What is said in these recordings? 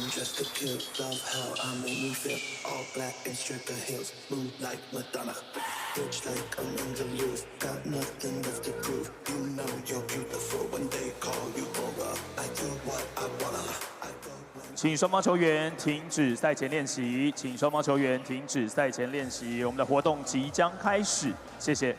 dressed to kill, love how I make me feel. All black and stripper heels, move like Madonna. Rich like I'm in the loose, got nothing left to prove. You know you're beautiful when they call you over. I do what I wanna. 请双方球员停止赛前练习，请双方球员停止赛前练习。我们的活动即将开始，谢谢。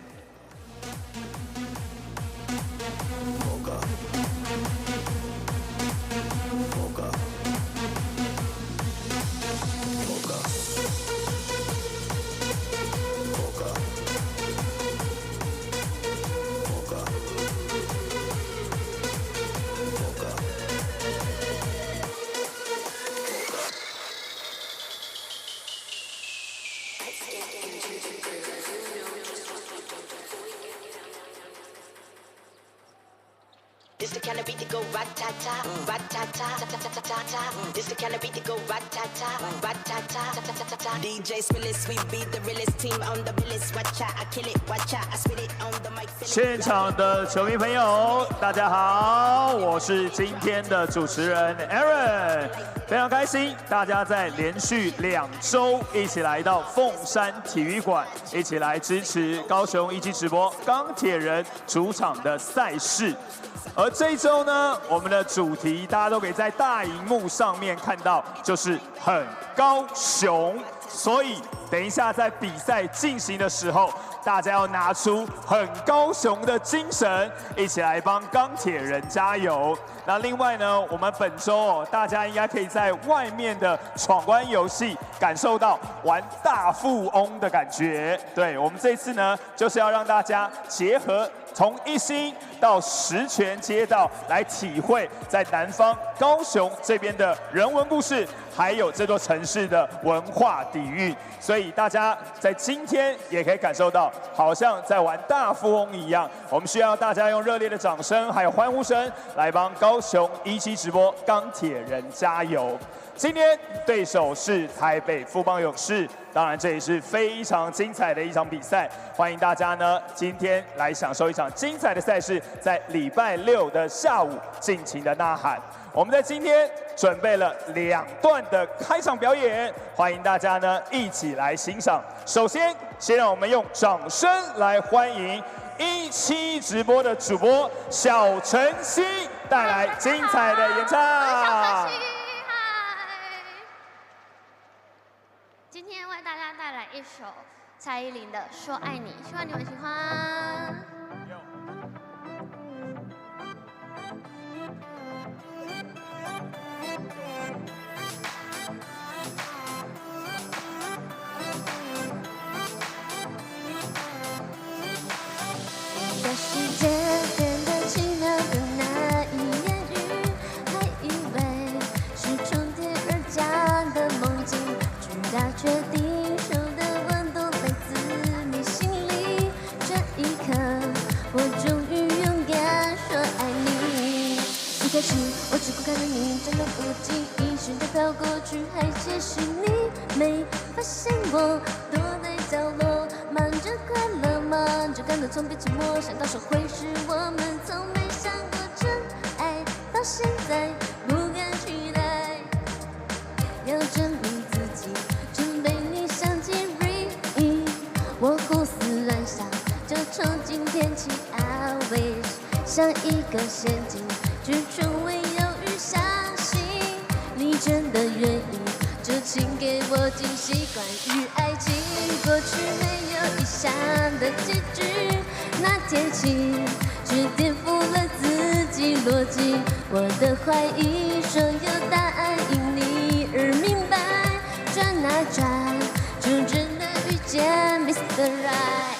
This the kind of beat that go rat-ta-ta, rat-ta-ta. This the kind of beat that go rat-ta-ta, rat-ta-ta. DJ Spillis, we be the realest team on the realest. Watch out, I kill it, watch out, I spit it on the mic. 现场的球迷朋友，大家好，我是今天的主持人 Aaron， 非常开心，大家在连续2周一起来到凤山体育馆，一起来支持高雄一期直播钢铁人主场的赛事。 而这一周呢，我们的主题大家都可以在大荧幕上面看到，就是很高雄。所以等一下在比赛进行的时候，大家要拿出很高雄的精神，一起来帮钢铁人加油。那另外呢，我们本周大家应该可以在外面的闯关游戏感受到玩大富翁的感觉。对，我们这次呢，就是要让大家结合。 从一心到十全街道来体会在南方高雄这边的人文故事，还有这座城市的文化底蕴。所以大家在今天也可以感受到，好像在玩大富翁一样。我们需要大家用热烈的掌声还有欢呼声来帮高雄一期直播钢铁人加油。 今天对手是台北富邦勇士，当然这也是非常精彩的一场比赛。欢迎大家呢今天来享受一场精彩的赛事，在礼拜6的下午尽情的呐喊。我们在今天准备了2段的开场表演，欢迎大家呢一起来欣赏。首先，先让我们用掌声来欢迎17直播的主播小晨曦带来精彩的演唱。 今天为大家带来一首蔡依林的《说爱你》，希望你们喜欢。这世界变得奇妙的难以言喻，还以为是从天而降的梦境。 大确定手的温度来自你心里，这一刻我终于勇敢说爱你。一开始我只顾看着你站到附近，一瞬间飘过去，还谢谢你没发现我躲在角落，忙着快乐，忙着感动，从别寂寞，想到手会是我们，从没想过真爱，到现在不敢期待，要证明自己。 我胡思乱想，就冲进天气 I wish 像一个陷阱，却从未犹豫相信你真的愿意，就请给我惊喜。关于爱情，过去没有预想的结局，那天起却颠覆了自己逻辑。我的怀疑，所有答案因你而明白，转啊转，就真的遇见 Mr. Right。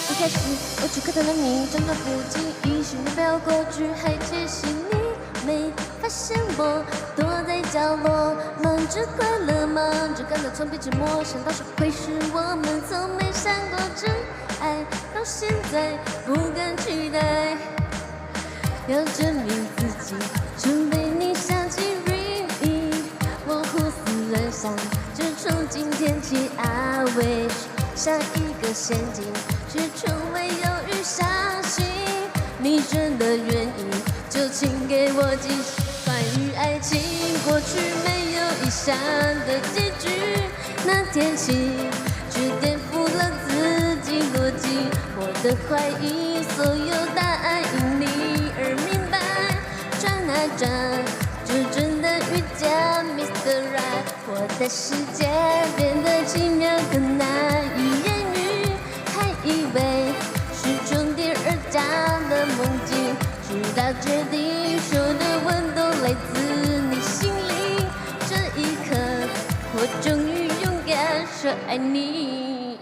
一开始我只看到了你站到附近，一瞬间飘过去，还窃喜你没发现我躲在角落，忙着快乐，忙着感到从别寂寞，想到是会是我们，从没想过真爱，到现在不敢期待，要证明自己，准备你想起 Ring， 我胡思乱想，只憧憬天气 I wish， 下一个陷阱，却从未犹豫相信你真的愿意，就请给我继续。关于爱情，过去没有意想的结局，那天起却颠覆了自己逻辑，我的怀疑，所有答案因你而明白，转啊转，就真的遇见 Mr. Right， 我的世界变得奇妙更难以言喻，还以为是重叠而降的梦境，直到决定所有的温度来自你心里，这一刻我终于勇敢说爱你。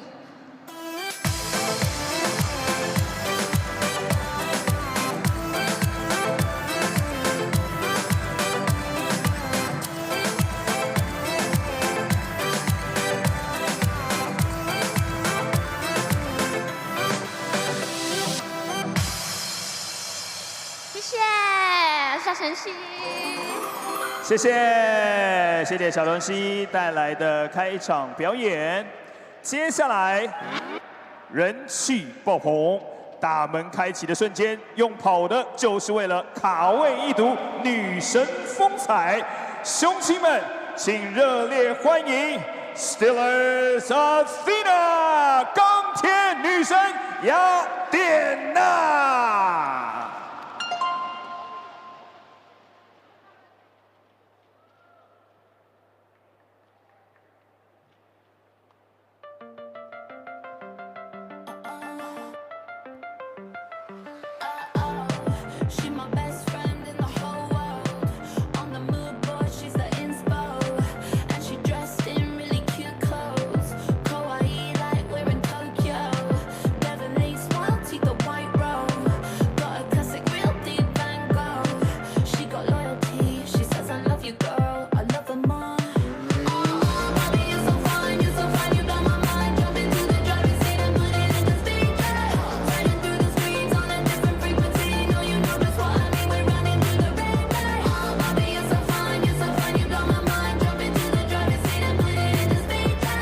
谢谢小晨曦。谢谢小龙熙带来的开场表演。接下来人气爆棚，大门开启的瞬间，用跑的就是为了卡位一睹女神风采。乡亲们，请热烈欢迎 Steelers Athena 钢铁女神雅典娜。She my best friend in the whole world. On the mood board, she's the inspo. And she dressed in really cute clothes. Kawaii like we're in Tokyo. Beverly smile, teeth the white robe. Got a classic real deep Van Gogh. She got loyalty, she says I love you girl, I love her more. Baby, you're so fine, you got my mind. Jump into the driving seat and put it in the speaker. Riding through the streets on a different frequency. No, you know just what I mean, we're running through the red light. Baby, you're so fine, you got my mind. Jump into the driving seat and put it in the speaker.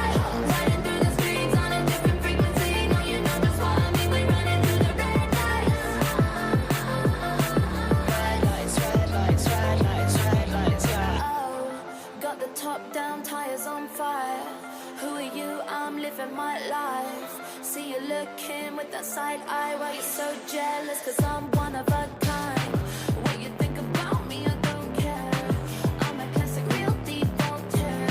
Riding through the streets on a different frequency. No, you know just what I mean, we're running through the red lights. Red lights, red lights, red lights, red lights, yeah. Oh, got the top down, tires on fire. Who are you? I'm living my life. See you looking with that side eye. Why you so jealous? Cause I'm one of a kind. What you think about me, I don't care. I'm a classic real deep Voltaire.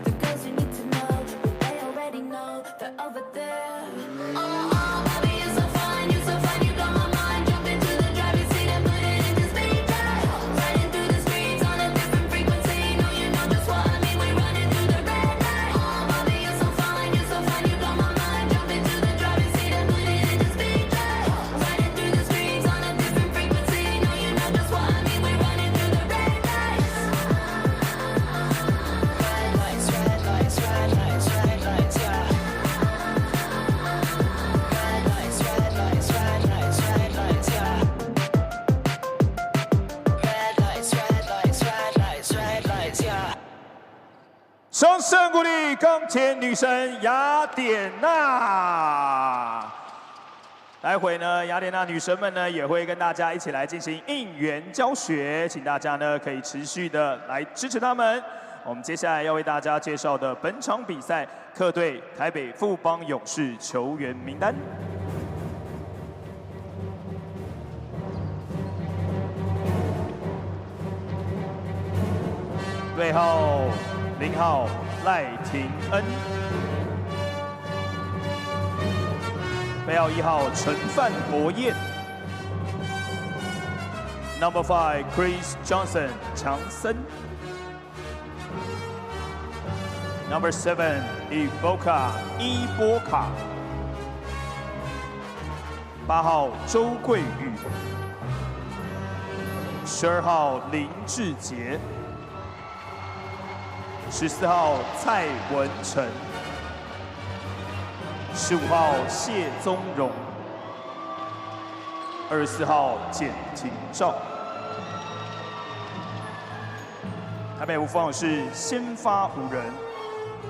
The girls you need to know, they already know they're over there. Baby, you're so fine, you got my mind. Jump into the driving seat and put it into speaker. Riding through the streets on a different frequency. No, you know just what I mean, we're running through the red light. Baby, you're so fine, you got my mind. Jump into the driving seat and put it into speaker. Riding through the streets on a different frequency. No, you know just what I mean, we're running through the red lights. Red lights, red lights, red lights, red lights, yeah. Red lights, red lights, red lights, red lights, yeah. Red lights, red lights, red lights, red lights, yeah. 掌声鼓励钢铁女神雅典娜。待会呢，雅典娜女神们呢也会跟大家一起来进行应援教学，请大家呢可以持续的来支持他们。我们接下来要为大家介绍的本场比赛客队台北富邦勇士球员名单。队号0号赖廷恩，队号1号陈范博彦 ，Number 5 Chris Johnson 强森 ，Number 7 Iboka 伊波卡，8号周桂宇，12号林志杰。14号蔡文成，15号谢宗荣24号简廷照。台北无锋是先发5人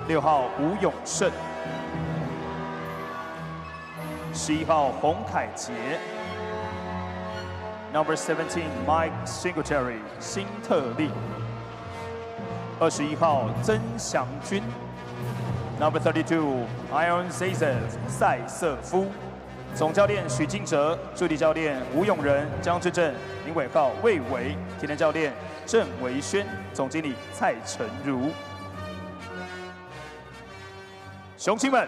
，6号吴永胜，11号洪凯杰 ，Number 17 Mike Singletary 辛特利，21号曾祥军 ，Number 32 Ion Zazev 塞瑟夫。 总教练许敬哲，助理教练吴永仁、江志正、林伟浩、魏维，体能教练郑维轩，总经理蔡成儒。雄亲们，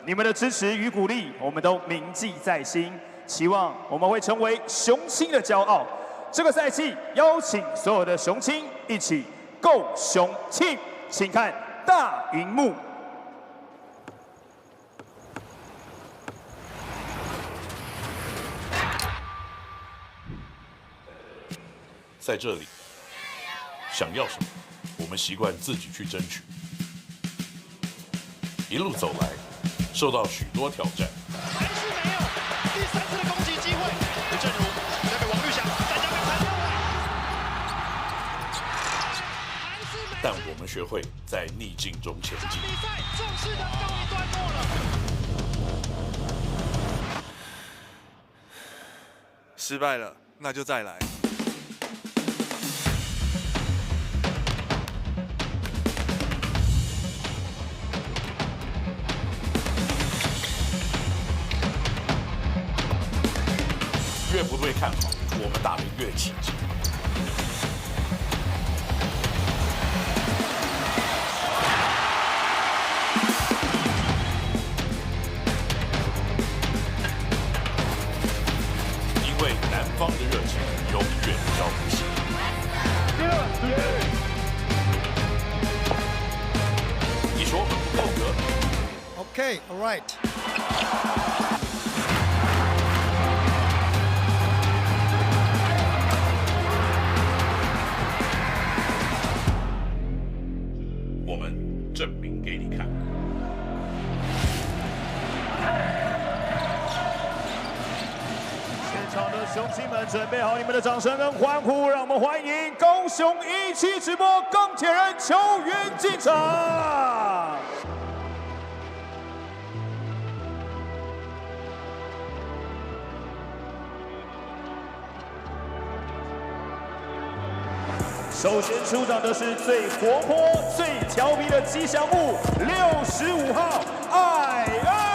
你们的支持与鼓励，我们都铭记在心，期望我们会成为雄亲的骄傲。这个赛季，邀请所有的雄亲一起够雄庆，请看大荧幕。 在这里，想要什么，我们习惯自己去争取。一路走来，受到许多挑战。还是没有第3次的攻击机会。刘正如交给王玉祥，再交给潘六伟。但我们学会在逆境中前进。比赛正式的告一段落了。失败了，那就再来。 越不被看好，我们打得越起劲。因为南方的热情永远浇不熄。你说我们不够格 Okay, all right. 我们证明给你看。现场的雄心们，准备好你们的掌声跟欢呼，让我们欢迎高雄17直播钢铁人球员进场。首先出场的是最活泼、最调皮的吉祥物，65号艾恩。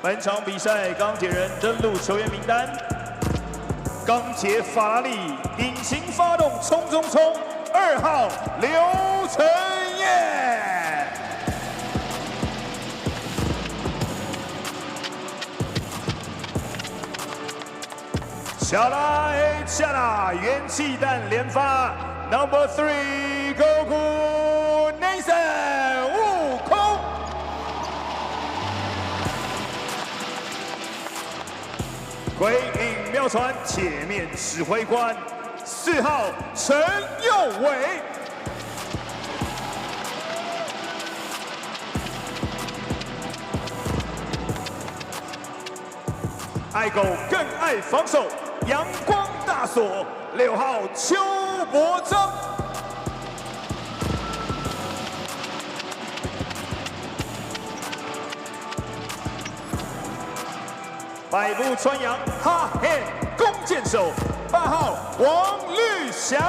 本场比赛，钢铁人登陆球员名单：钢铁法拉利引擎发动冲冲冲，2号刘承彦。下来，元气弹连发 ，Number 3 高谷 Nathan 悟空。鬼影妙传铁面指挥官，4号陈佑伟。爱狗更爱防守，阳光大锁6号邱伯章。百步穿杨哈嘿弓箭手8号王绿翔。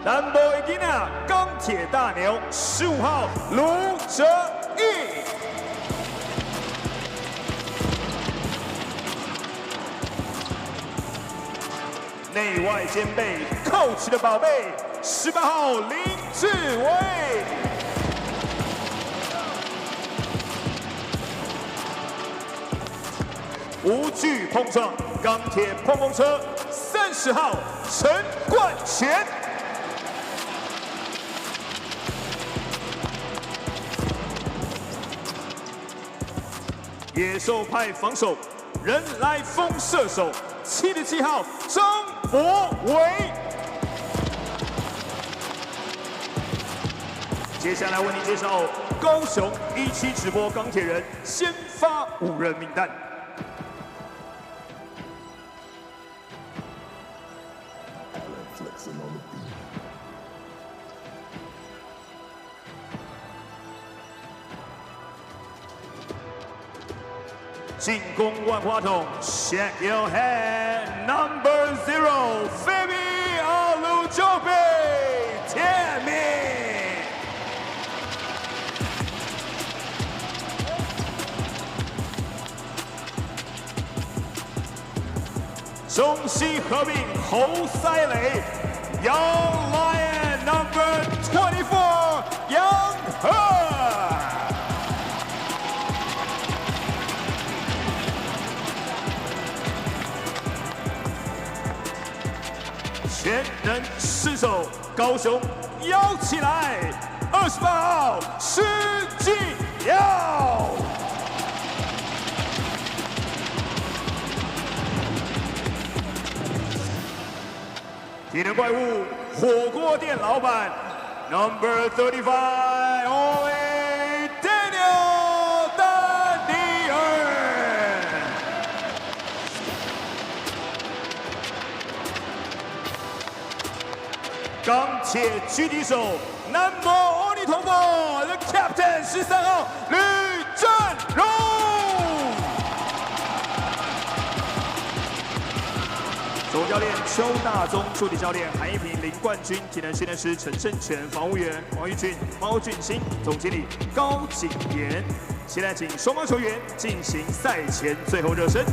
Lamborghini 钢铁大牛15号卢哲义。内外兼备 ，Coach 的宝贝18号林志伟。无惧碰撞，钢铁碰碰车30号陈冠全。野兽派防守，人来疯射手，77号张博伟。接下来为您介绍高雄17直播钢铁人先发5人名单。进攻万花筒 ，Shake your head number 0， Fabi Alujobi 天明。中西合并侯赛雷 ，Young Lion number 24， 杨赫。全能失手，高雄摇起来，28号施继尧。体能怪物，火锅店老板 ，Number 35， Only Daniel 丹尼尔。钢铁狙击手 ，Number 阿尼托波 ，The Captain 13号吕振荣。总教练邱大宗，助理教练韩一平、林冠军，体能训练师陈胜全，防务员王玉俊、猫俊兴，总经理高景言。现在请双方球员进行赛前最后热身。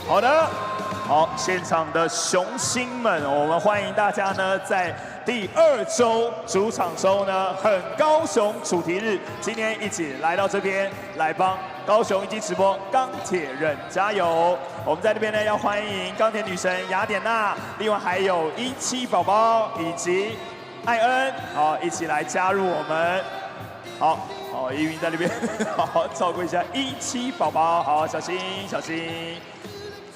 好的，好，现场的雄星们，我们欢迎大家呢，在第2周主场周呢，很高雄主题日，今天一起来到这边，来帮高雄一击直播钢铁人加油！我们在这边呢，要欢迎钢铁女神雅典娜，另外还有17宝宝以及艾恩，好，一起来加入我们。好，好，依云在那边，好好照顾一下17宝宝，好，小心小心。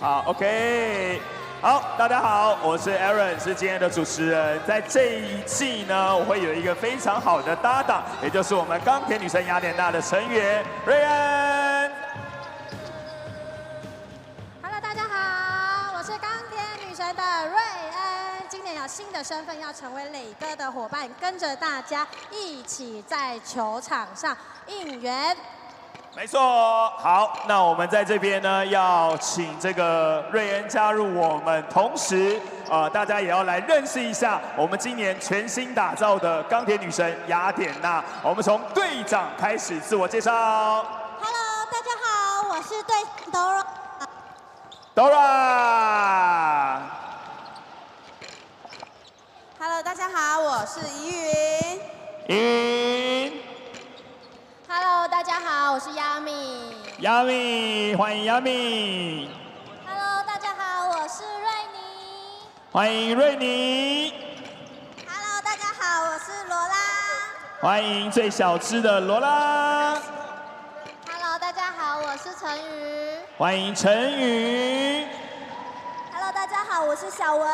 好 ，OK， 好，大家好，我是 Aaron， 是今天的主持人。在这一季呢，我会有一个非常好的搭档，也就是我们钢铁女神雅典娜的成员瑞恩。Hello， 大家好，我是钢铁女神的瑞恩。今年有新的身份，要成为磊哥的伙伴，跟着大家一起在球场上应援。没错，好，那我们在这边呢，要请这个瑞恩加入我们，同时大家也要来认识一下我们今年全新打造的钢铁女神雅典娜。我们从队长开始自我介绍。Hello， 大家好，我是队长 Dora。Hello， 大家好，我是怡云。Hello， 大家好，我是亚米。欢迎亚米。Hello， 大家好，我是瑞妮。欢迎瑞妮。Hello， 大家好，我是罗拉。欢迎最小只的罗拉。Hello， 大家好，我是陈宇。欢迎陈宇。Hello， 大家好，我是小文。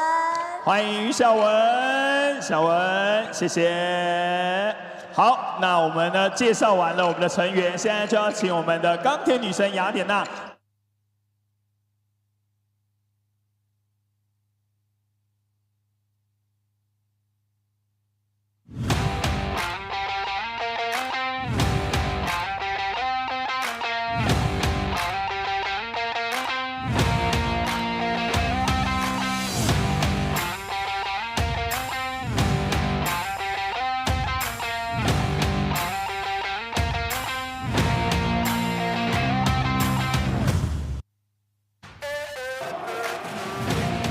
欢迎小文，谢谢。好，那我们呢介绍完了我们的成员，现在就要请我们的钢铁女神雅典娜。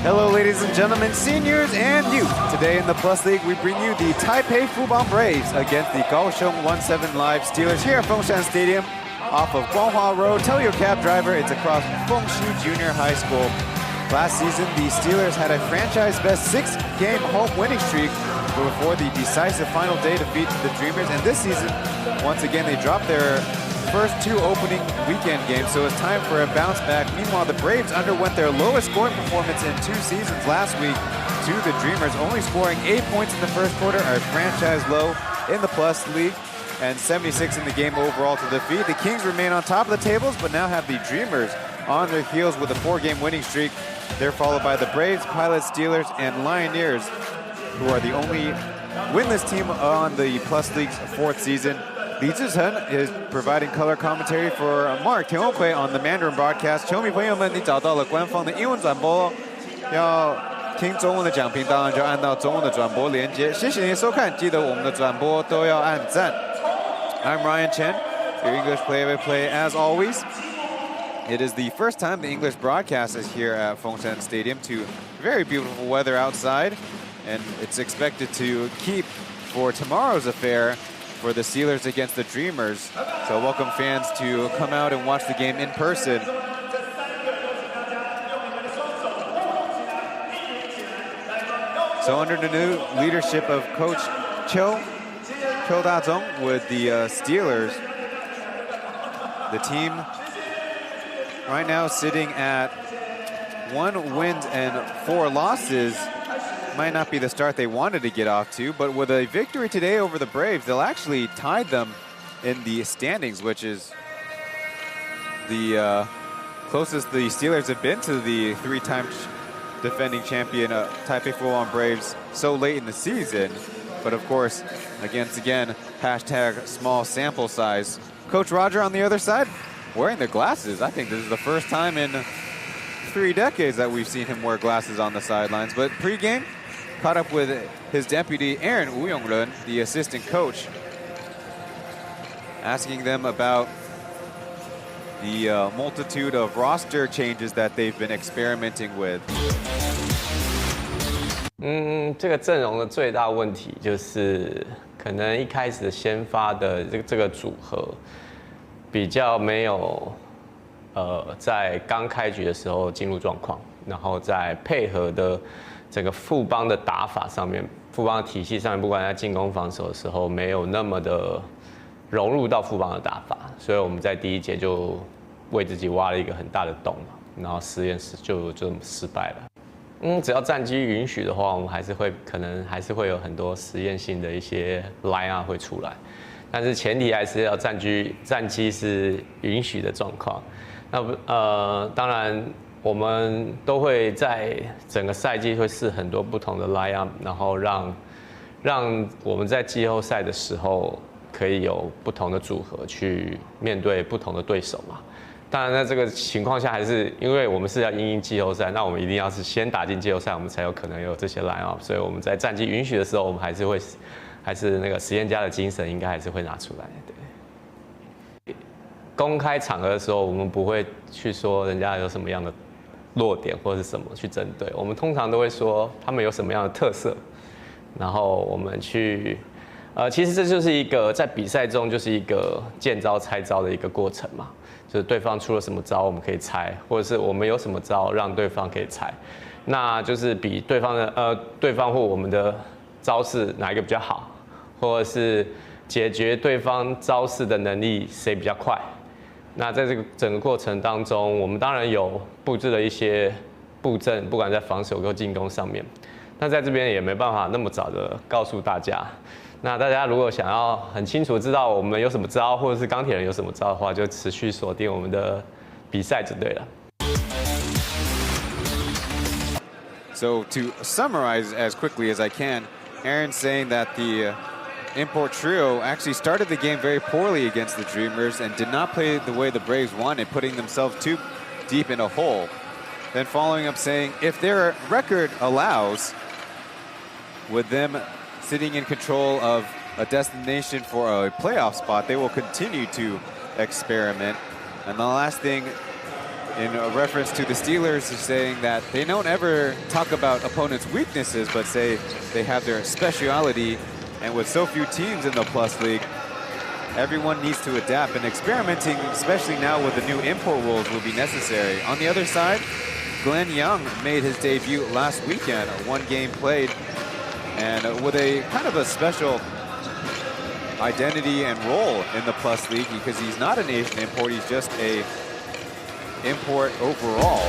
Hello, ladies and gentlemen, seniors and youth. Today in the Plus League, we bring you the Taipei Fubon Braves against the Kaohsiung 17 Live Steelers here at Fengshan Stadium off of Guanghua Road. Tell your cab driver it's across Fengshu Junior High School. Last season, the Steelers had a franchise-best 6-game home winning streak before the decisive final day defeat to the Dreamers. And this season, once again, they dropped their first 2 opening weekend games, so it's time for a bounce back. Meanwhile, the Braves underwent their lowest scoring performance in 2 seasons last week to the Dreamers, only scoring 8 points in the first quarter, a franchise low in the Plus League, and 76 in the game overall to defeat. The Kings remain on top of the tables, but now have the Dreamers on their heels with a 4-game winning streak. They're followed by the Braves, Pilots, Steelers, and Lioneers, who are the only winless team on the Plus League's 4th season. Chen is providing color commentary for Mark Tianhui on the Mandarin broadcast. 球迷朋友们，你找到了官方的英文转播，要听中文的讲评，当然就按到中文的转播连接。谢谢您收看，记得我们的转播都要按赞。I'm Ryan Chen, your English play-by-play as always. It is the first time the English broadcast is here at Fengshan Stadium to very beautiful weather outside, and it's expected to keep for tomorrow's affair for the Steelers against the Dreamers. So welcome fans to come out and watch the game in person. So under the new leadership of Coach Cho Da-zong with the Steelers, the team right now sitting at 1 win and 4 losses. Might not be the start they wanted to get off to, but with a victory today over the Braves, they'll actually tie them in the standings, which is the closest the Steelers have been to the 3-time defending champion Taipei Fubon Braves so late in the season. But of course, again, hashtag small sample size. Coach Roger on the other side, wearing the glasses. I think this is the first time in 3 decades that we've seen him wear glasses on the sidelines. But pre-game, caught up with his deputy, Aaron Woo Young-run, the assistant coach, asking them about the multitude of roster changes that they've been experimenting with. 这个阵容的最大问题就是可能一开始先发的这个组合比较没有在刚开局的时候进入状况，然后在配合的整个富邦的打法上面，富邦的体系上面，不管在进攻防守的时候，没有那么的融入到富邦的打法，所以我们在第一节就为自己挖了一个很大的洞嘛，然后实验室就这么失败了。只要战绩允许的话，我们可能还是会有很多实验性的一些 line up 会出来，但是前提还是要战绩是允许的状况。那当然。我们都会在整个赛季会试很多不同的 line up， 然后让我们在季后赛的时候可以有不同的组合去面对不同的对手嘛。当然，在这个情况下，还是因为我们是要因季后赛，那我们一定要是先打进季后赛，我们才有可能有这些 line up。所以我们在战绩允许的时候，我们还是那个实验家的精神，应该还是会拿出来。对，公开场合的时候，我们不会去说人家有什么样的弱点或者是什么去针对，我们通常都会说他们有什么样的特色，然后我们去。其实这就是一个在比赛中就是一个见招拆招的一个过程嘛，就是对方出了什么招我们可以猜，或者是我们有什么招让对方可以猜，那就是比对方或我们的招式哪一个比较好，或者是解决对方招式的能力谁比较快。那在这个整个过程当中，我们当然有布置了一些布阵，不管在防守或进攻上面。那在这边也没办法那么早的告诉大家。那大家如果想要很清楚知道我们有什么招，或者是钢铁人有什么招的话，就持续锁定我们的比赛就对了。So to summarize as quickly as I can, Aaron's saying that the import trio actually started the game very poorly against the Dreamers and did not play the way the Braves wanted, putting themselves too deep in a hole. Then following up saying if their record allows, with them sitting in control of a destination for a playoff spot, they will continue to experiment. And the last thing, in reference to the Steelers, is saying that they don't ever talk about opponents' weaknesses, but say they have their speciality. And with so few teams in the Plus League, everyone needs to adapt. And experimenting, especially now with the new import rules, will be necessary. On the other side, Glenn Young made his debut last weekend, one game played, and with a kind of a special identity and role in the Plus League because he's not an Asian import, he's just a import overall.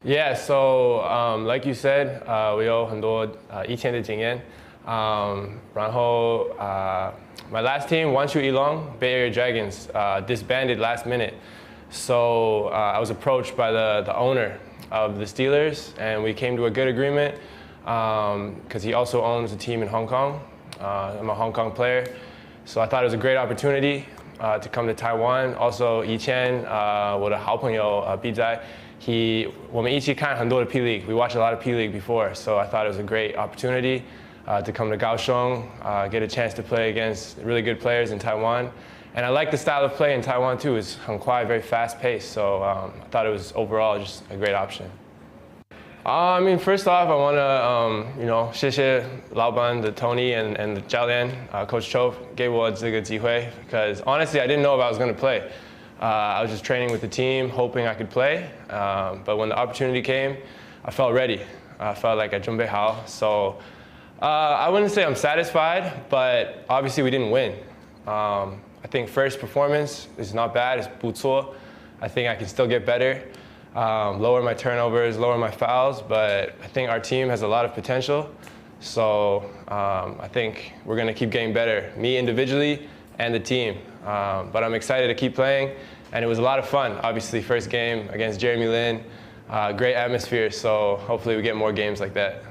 Yeah, so like you said, 我有很多以前的经验，然后my last team, Wanshu Ilong, Bay Area Dragons, disbanded last minute. So I was approached by the owner of the Steelers, and we came to a good agreement. Because he also owns a team in Hong Kong. I'm a Hong Kong player, so I thought it was a great opportunity to come to Taiwan. Also, Chen, 我的好朋友B仔，我们一起看很多的 P.LEAGUE. We watched a lot of P.LEAGUE before, so I thought it was a great opportunity to come to Kaohsiung, get a chance to play against really good players in Taiwan. And I like the style of play in Taiwan too. It's 很快, very fast paced. So I thought it was overall just a great option. I mean, first off, I want to, 谢谢老板的 Tony and the 教练, Coach Cho 给我这个机会 because honestly, I didn't know if I was going to play. I was just training with the team, hoping I could play. But when the opportunity came, I felt ready. I felt like I 准备好. So I wouldn't say I'm satisfied, but obviously we didn't win. I think first performance is not bad. It's 不错. I think I can still get better. Lower my turnovers, lower my fouls, but I think our team has a lot of potential. So I think we're going to keep getting better, me individually and the team. But I'm excited to keep playing, and it was a lot of fun. Obviously, first game against Jeremy Lin, great atmosphere, so hopefully we get more games like that.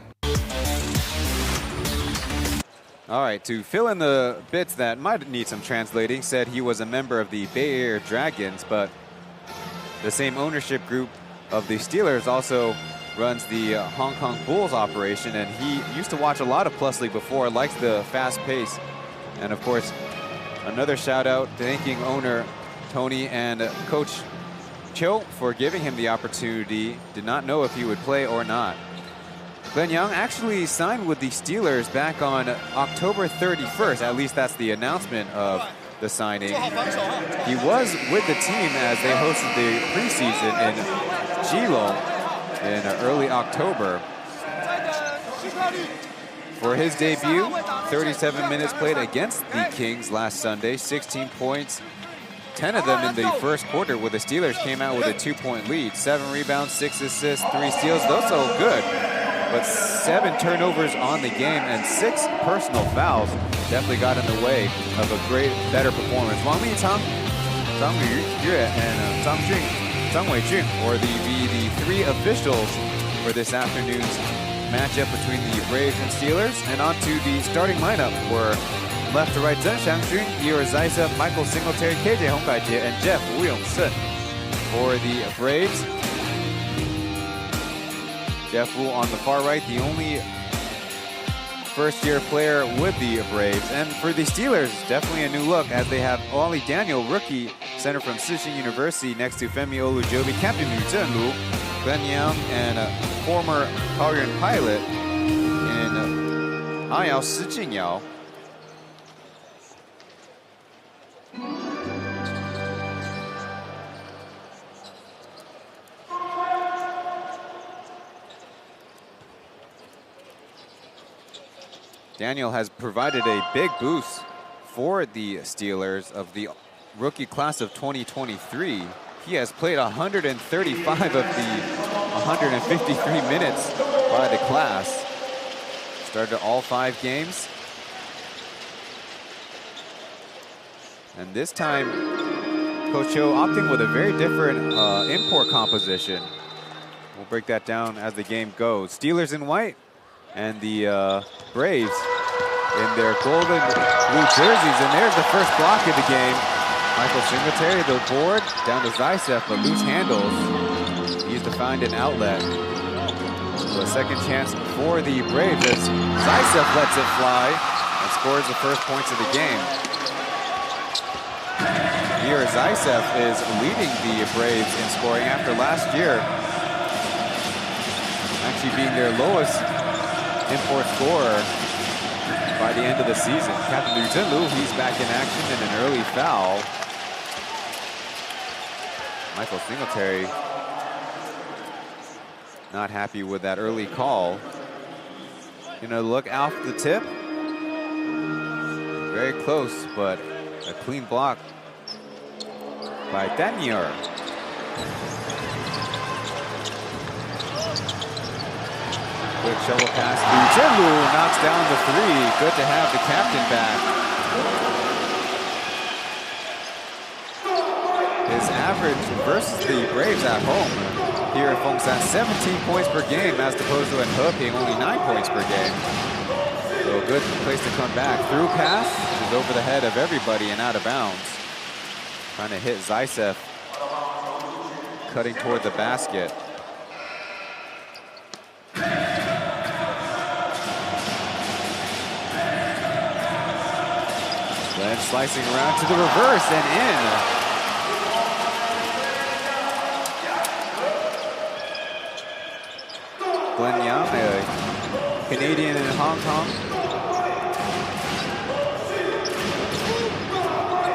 All right, to fill in the bits that might need some translating, said he was a member of the Bay Area Dragons, but the same ownership group of the Steelers also runs the Hong Kong Bulls operation, and he used to watch a lot of Plus League before, likes the fast pace. And of course, another shout out thanking owner Tony and Coach Cho for giving him the opportunity. Did not know if he would play or not. Glenn Young actually signed with the Steelers back on October 31st, at least that's the announcement of the signing. He was with the team as they hosted the preseason in Geelong in early October. For his debut, 37 minutes played against the Kings last Sunday, 16 points, 10 of them in the first quarter, where the Steelers came out with a 2-point lead. 7 rebounds, 6 assists, 3 steals, those are good. But 7 turnovers on the game and 6 personal fouls definitely got in the way of a better performance. Wang Lichang, Zhang Yue, and Zhang Weijun were the 3 officials for this afternoon's matchup between the Braves and Steelers. And onto the starting lineup were left to right, Chen Xiangjun, Yer Zaisa, Michael Singletary, KJ Hongkaijie, and Jeff Wu Yongsun. For the Braves, Jeff Wu on the far right, the only first-year player with the Braves. And for the Steelers, definitely a new look as they have Ollie Daniel, rookie center from Sishin University, next to Femi Olujobi, Captain Liu Zhenlu, Glenn Yang, and former Kaohsiung pilot in Ayao Si Jinyao. Daniel has provided a big boost for the Steelers of the rookie class of 2023. He has played 135 of the 153 minutes by the class. Started all 5 games. And this time, Coach Cho opting with a very different import composition. We'll break that down as the game goes. Steelers in white and the Braves in their golden blue jerseys. And there's the first block of the game. Michael Singletary, the board, down to Zaisef, but loose handles. Needs to find an outlet. So a second chance for the Braves as Zaisef lets it fly and scores the first points of the game. Here, Zaisef is leading the Braves in scoring after last year actually being their lowest import scorer by the end of the season. Captain Liu Zhenlu, he's back in action in an early foul. Michael Singletary not happy with that early call. Gonna look off the tip. Very close, but a clean block by Daniel. Quick shovel pass. Liu Zhenlu knocks down the 3. Good to have the captain back. His average versus the Braves at home here at Fongsan, 17 points per game as opposed to in He being only 9 points per game. So a good place to come back. Through pass is over the head of everybody and out of bounds. Trying to hit Zaisef, cutting toward the basket. Then slicing around to the reverse and in. Glenn Yang, a Canadian in Hong Kong.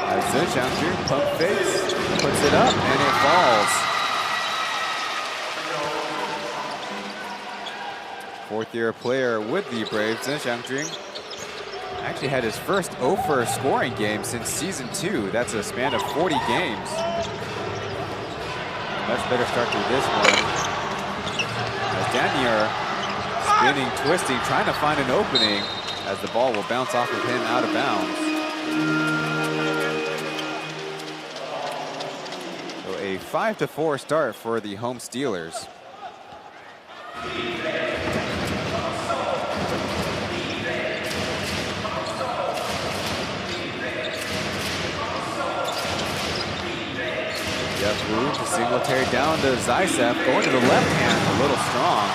As Chen Xiangjun pump fakes, puts it up, and it falls. Fourth-year player with the Braves, Chen Xiangjun actually had his first OFER scoring game since season 2. That's a span of 40 games. Much better start to this one. As Daniel spinning, twisting, trying to find an opening as the ball will bounce off of him out of bounds. So a 5-4 start for the home Steelers. Jeff Wu to Singletary down to Zaisef, going to the left hand, a little strong.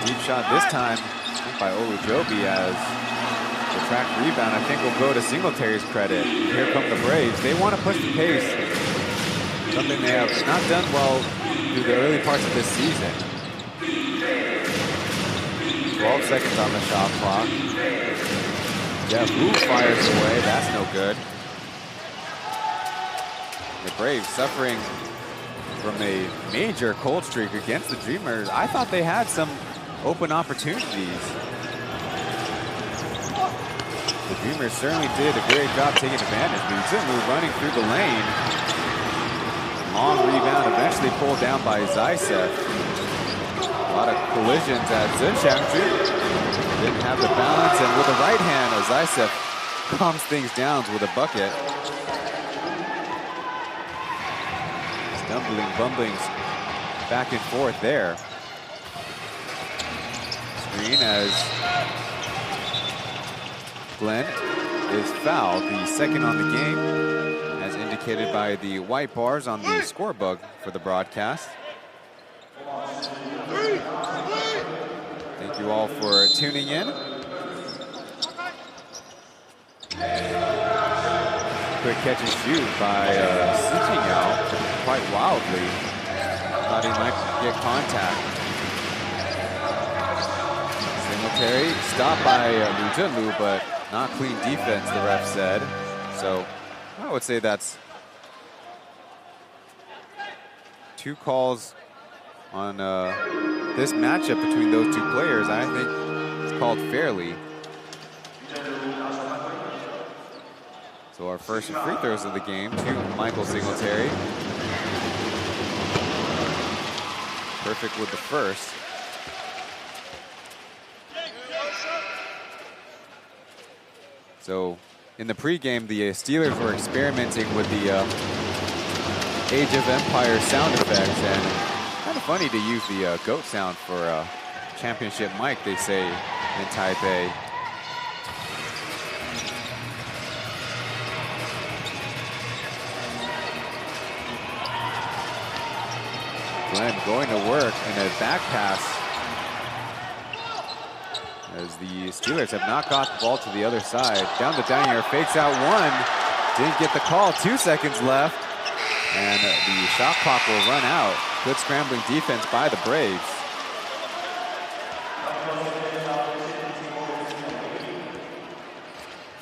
Deep shot this time by Olujobi as the track rebound, I think, will go to Singletary's credit. Here come the Braves. They want to push the pace, something they have not done well through the early parts of this season. 12 seconds on the shot clock. Jeff Wu fires away, that's no good. The Braves suffering from a major cold streak against the Dreamers. I thought they had some open opportunities. The Dreamers certainly did a great job taking advantage. Liu Zhenlu running through the lane. Long rebound, eventually pulled down by Zaisef. A lot of collisions at Chen Xiangjun. Didn't have the balance, and with the right hand, Zaisef calms things down with a bucket. Stumbling, bumbling back and forth there. screen as Glenn is fouled, the second on the game, as indicated by the white bars on the scorebook for the broadcast. Thank you all for tuning in. Quick catch and shoot by Sijingyao, quite wildly. Thought he might get contact. Singletary stopped by Lu Zhenlu, but not clean defense, the ref said. So I would say that's 2 calls on this matchup between those 2 players. I think it's called fairly. So our first free throws of the game to Michael Singletary. Perfect with the first. So in the pregame, the Steelers were experimenting with the Age of Empire sound effects, and kind of funny to use the goat sound for championship mic, they say in Taipei. Glenn going to work in a back pass as the Steelers have not got the ball to the other side. Down the Danier, fakes out one, didn't get the call, 2 seconds left, and the shot clock will run out. Good scrambling defense by the Braves.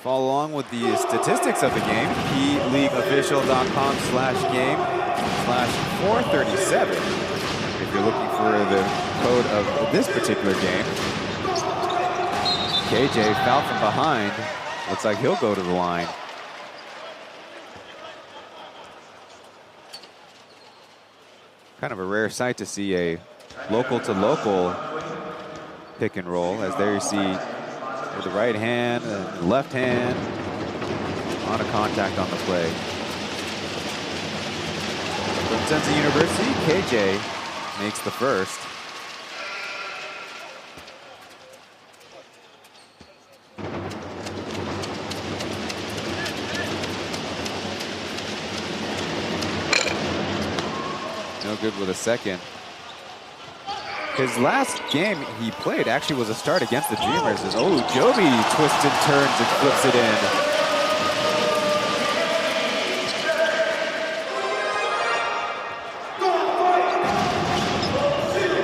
Follow along with the statistics of the game, PLEAGUEofficial.com/game/437. If you're looking for the code of this particular game. KJ fouled from behind. Looks like he'll go to the line. Kind of a rare sight to see a local-to-local pick and roll, as there you see with the right hand and left hand on a contact on the play. From Chen University, KJ makes the first. No good with a second. His last game he played actually was a start against the Dreamers. As Joby twists and turns and flips it in.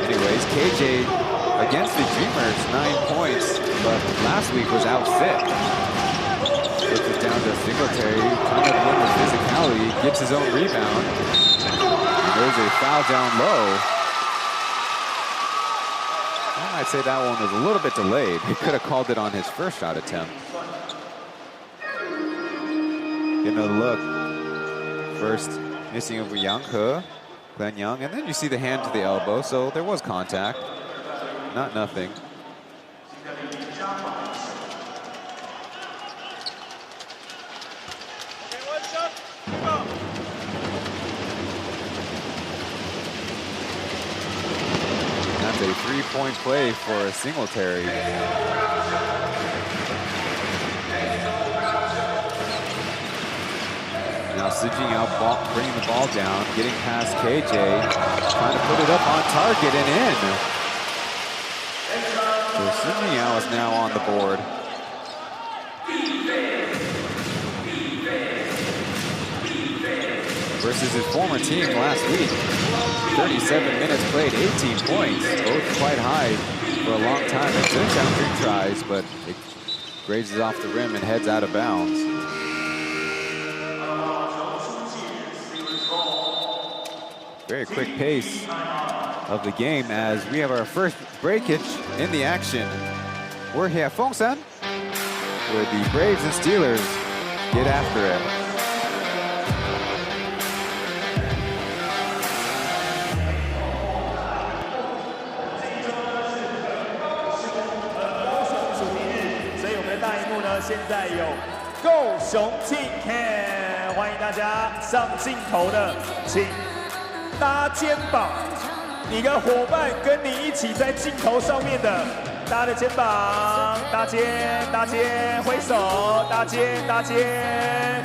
Anyways, KJ against the Dreamers, 9 points, but last week was out sick. Puts it down to Singletary, trying to win with physicality, gets his own rebound. There's a foul down low. I'd say that one was a little bit delayed. He could have called it on his first shot attempt. Getting a look. First missing over Yang He, Glenn Young, and then you see the hand to the elbow, so there was contact. Not nothing. That's a 3-point play for Singletary. Now Sijingyao bringing the ball down, getting past KJ, trying to put it up on target and in. So Sijingyao is now on the board. Versus his former team last week. 37 minutes played, 18 points, both quite high for a long time. It turns out 3 tries, but it grazes off the rim and heads out of bounds. Very quick pace of the game as we have our first breakage in the action. We're here at Fongsan, where the Braves and Steelers get after it.现在有高雄庆 Chen， 欢迎大家上镜头的，请搭肩膀。你的伙伴跟你一起在镜头上面的，大家的肩膀，搭肩，搭肩，挥手，搭肩，搭肩，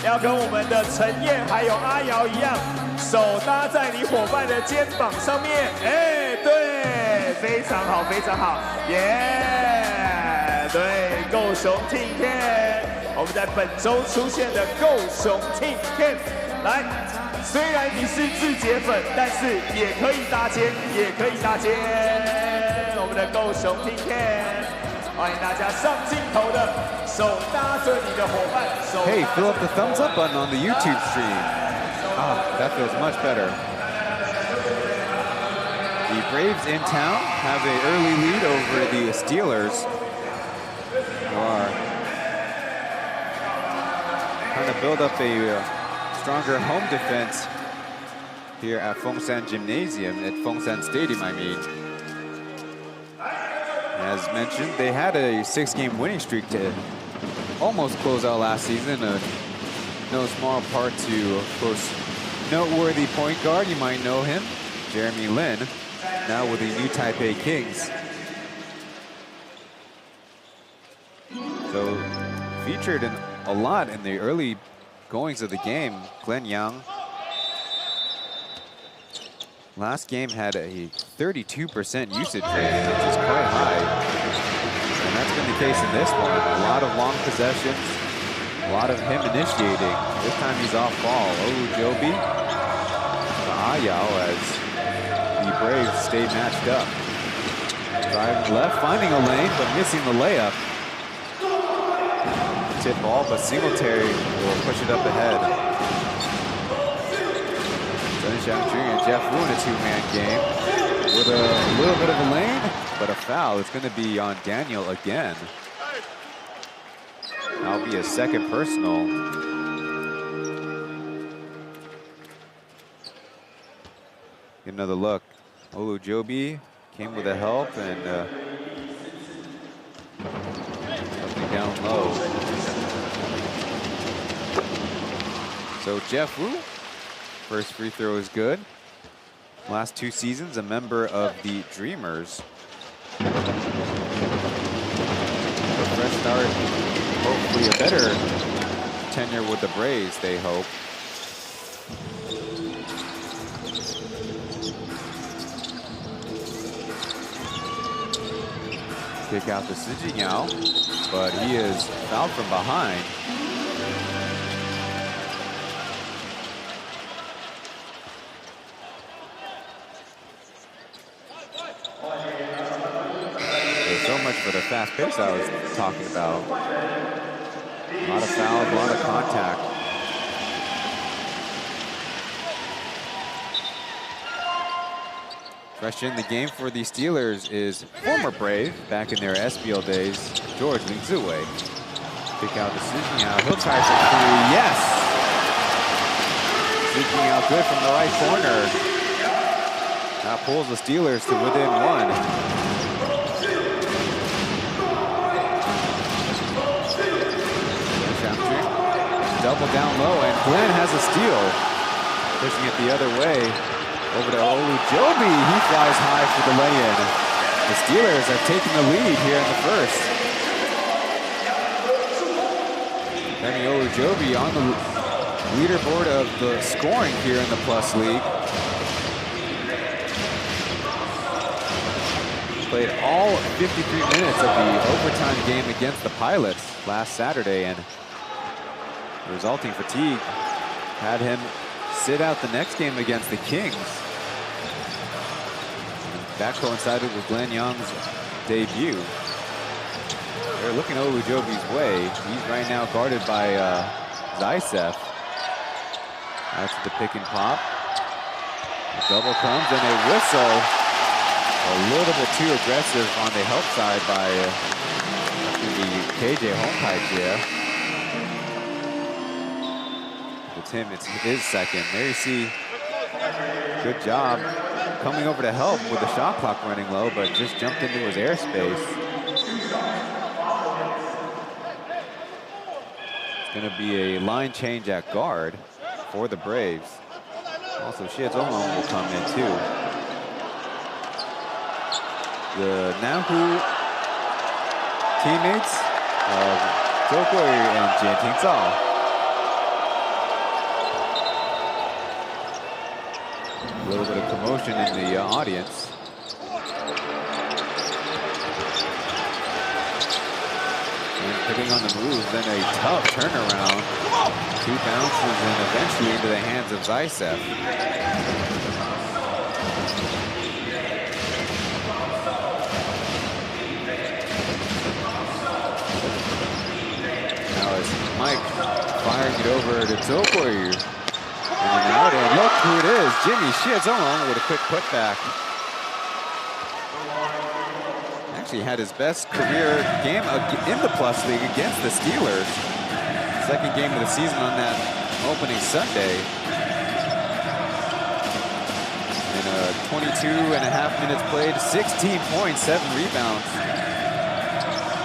要跟我们的陈燕还有阿瑶一样，手搭在你伙伴的肩膀上面。哎，对，非常好，非常好，耶！对，够熊 Team Ken， 我们在本周出现的够熊 Team Ken， 来。虽然你是字节粉，但是也可以搭肩，也可以搭肩。我们的够熊 Team Ken， 欢迎大家上镜头的，手搭着你的伙伴。Hey, fill up the thumbs up button on the YouTube stream. Ah, that feels much better. The Braves in town have an early lead over the Steelers, who are trying to build up a stronger home defense here at Fengshan Gymnasium, at Fengshan Stadium, I mean. As mentioned, they had a 6-game winning streak to almost close out last season. No small part to, of course, noteworthy point guard, you might know him, Jeremy Lin, now with the new Taipei Kings. So, featured in a lot in the early goings of the game, Glenn Young. Last game had a 32% usage rate, which is quite high. And that's been the case in this one. A lot of long possessions, a lot of him initiating. This time he's off ball. Joby to Ayao as the Braves stay matched up. Driving left, finding a lane, but missing the layup. Tip ball, but Singletary will push it up ahead. Chen Xiangqing and Jeff Wu in a two-man game with a little bit of a lane, but a foul. It's going to be on Daniel again. That'll be a second personal. Get another look. Joby came with a help and something down low. So Jeff Wu, first free throw is good. Last 2 seasons, a member of the Dreamers. A fresh start, hopefully a better tenure with the Braves, they hope. Kick out to Sijiyao, but he is fouled from behind. So much for the fast pace I was talking about. A lot of fouls, a lot of contact. Fresh in the game for the Steelers is former Brave, back in their SBL days, George Lee Zue. Kick out to Sijiyao. He'll try for 3. Yes! Sijiyao good from the right corner. That pulls the Steelers to within 1. Double down low, and Glenn has a steal. Pushing it the other way. Over to Joby. He flies high for the lay-in. The Steelers are taking the lead here in the first. Femi Joby on the leaderboard of the scoring here in the Plus League. Played all 53 minutes of the overtime game against the Pilots last Saturday, and the resulting fatigue had him sit out the next game against the Kings. That coincided with Glenn Young's debut. They're looking Joby's way. He's right now guarded by Zaitsev. That's the pick and pop. The double comes and a whistle. A little bit too aggressive on the help side by the KJ Honkai. It's him, it's his second. There you see, good job coming over to help with the shot clock running low, but just jumped into his airspace. It's going to be a line change at guard for the Braves. Also, Shiazomo will come in too. The Nahu teammates of Zhou Guoyu and Jian Tingzao. A little bit of commotion in the audience. And putting on the move, then a tough turnaround. 2 bounces and eventually into the hands of Zaitsev. Now it's Mike firing it over to Zhou Guoyu. And out, and look who it is, Jimmy Xiezong with a quick putback. Actually had his best career game in the Plus League against the Steelers. Second game of the season on that opening Sunday. In 22.5 minutes played, 16 points, 7 rebounds.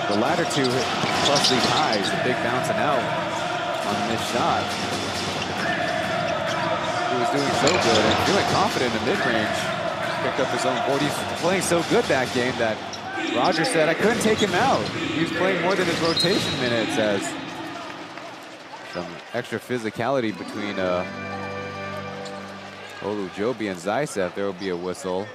The latter 2 Plus League highs, the big bouncing out on this shot. He was doing so good and feeling confident in mid-range. Picked up his own board. He's playing so good that game that Roger said, I couldn't take him out. He was playing more than his rotation minutes, as some extra physicality between Olujobi and Zaitsev. There will be a whistle.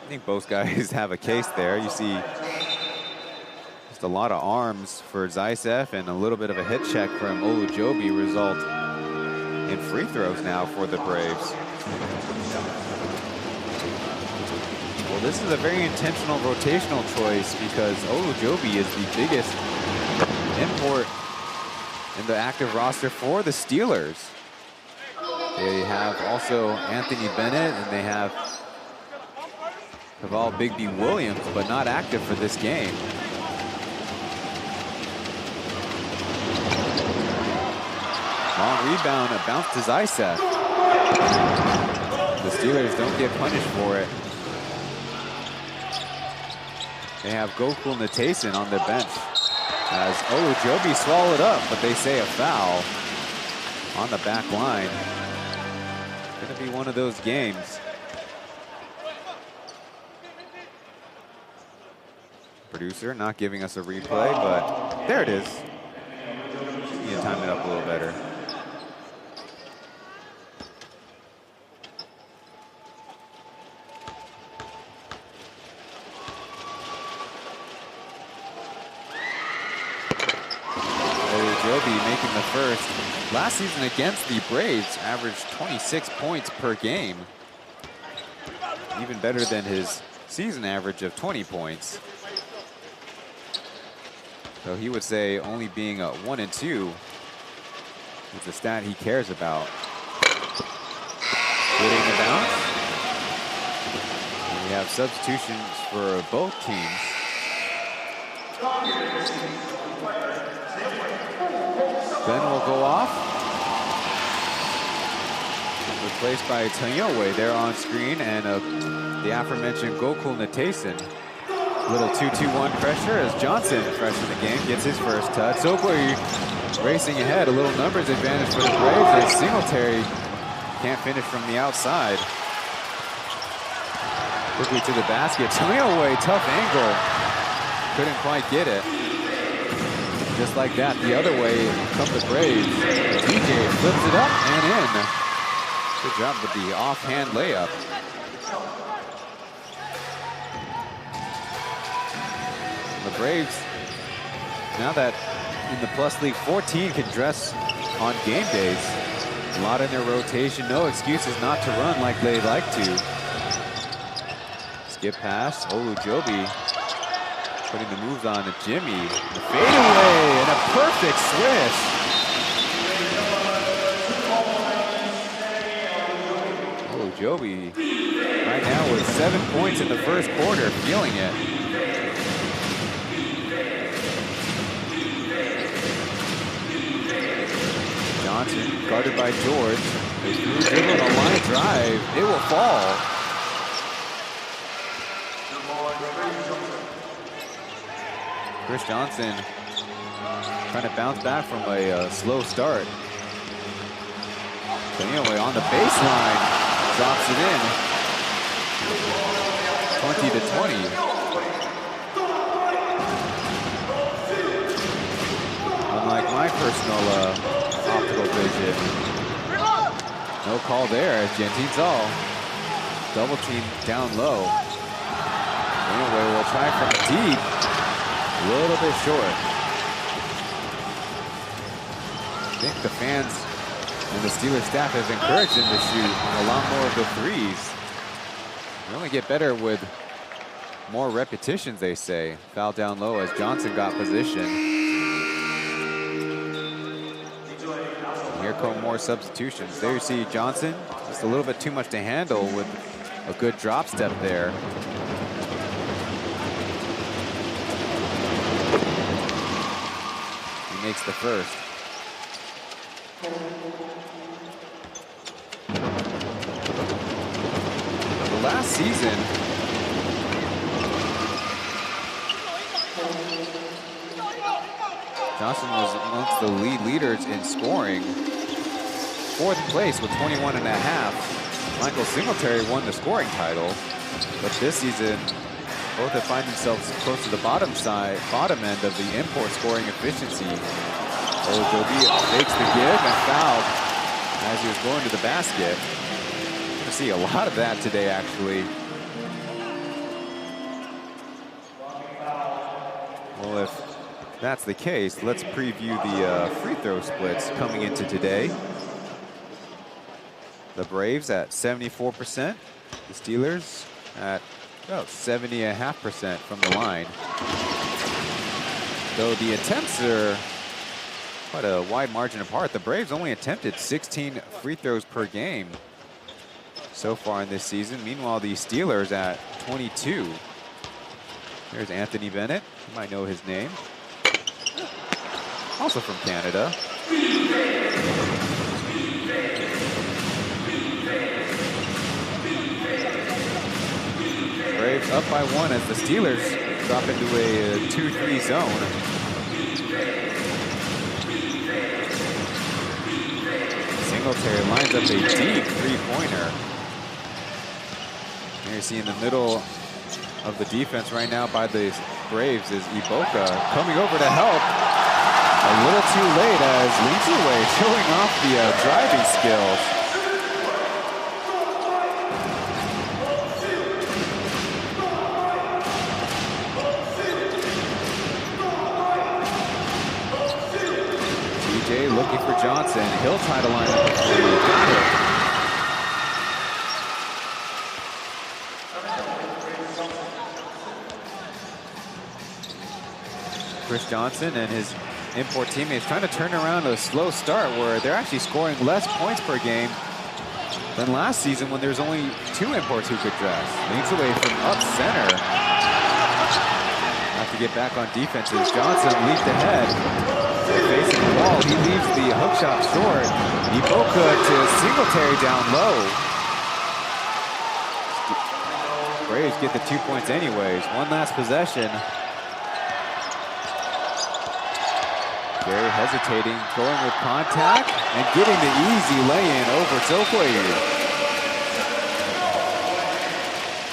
I think both guys have a case there. You see just a lot of arms for Zaitsev and a little bit of a hit check from Olujobi result in free throws now for the Braves. Well, this is a very intentional rotational choice because Olujobi is the biggest import in the active roster for the Steelers. They have also Anthony Bennett and they have Caval Bigby Williams, but not active for this game. Long rebound, a bounce to Zaitsev. The Steelers don't get punished for it. They have Gokul Natason on the bench as Olujobi swallowed up, but they say a foul on the back line. Gonna be one of those games. Producer not giving us a replay, but there it is. Need to time it up a little better. Olujobi making the first. Last season against the Braves, averaged 26 points per game. Even better than his season average of 20 points. So he would say only being a 1 and 2 is the stat he cares about. Getting the bounce. And we have substitutions for both teams. Glenn will go off. Replaced by Chen Youwei there on screen, and the aforementioned Gokul Natason. Little 2-2-1 pressure as Johnson, fresh in the game, gets his first touch. Zhou Guoyu racing ahead, a little numbers advantage for the Braves as Singletary can't finish from the outside. Quickly to the basket, Chen Youwei, tough angle. Couldn't quite get it. Just like that, the other way come the Braves. DJ flips it up and in. Good job with the offhand layup. The Braves, now that in the Plus League, 14 can dress on game days. A lot in their rotation, no excuses not to run like they'd like to. Skip pass, Olujobi putting the moves on to Jimmy. The fadeaway and a perfect swish. Olujobi right now with 7 points in the first quarter, feeling it. Johnson guarded by George. Dribble on a line drive. It will fall. Chris Johnson trying to bounce back from a slow start. Anyway, on the baseline, drops it in. 20 to 20. Unlike my personal optical vision. No call there as Gentine's all. Double team down low. Anyway, we'll try from deep. A little bit short. I think the fans and the Steelers staff have encouraged him to shoot a lot more of the threes. You only get better with more repetitions, they say. Foul down low as Johnson got position. Here come more substitutions. There you see Johnson, just a little bit too much to handle with a good drop step there. He makes the first. Last season, Johnson was amongst the lead leaders in scoring. 4th place with 21.5. Michael Singletary won the scoring title, but this season, both have found themselves close to the bottom end of the import scoring efficiency. Ojobi makes the give and fouled as he was going to the basket. See a lot of that today, actually. Well, if that's the case, let's preview the free throw splits coming into today. The Braves at 74%, the Steelers at about 70.5% from the line. Though the attempts are quite a wide margin apart, the Braves only attempted 16 free throws per game so far in this season. Meanwhile, the Steelers at 22. Here's Anthony Bennett. You might know his name. Also from Canada. Braves up by 1 as the Steelers drop into a 2-3 zone. Singletary lines up a deep three-pointer. Here you see in the middle of the defense right now by the Braves is Iboka coming over to help. A little too late as Lindsay showing off the driving skills. TJ looking for Johnson. He'll try to line up a three. Got it. Chris Johnson and his import teammates trying to turn around a slow start where they're actually scoring less points per game than last season when there's only 2 imports who could dress. Leads away from up center. Have to get back on defense as Johnson leaped ahead. They're facing the wall. He leaves the hook shot short. Iboka to Singletary down low. Braves get the 2 points anyways. One last possession. Gary hesitating, going with contact, and getting the easy lay-in over Tokoyu.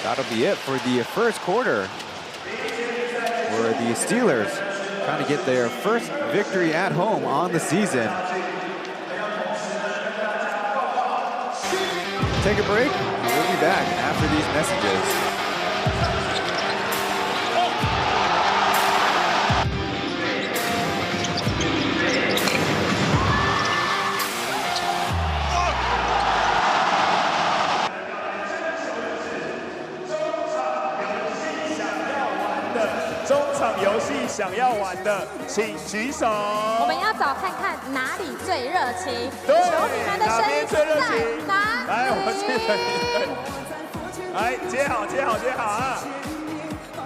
That'll be it for the first quarter, where the Steelers trying to get their first victory at home on the season. Take a break, and we'll be back after these messages.游戏想要玩的，请举手。我们要找看看哪里最热情，对，球迷们的声音最热情？哪里？来，我们这里，来接好啊！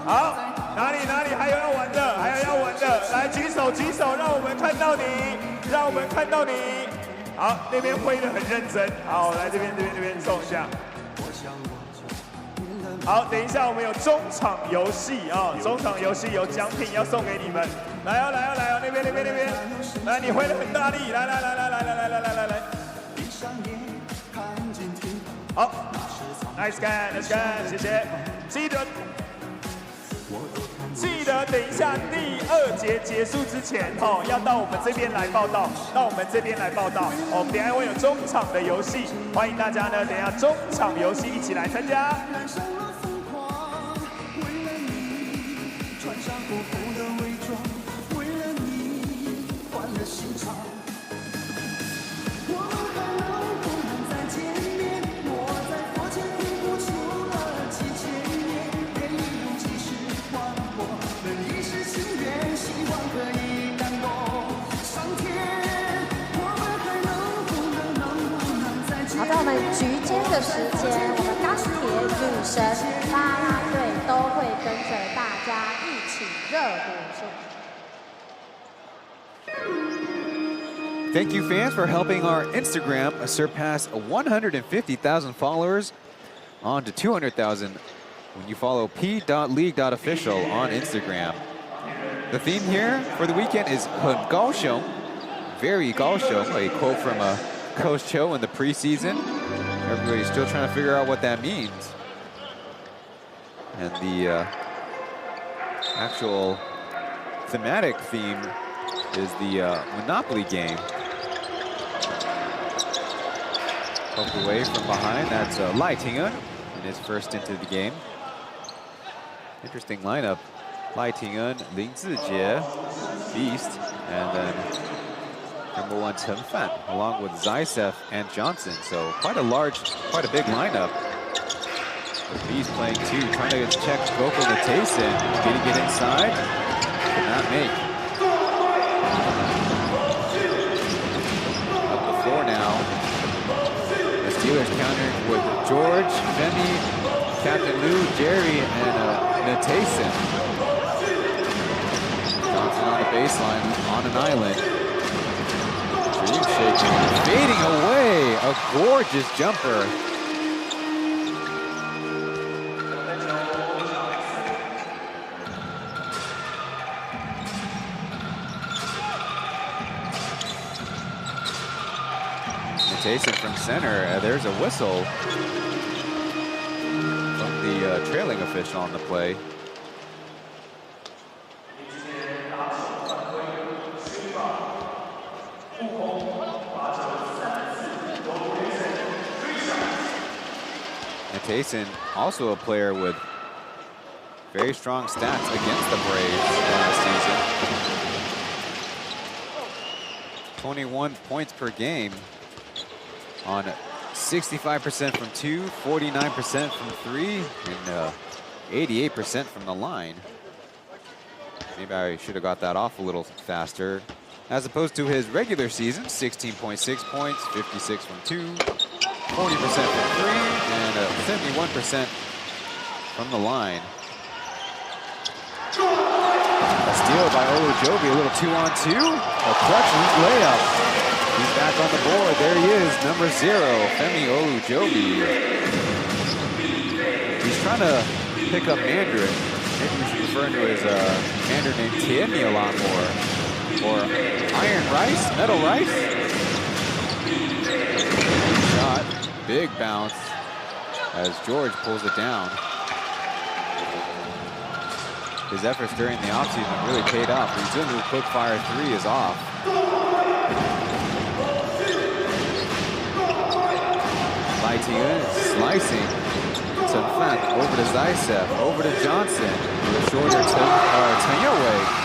好，哪里还有要玩的，来举手，让我们看到你，好，那边挥得很认真，好，来这边送一下。好，等一下我们有中场游戏啊，中场游戏有奖品要送给你们。来哦，那边，来你挥得很大力，来。好 ，nice 看，谢谢。记得记得等一下第2节结束之前，要到我们这边来报道，我们们等一下会有中场的游戏，欢迎大家呢，等一下中场游戏一起来参加。好，在我们局间的时间，我们钢铁女神啦啦队都会跟着大家一起热舞。 Thank you, fans, for helping our Instagram surpass 150,000 followers on to 200,000 when you follow P.LEAGUE.official on Instagram. The theme here for the weekend is Kaohsiung, very Kaohsiung, a quote from Coach Cho in the preseason. Everybody's still trying to figure out what that means. And the actual thematic theme is the Monopoly game. Poked away from behind, that's Lai Tingun in his first into the game. Interesting lineup. Lai Tingun, Ling Zijie, Beast, and then number 1 Chen Fan, along with Zaitsev and Johnson. So quite a big lineup. With Beast playing 2, trying to check Gokul Natason. Did he get inside? Did not make. Up the floor now. The Steelers countered with George, Femi, Captain Liu, Jerry, and Natason. Johnson on the baseline, on an island. Dream shaking, fading away. A gorgeous jumper. Natason from center. There's a whistle from the trailing official on the play. Natason, also a player with very strong stats against the Braves last season. 21 points per game on 65% from 2, 49% from 3, and 88% from the line. Maybe I should have got that off a little faster. As opposed to his regular season, 16.6 points, 56 from 2, 40% from 3, and 71% from the line. A steal by Olujobi, a little 2-on-2, a clutch layup. He's back on the board. There he is, number 0, Femi Olujobi. He's trying to pick up Mandarin. Maybe we should refer to his Mandarin named Tierney a lot more. Or Iron Rice, Metal Rice. Shot, big bounce as George pulls it down. His efforts during the offseason really paid off. Rizumu quick fire 3 is off. Lai Tingun slicing. Chen Fan over to Zaitsev, over to Johnson. With a shorter Tanyoe.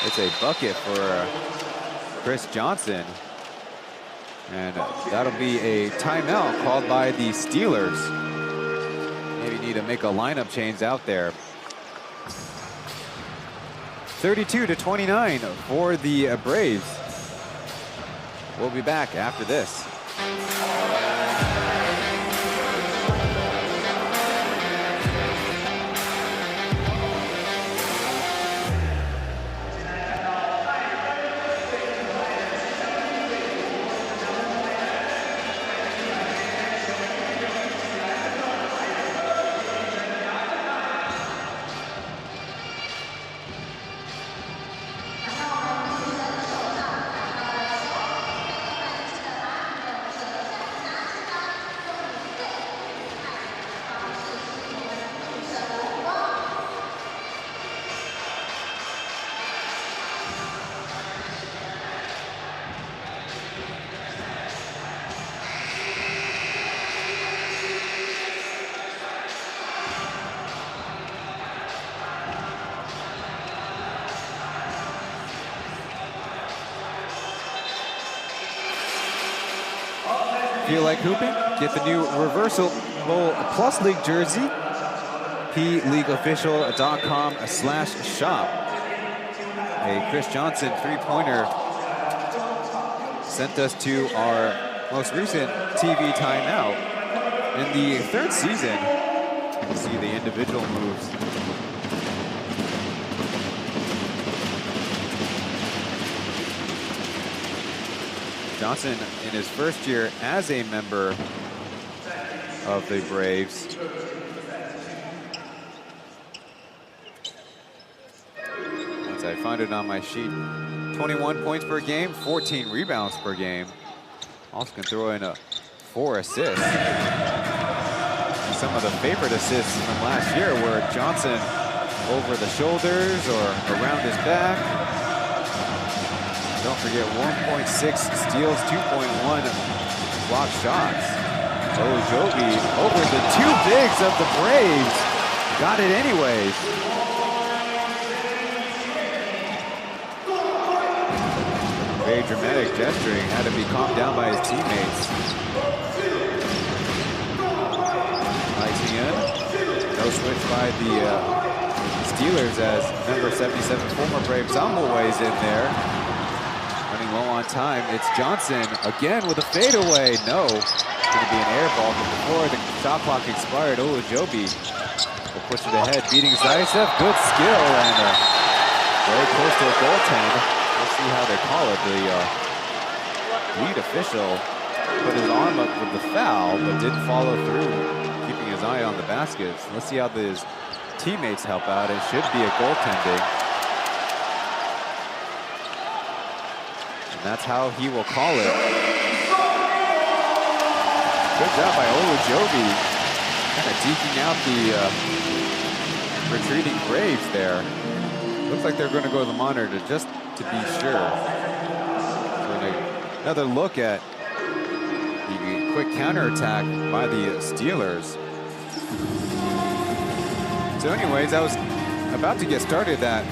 It's a bucket for Chris Johnson. And that'll be a timeout called by the Steelers. Maybe need to make a lineup change out there. 32-29 for the Braves. We'll be back after this. Feel like hooping? Get the new reversible Plus League jersey. PLEAGUEofficial.com/shop. A Chris Johnson three-pointer sent us to our most recent TV timeout. In the third season, you can see the individual moves. Johnson in his first year as a member of the Braves. Once I find it on my sheet, 21 points per game, 14 rebounds per game. Also can throw in 4 assists. Some of the favorite assists from last year were Johnson over the shoulders or around his back. Don't forget 1.6 steals, 2.1 block shots. Ojobi over the 2 bigs of the Braves. Got it anyways. Very dramatic gesturing, had to be calmed down by his teammates. Chen, no switch by the Steelers as number 77 former Brave Zamo weighs in there. Running low on time, it's Johnson again with a fadeaway. No, it's going to be an air ball, but before the shot clock expired, Ojobi will push it ahead, beating Zaitsev. Good skill and very close to a goaltend. We'll see how they call it. The lead official put his arm up with the foul, but didn't follow through, keeping his eye on the baskets. Let's see how his teammates help out. It should be a goaltending. And that's how he will call it. Good job by Ojobi, kind of deking out the retreating Braves there. Looks like they're going to go to the monitor just to be sure. So another look at the quick counterattack by the Steelers. So anyways, I was about to get started that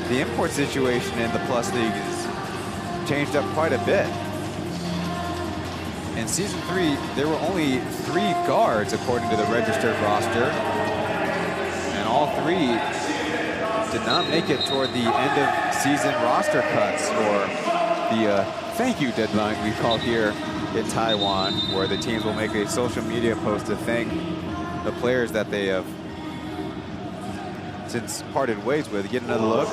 the import situation in the Plus League has changed up quite a bit. In Season 3, there were only 3 guards according to the registered roster. And all 3 did not make it toward the end of season roster cuts, or the thank you deadline we call here in Taiwan, where the teams will make a social media post to thank the players that they have since parted ways with. Get another look.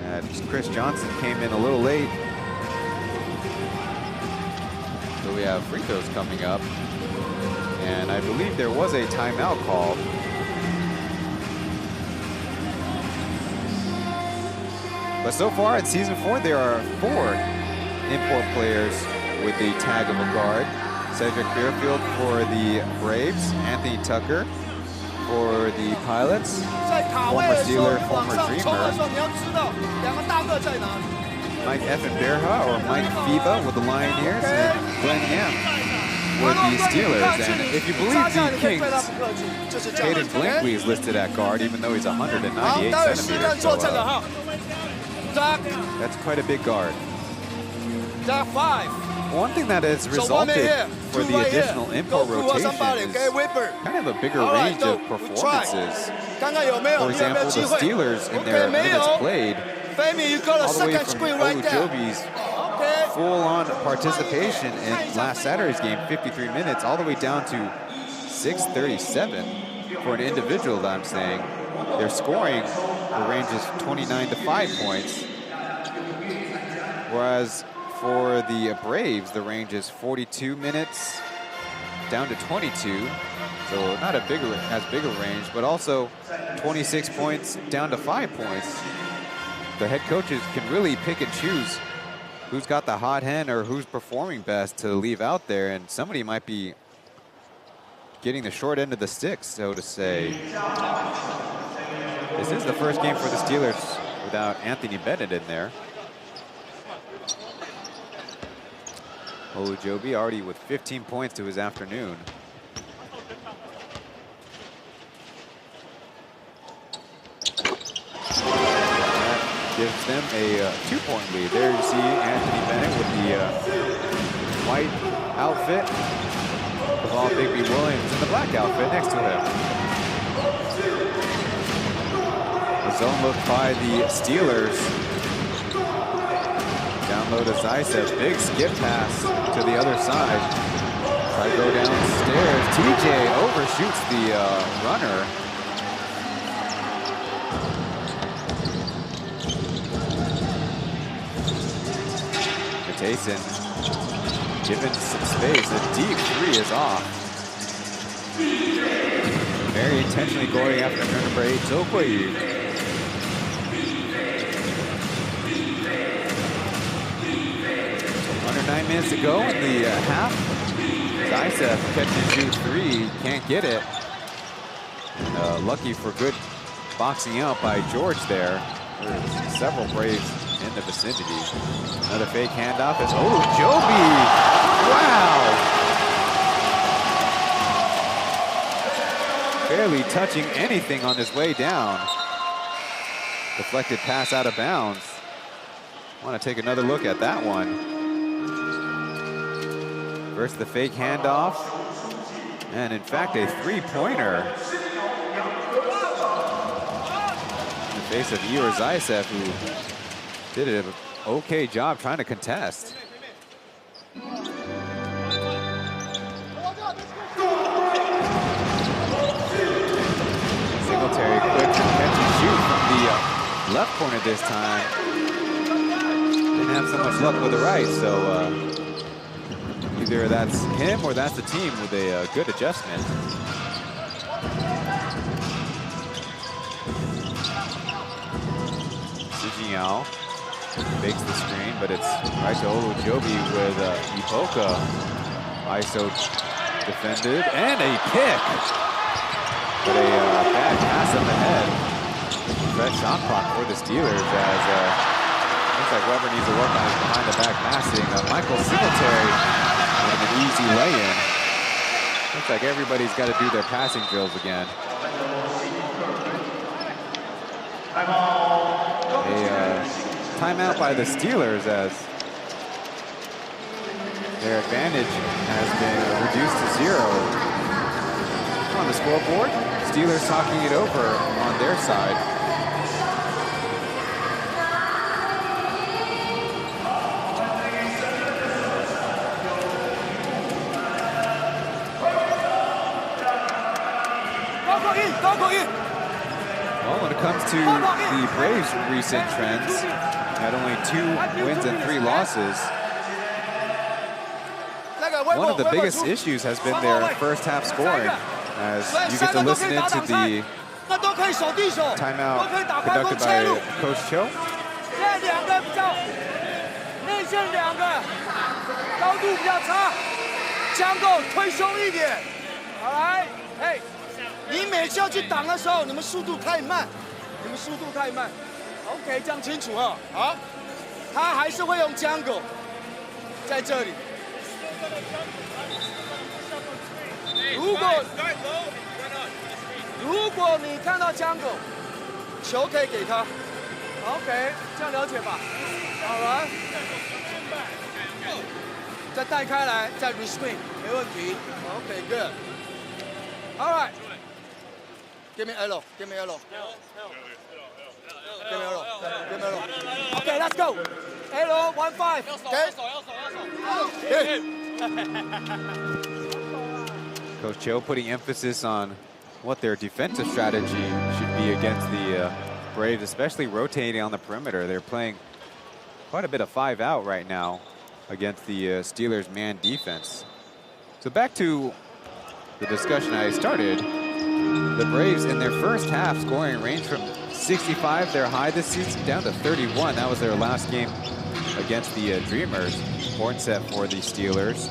And Chris Johnson came in a little late. So we have free throws coming up. And I believe there was a timeout called. But so far in Season 4, there are 4 import players with the tag of a guard. Cedric Beerfield for the Braves, Anthony Tucker for the Pilots, former Steeler, former Dreamer, Mike Effenberha or Mike Fiba with the Lioneers, and Glenn Ham with the Steelers. And if you believe the Kings, Caden Blinkley is listed at guard, even though he's 198 centimeters. So, that's quite a big guard. One thing that has resulted for the additional import rotation is kind of a bigger range of performances. For example, the Steelers in their minutes played, all the way from Ojobi's full-on participation in last Saturday's game, 53 minutes, all the way down to 637 for an individual that I'm saying. Their scoring, the range is 29 to 5 points. Whereas for the Braves, the range is 42 minutes down to 22. So not as big a range, but also 26 points down to 5 points. The head coaches can really pick and choose who's got the hot hand or who's performing best to leave out there, and somebody might be getting the short end of the stick, so to say. This is the first game for the Steelers without Anthony Bennett in there. Ojobi already with 15 points to his afternoon. gives them a 2-point lead. There you see Anthony Bennett with the white outfit. Kaval Bigby Williams in the black outfit next to him. The zone look by the Steelers. Down low to Zaitsev, big skip pass to the other side. Try to go downstairs. TJ overshoots the runner. Matayson given some space. A deep three is off. Very intentionally going after number 8, Zhou Guiyu. Under 9 minutes to go in the half. Zaitsev catch and shoot three, can't get it. And, lucky for good boxing out by George there. There's several Braves in the vicinity. Another fake handoff is Joby. Wow! Barely touching anything on his way down. Deflected pass out of bounds. Want to take another look at that one. First the fake handoff, and in fact a three-pointer in the face of Igor Zaitsev, who did an okay job trying to contest. Singletary quick catch and shoot from the left corner this time. Didn't have so much luck with the right, so either that's him or that's the team with a good adjustment. Sujin fakes the screen, but it's right to Joby with Ipoka. ISO defended, and a pick. But a bad pass up ahead. Fresh shot clock for the Steelers as looks like Weber needs to work on his behind the back passing. Michael Singletary with an easy lay-in. Looks like everybody's got to do their passing drills again. A timeout by the Steelers as their advantage has been reduced to 0. On the scoreboard, Steelers talking it over on their side. Well, when it comes to the Braves' recent trends, had only 2 wins and 3 losses. One of the biggest issues has been their first half scoring, as you get to listen into the timeout conducted by Coach Cho. Hey. 你每次要去挡的时候，你们速度太慢，OK， 这样清楚啊。好，他还是会用jungle在这里。如果你看到jungle，球可以给他。OK， 这样了解吧。好了，再带开来，再 reswing， 没问题。OK，good。All right. Give me L. Give me L. Give me L. Give me L. Okay, let's go. L 15. Okay. Coach Cho putting emphasis on what their defensive strategy should be against the Braves, especially rotating on the perimeter. They're playing quite a bit of 5 out right now against the Steelers man defense. So back to the discussion I started. The Braves in their first half scoring range from 65, their high this season, down to 31. That was their last game against the Dreamers. Horn set for the Steelers.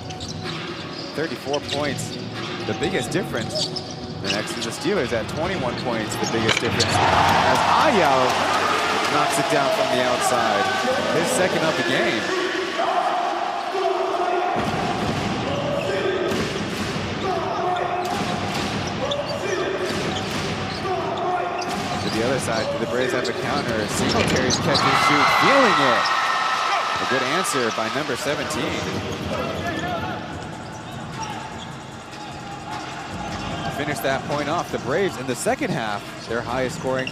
34 points, the biggest difference. The next is the Steelers at 21 points, the biggest difference. As Ayao knocks it down from the outside. His second of the game. To the other side, side. Do the Braves have a counter? Singletary's catch and shoot, feeling it. A good answer by number 17. Finish that point off. The Braves in the second half, their highest scoring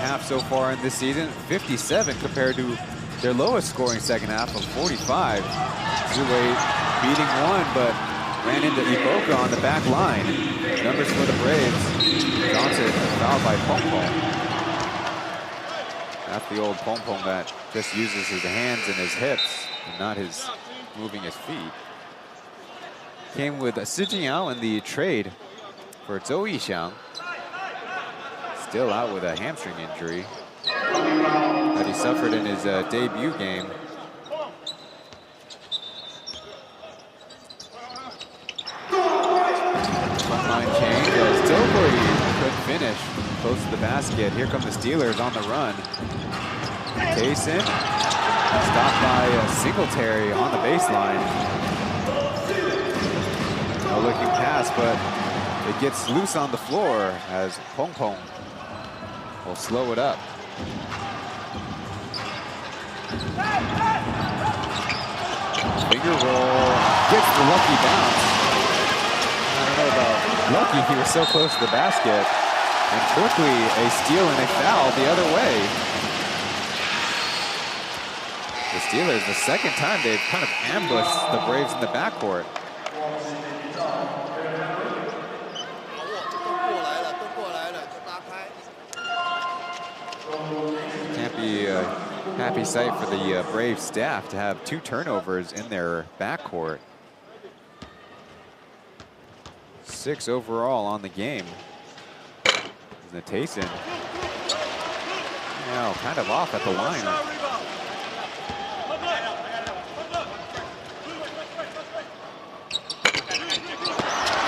half so far in this season, 57 compared to their lowest scoring second half of 45. Zue beating one, but ran into Iboka on the back line. Numbers for the Braves. Johnson fouled by Pong Pong. That's the old Pong Pong that just uses his hands and his hips and not his moving his feet. Came with Si Jingyao in the trade for Zhou Yixiang. Still out with a hamstring injury that he suffered in his debut game. Line change as Tilbury couldn't finish close to the basket. Here come the Steelers on the run. Tayson stopped by Singletary on the baseline. No looking pass, but it gets loose on the floor as Pong Pong will slow it up. Finger roll, gets the lucky bounce. I don't know about lucky, he was so close to the basket. And quickly a steal and a foul the other way. The Steelers, the second time they've kind of ambushed the Braves in the backcourt. Can't be a happy sight for the Braves staff to have 2 turnovers in their backcourt. 6 overall on the game. Tayson, kind of off at the line.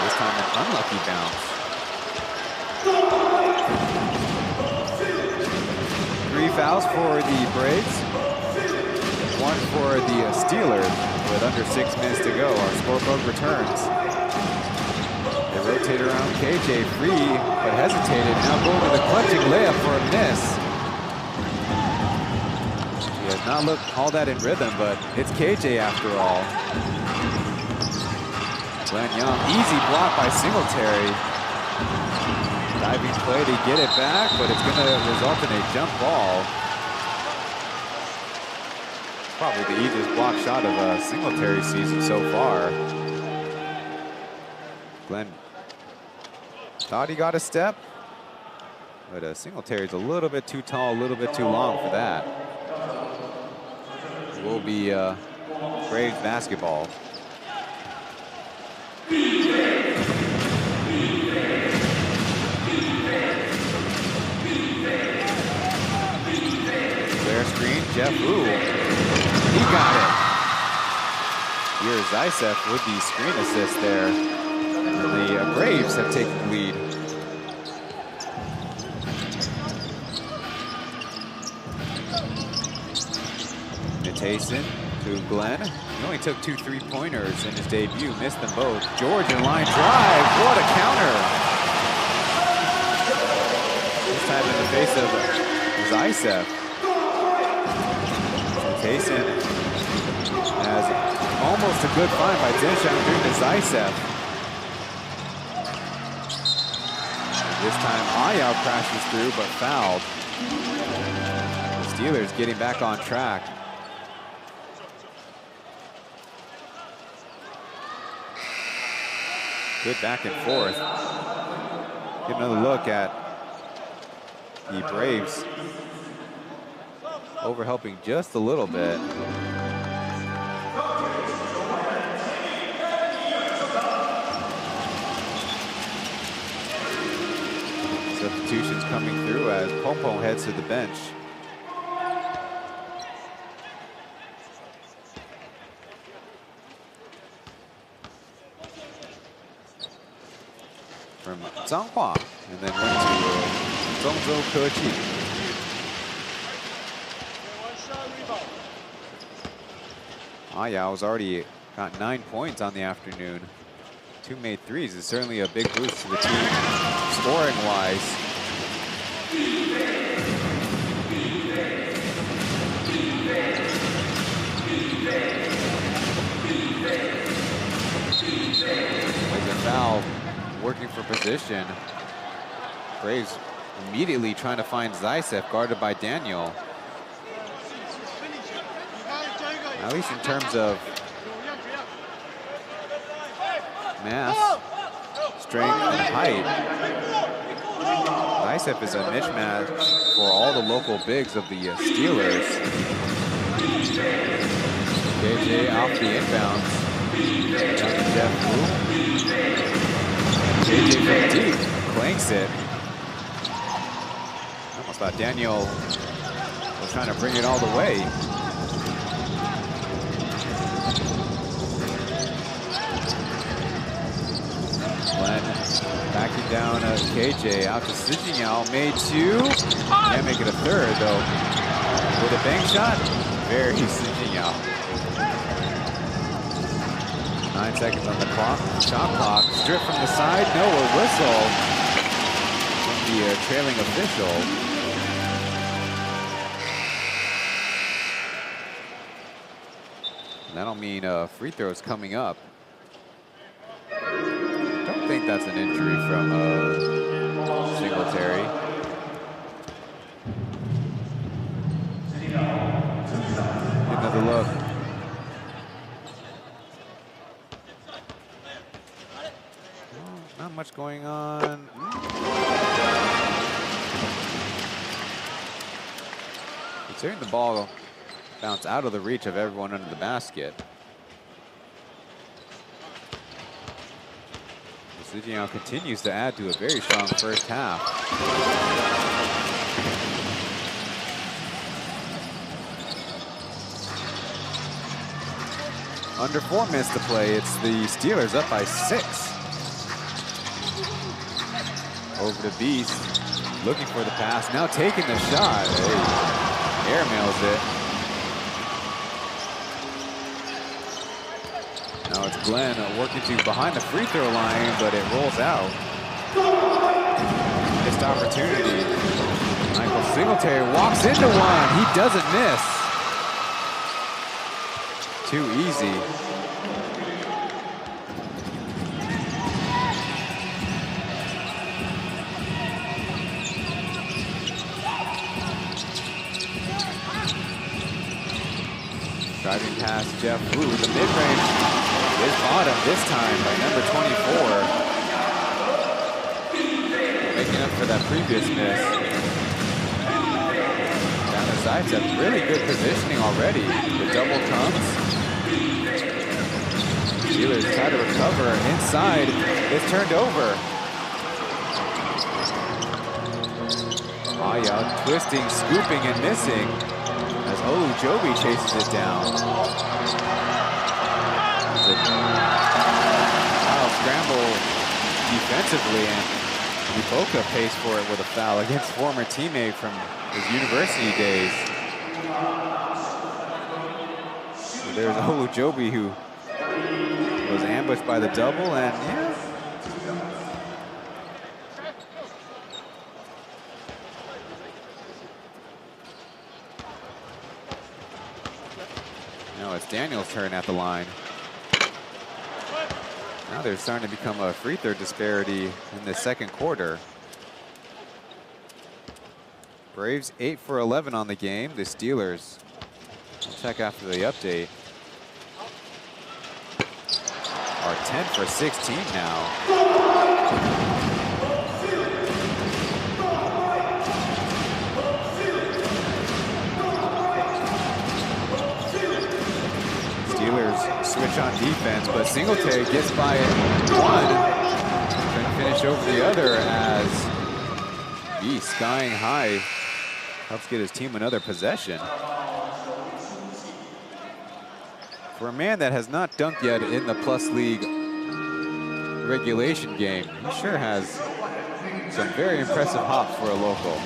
This time an unlucky bounce. 3 fouls for the Braves, 1 for the Steelers. With under 6 minutes to go, our scorebook returns. They rotate around KJ, free, but hesitated. Now going to the clutching layup for a miss. He has not looked all that in rhythm, but it's KJ after all. Glenn Young, easy block by Singletary. Diving play to get it back, but it's going to result in a jump ball. Probably the easiest block shot of Singletary's season so far. Glenn thought he got a step, but Singletary's a little bit too tall, a little bit too long for that. It will be Braves basketball. Flare screen, Jeff Wu. He got it. Here's Zaitsev with the screen assist there. The Braves have taken the lead. Tayson to Glenn. He only took 2 3-pointers in his debut, missed them both. Georgian line drive, what a counter! This time in the face of Zaitsev. Tayson has almost a good find by Zhenshan doing to Zaitsev. This time, Ayao crashes through, but fouled. The Steelers getting back on track. Good back and forth. Get another look at the Braves overhelping just a little bit. Substitutions coming through as Pong Pong heads to the bench. From Zhanghua, and then went to Zhongzhou Keqi. Ayao's already got 9 points on the afternoon. 2 made threes is certainly a big boost to the team, scoring-wise. working for position. Braves immediately trying to find Zaitsev, guarded by Daniel. At least in terms of mass, strength, and height, Zaitsev is a mismatch for all the local bigs of the Steelers. KJ off the inbounds. Down to Jeff Wu. KJ from deep, clanks it. Almost thought Daniel was trying to bring it all the way. Glenn backing down KJ out to Sijinyao, made two. Can't make it a third though. With a bank shot, very Sijinyao. 9 seconds on the clock. Shot clock. Strip from the side. No, a whistle from the trailing official. That'll mean free throws coming up. Don't think that's an injury from Singletary. Another look. Not much going on. Considering the ball bounced out of the reach of everyone under the basket. Sijinyao continues to add to a very strong first half. Under 4 minutes to play, it's the Steelers up by 6. Over to Beast, looking for the pass, now taking the shot. Hey, airmails it. Now it's Glenn working to behind the free throw line, but it rolls out. Missed opportunity. Michael Singletary walks into one. He doesn't miss. Too easy. Driving past Jeff Wu, the mid-range is bottom this time by number 24. Making up for that previous miss. Down to Zaitsev, really good positioning already. The double comes. Steelers try to recover inside. It's turned over. Aya twisting, scooping, and missing as Olujobi chases it down. Wild scramble defensively, and Iboka pays for it with a foul against former teammate from his university days. So there's Olujobi, who was ambushed by the double, and yeah. Now it's Daniel's turn at the line. Now they're starting to become a free throw disparity in the second quarter. Braves 8 for 11 on the game. The Steelers, we'll check after the update, are 10 for 16 now. Steelers switch on defense, but Singletary gets by one. Trying to finish over the other as Beast skying high helps get his team another possession. For a man that has not dunked yet in the Plus League regulation game, he sure has some very impressive hops for a local.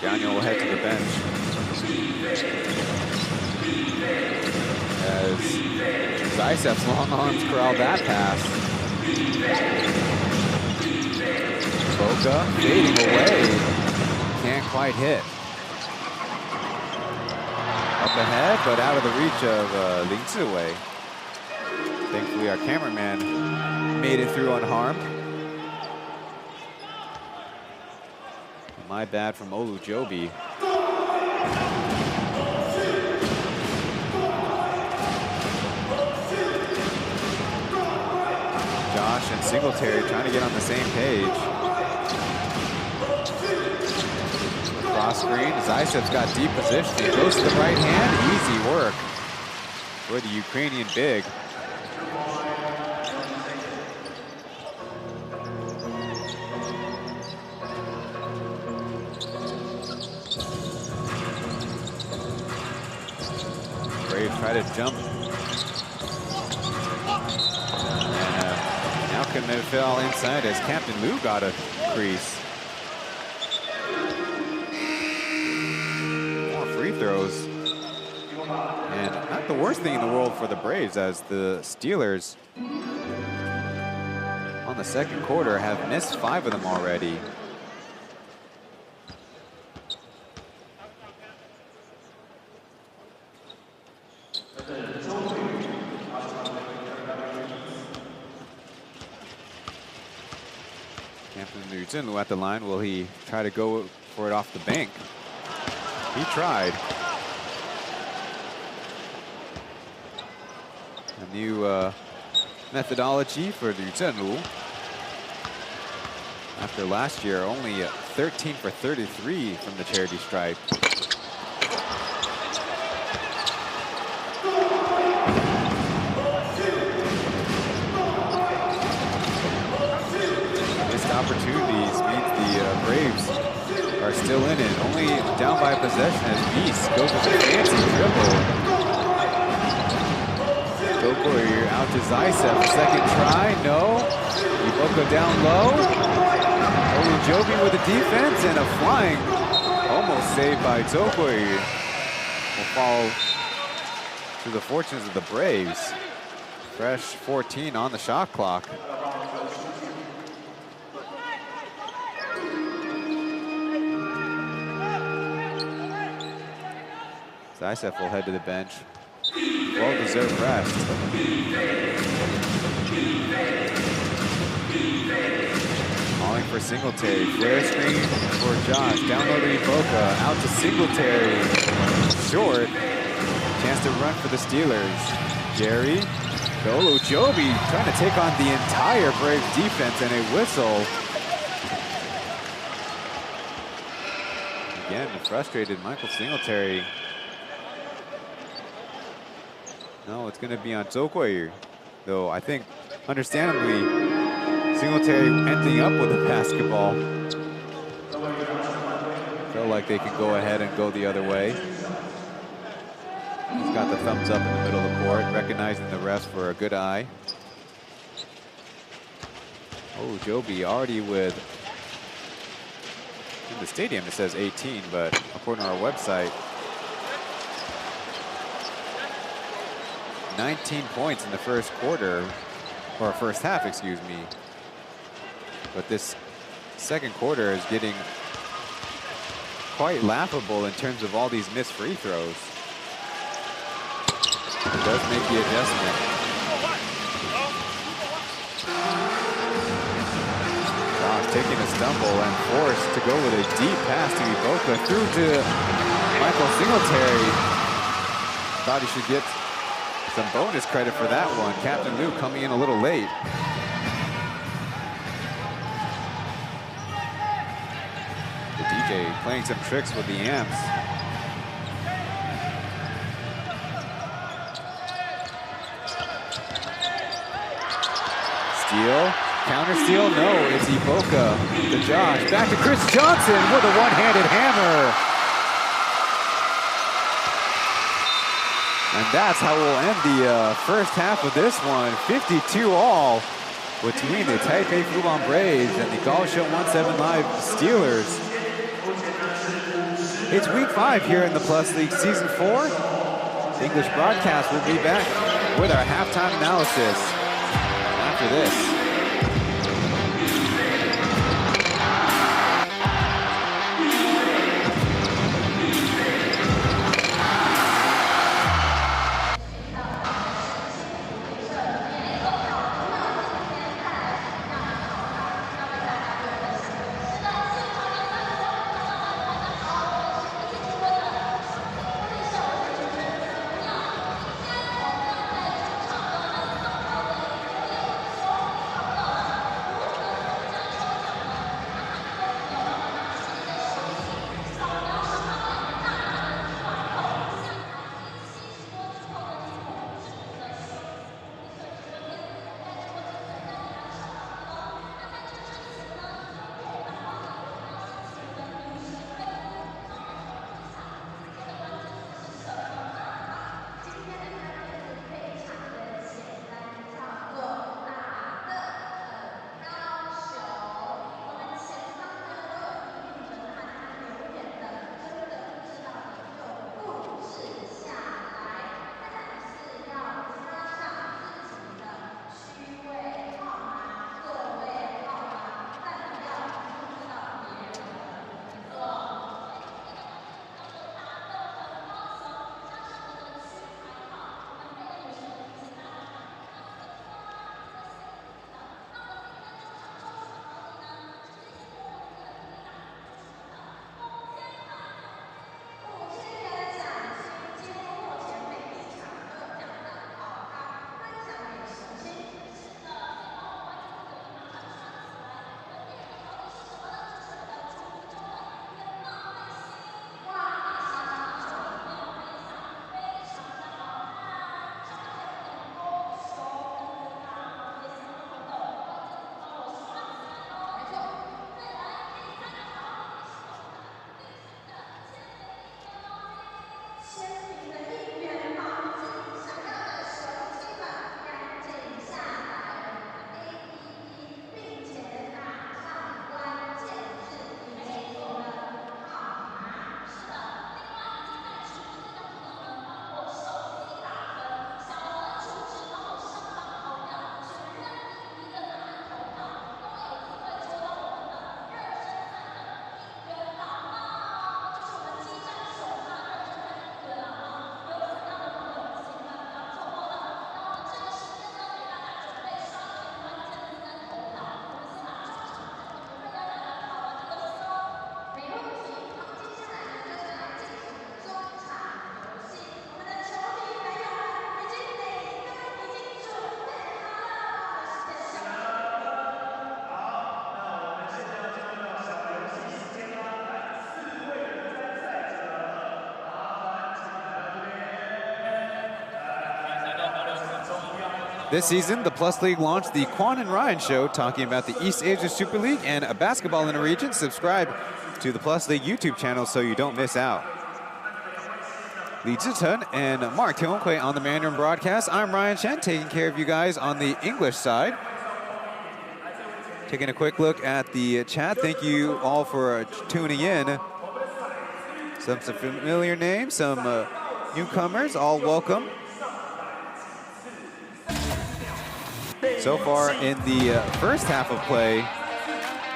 Daniel will head to the bench as Zaitsev's long arms corral that pass. Boca fading away, can't quite hit. Up ahead, but out of the reach of Lin Ziwei. Thankfully, our cameraman made it through unharmed. My bad from Olu Joby. Josh and Singletary trying to get on the same page. Cross screen, Zaisev's got deep position. He goes to the right hand, easy work for the Ukrainian big. Braves try to jump. And now can it fell inside as Captain Lou got a crease. More free throws. And not the worst thing in the world for the Braves, as the Steelers on the second quarter have missed 5 of them already. Captain Lu at the line. Will he try to go for it off the bank? He tried. A new methodology for Lu Zhenlu. After last year, only 13 for 33 from the charity stripe. Opportunities means the Braves are still in it. Only down by a possession as Beast goes with a fancy dribble. Gogoyer out to Zaisev. Second try, no. Iboka down low. Olujobi with the defense and a flying, almost saved by Gogoyer. Will fall to the fortunes of the Braves. Fresh 14 on the shot clock. Zaisev will head to the bench. Well-deserved rest. Calling for Singletary. Flare screen for Josh. Down low to Iboka. Out to Singletary. Short. Chance to run for the Steelers. Jerry. Olu Joby trying to take on the entire Braves defense, and a whistle. Again, frustrated Michael Singletary. No, it's going to be on Zokoyer, though I think, understandably, Singletary ending up with a basketball. Felt like they could go ahead and go the other way. He's got the thumbs up in the middle of the court, recognizing the refs for a good eye. Oh, Joby already with, in the stadium it says 18, but according to our website, 19 points in the first quarter, or first half, excuse me. But this second quarter is getting quite laughable in terms of all these missed free throws. It does make the adjustment. Josh taking a stumble and forced to go with a deep pass to Iboka through to Michael Singletary. Thought he should get some bonus credit for that one. Captain Lou coming in a little late. The DJ playing some tricks with the amps. Steal, counter steal, no, it's Iboka to Josh. Back to Chris Johnson with a one-handed hammer. And that's how we'll end the first half of this one. 52 all between the Taipei Fubon Braves and the Kaohsiung 17 Live Steelers. It's week 5 here in the Plus League Season 4. The English broadcast will be back with our halftime analysis after this. This season, the Plus League launched the Quan and Ryan Show, talking about the East Asia Super League and basketball in the region. Subscribe to the Plus League YouTube channel so you don't miss out. Lee Chen and Mark Tionghui on the Mandarin broadcast. I'm Ryan Chen, taking care of you guys on the English side. Taking a quick look at the chat. Thank you all for tuning in. Some familiar names, some newcomers, all welcome. So far in the first half of play,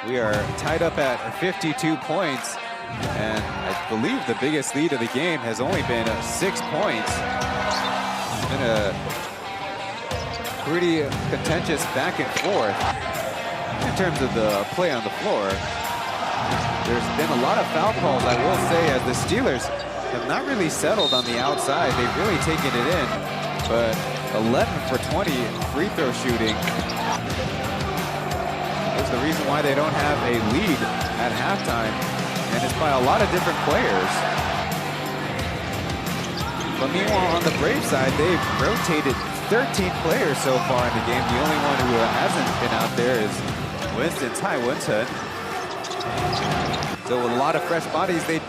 we are tied up at 52 points. And I believe the biggest lead of the game has only been 6 points. It's been a pretty contentious back and forth in terms of the play on the floor. There's been a lot of foul calls, I will say, as the Steelers have not really settled on the outside. They've really taken it in, but 11 for 20 free throw shooting is the reason why they don't have a lead at halftime, and it's by a lot of different players. But meanwhile, on the Brave side, they've rotated 13 players so far in the game. The only one who hasn't been out there is Winston's Winston. So with a lot of fresh bodies, they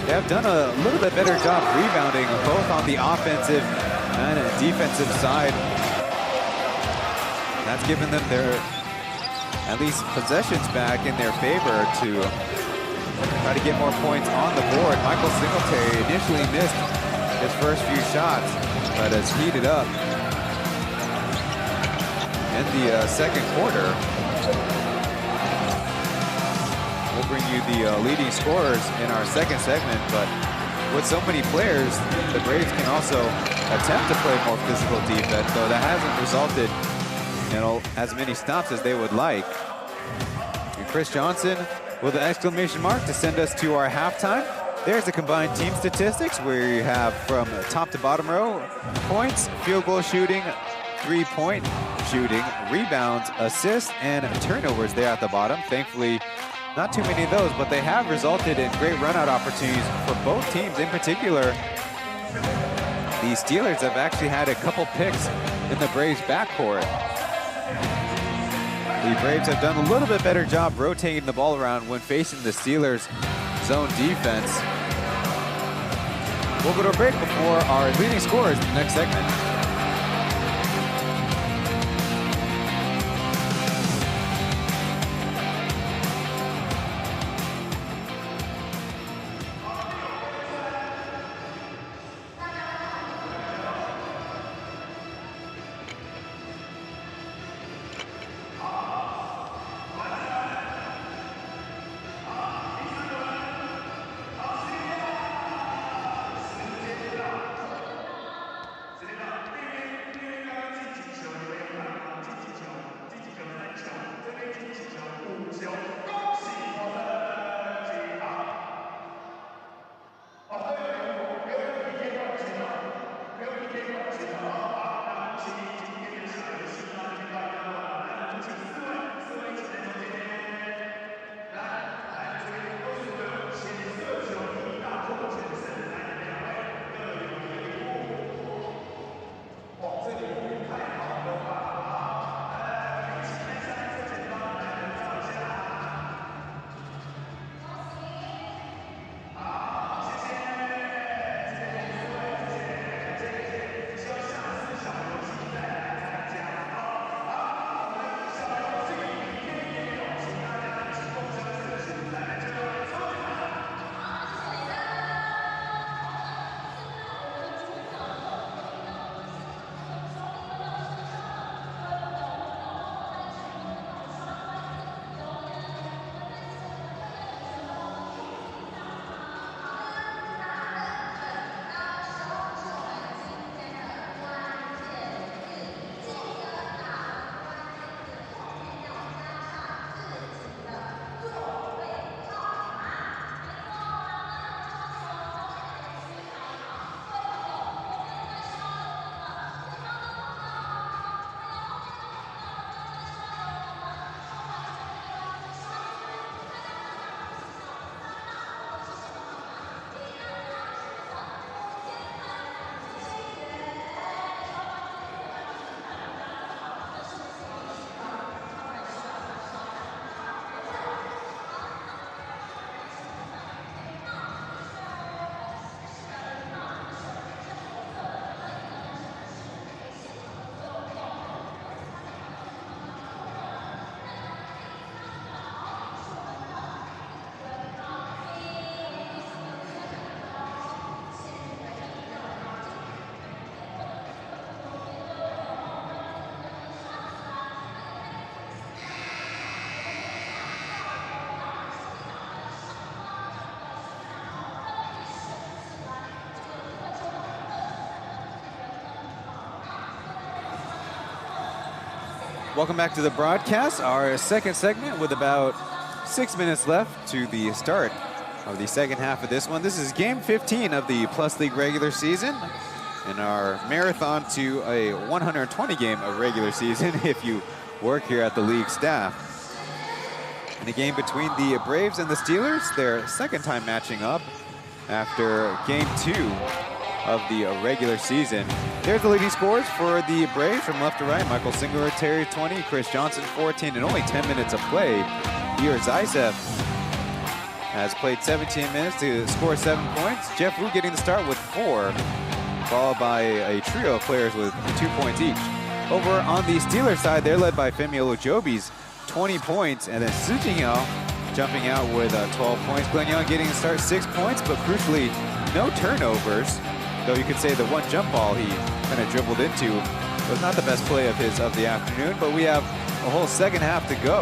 have done a little bit better job rebounding, both on the offensive and defensive side. That's given them their, at least, possessions back in their favor to try to get more points on the board. Michael Singletary initially missed his first few shots, but has heated up in the second quarter. We'll bring you the leading scorers in our second segment, but with so many players, the Braves can also attempt to play more physical defense, though that hasn't resulted in as many stops as they would like. And Chris Johnson with an exclamation mark to send us to our halftime. There's the combined team statistics where you have from top to bottom row, points, field goal shooting, three-point shooting, rebounds, assists, and turnovers there at the bottom. Thankfully, not too many of those, but they have resulted in great run-out opportunities for both teams. In particular, the Steelers have actually had a couple picks in the Braves' backcourt. The Braves have done a little bit better job rotating the ball around when facing the Steelers' zone defense. We'll go to a break before our leading scorers in the next segment. Welcome back to the broadcast, our second segment with about 6 minutes left to the start of the second half of this one. This is game 15 of the Plus League regular season and our marathon to a 120 game of regular season if you work here at the league staff. In a game between the Braves and the Steelers, their second time matching up after game 2 of the regular season. There's the leading scores for the Braves from left to right. Michael Singletary 20, Chris Johnson 14, and only 10 minutes of play. Igor Zaytsev has played 17 minutes to score 7 points. Jeff Wu getting the start with 4, followed by a trio of players with 2 points each. Over on the Steelers side, they're led by Femi Olojobi's 20 points, and then Su Jingyao jumping out with 12 points. Glenn Young getting the start 6 points, but crucially, no turnovers. Though you could say the one jump ball he kind of dribbled into was not the best play of his of the afternoon, but we have a whole second half to go.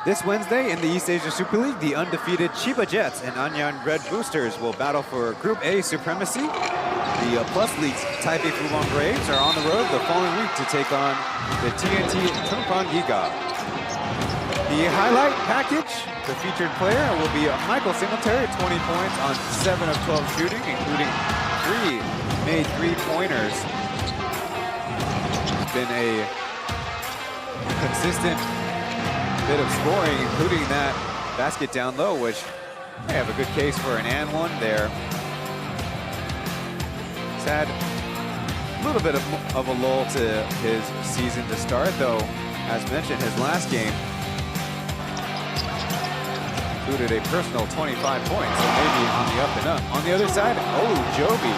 This Wednesday in the East Asia Super League, the undefeated Chiba Jets and Anyang Red Boosters will battle for Group A supremacy. The Plus League's Taipei Fubon Braves are on the road the following week to take on the TNT Tungpan Giga. The highlight package, the featured player, will be Michael Singletary, 20 points on 7 of 12 shooting, including 3 made 3-pointers. It's been a consistent bit of scoring, including that basket down low, which may have a good case for an and one there. He's had a little bit of a lull to his season to start, though, as mentioned, his last game included a personal 25 points, so maybe on the up and up. On the other side, Joby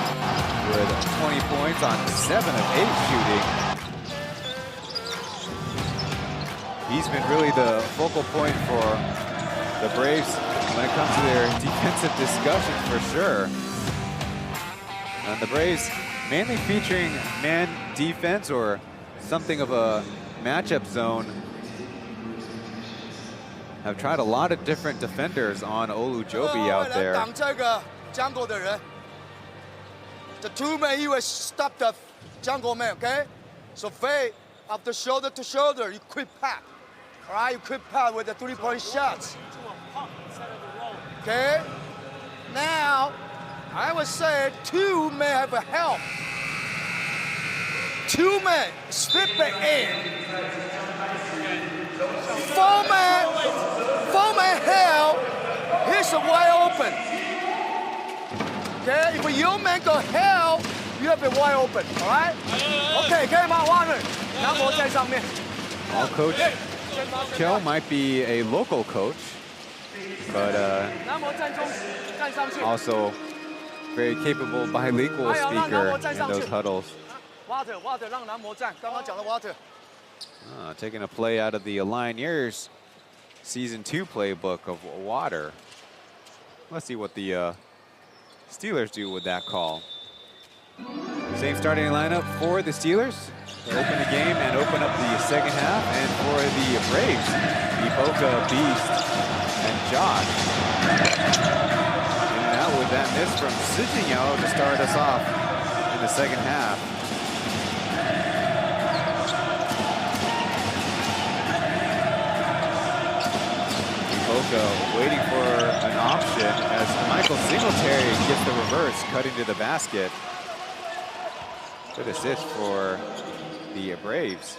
with 20 points on 7 of 8 shooting. He's been really the focal point for the Braves when it comes to their defensive discussion for sure. And the Braves mainly featuring man defense or something of a matchup zone. Have tried a lot of different defenders on Joby out there. The two men, you will stop the jungle man, okay? So fade after shoulder to shoulder, you quick pack. All right, you quick pack with the 3-point shots. Okay? Now, I would say two men have a help. Two men split back in. Four man help. Here's a wide open. Okay, if your man go hell, you have it wide open, all right? Okay, come on, Water. Well, Coach Kel might be a local coach, but also very capable bilingual speaker in those huddles. Taking a play out of the Lioniers Season 2 playbook of Water. Let's see what the Steelers do with that call. Same starting lineup for the Steelers to open the game and open up the second half. And for the Braves, Iboka, Beast, and Josh. In and out with that miss from Sijinyo to start us off in the second half. Waiting for an option as Michael Singletary gets the reverse, cutting to the basket. Good assist for the Braves.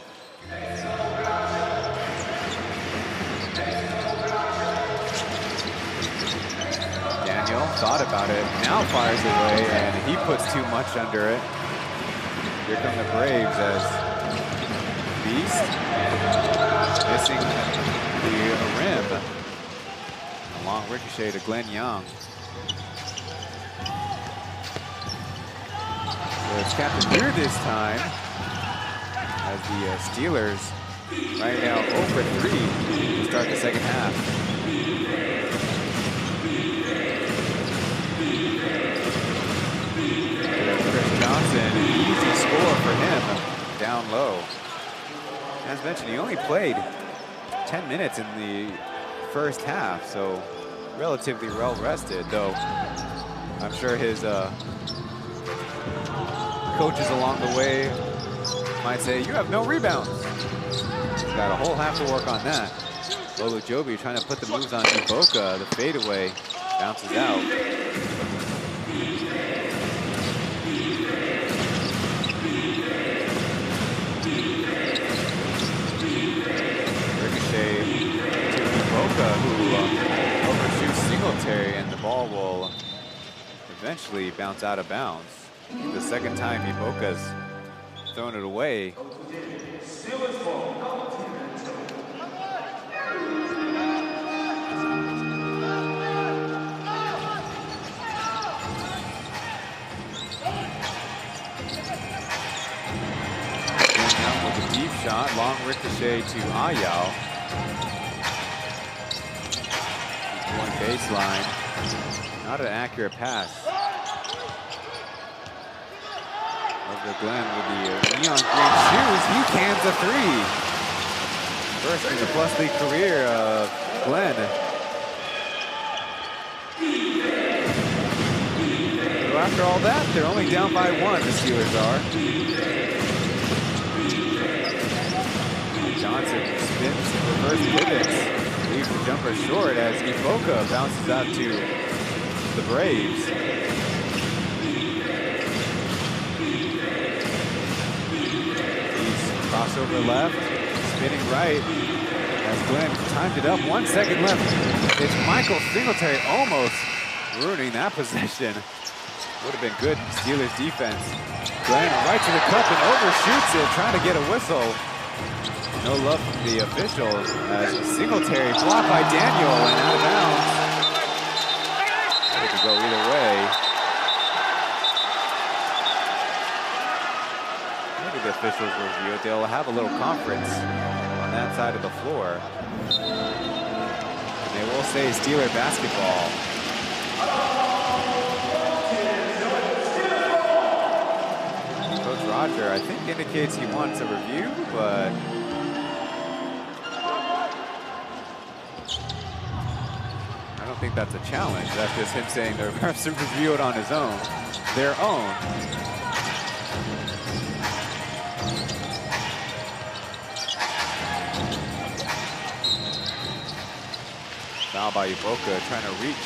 Daniel thought about it, now fires away, and he puts too much under it. Here come the Braves as Beast missing the rim. Long ricochet to Glenn Young. So it's Captain Beard this time as the Steelers right now 0 for 3 to start the second half. Chris Johnson, easy score for him down low. As mentioned, he only played 10 minutes in the first half, so relatively well rested, though I'm sure his coaches along the way might say, you have no rebounds. He's got a whole half to work on that. Joby trying to put the moves on Iboka. The fadeaway bounces out. Ricochet to Iboka, who overshoots Singletary, and the ball will eventually bounce out of bounds. The second time Iboka's thrown it away. With a deep shot, long ricochet to Ayao. One baseline, not an accurate pass. Over Glenn with the neon green shoes, he cans a three. First in the Plus League career of Glenn. So after all that, they're only down by 1, the Steelers are. Johnson spins, reverse pivots, leaves the jumper short as Iboka bounces out to the Braves. He's crossover left, spinning right as Glenn timed it up. 1 second left. It's Michael Singletary almost ruining that possession. Would have been good Steelers defense. Glenn right to the cup and overshoots it, trying to get a whistle. No love from the officials as Singletary blocked by Daniel and out of bounds. It could go either way. Maybe the officials review it. They'll have a little conference on that side of the floor. And they will say Steeler basketball. Coach Roger, I think, indicates he wants a review, but I don't think that's a challenge. That's just him saying the refs to review it on his own, their own. Foul by Iboka, trying to reach.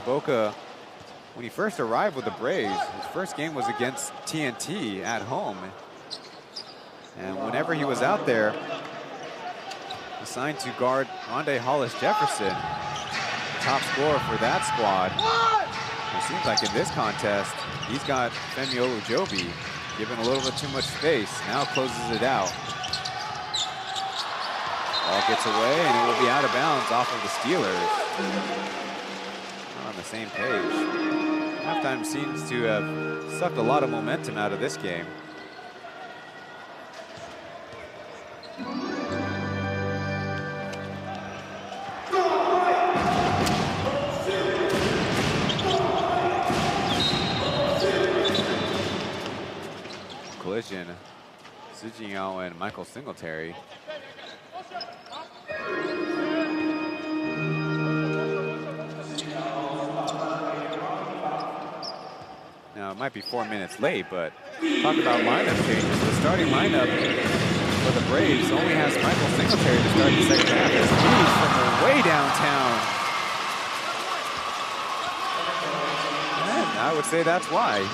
Iboka, when he first arrived with the Braves, his first game was against TNT at home. And whenever he was out there, assigned to guard Rondé Hollis-Jefferson, top scorer for that squad. It seems like in this contest, he's got Femi Olujobi given a little bit too much space. Now closes it out. Ball gets away, and it will be out of bounds off of the Steelers. Not on the same page. Halftime seems to have sucked a lot of momentum out of this game. Collision, Su Jinyao and Michael Singletary. Now, it might be 4 minutes late, but talk about lineup changes. The starting lineup for the Braves only has Michael Singletary to start the second half. As leads from way downtown. And I would say that's why.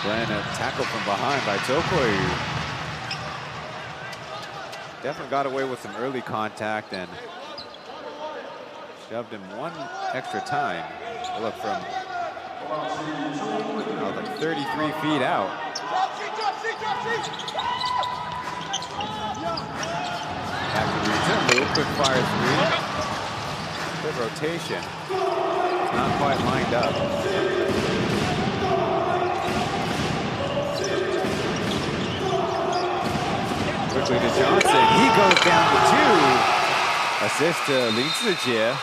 Glenn, a tackle from behind by Tokoyu. Definitely got away with some early contact and shoved him one extra time. Look, from like 33 feet out. After the return move, quick fire three. Good rotation. It's not quite lined up. Quickly to Johnson. He goes down to 2. Assist to Lin Zijie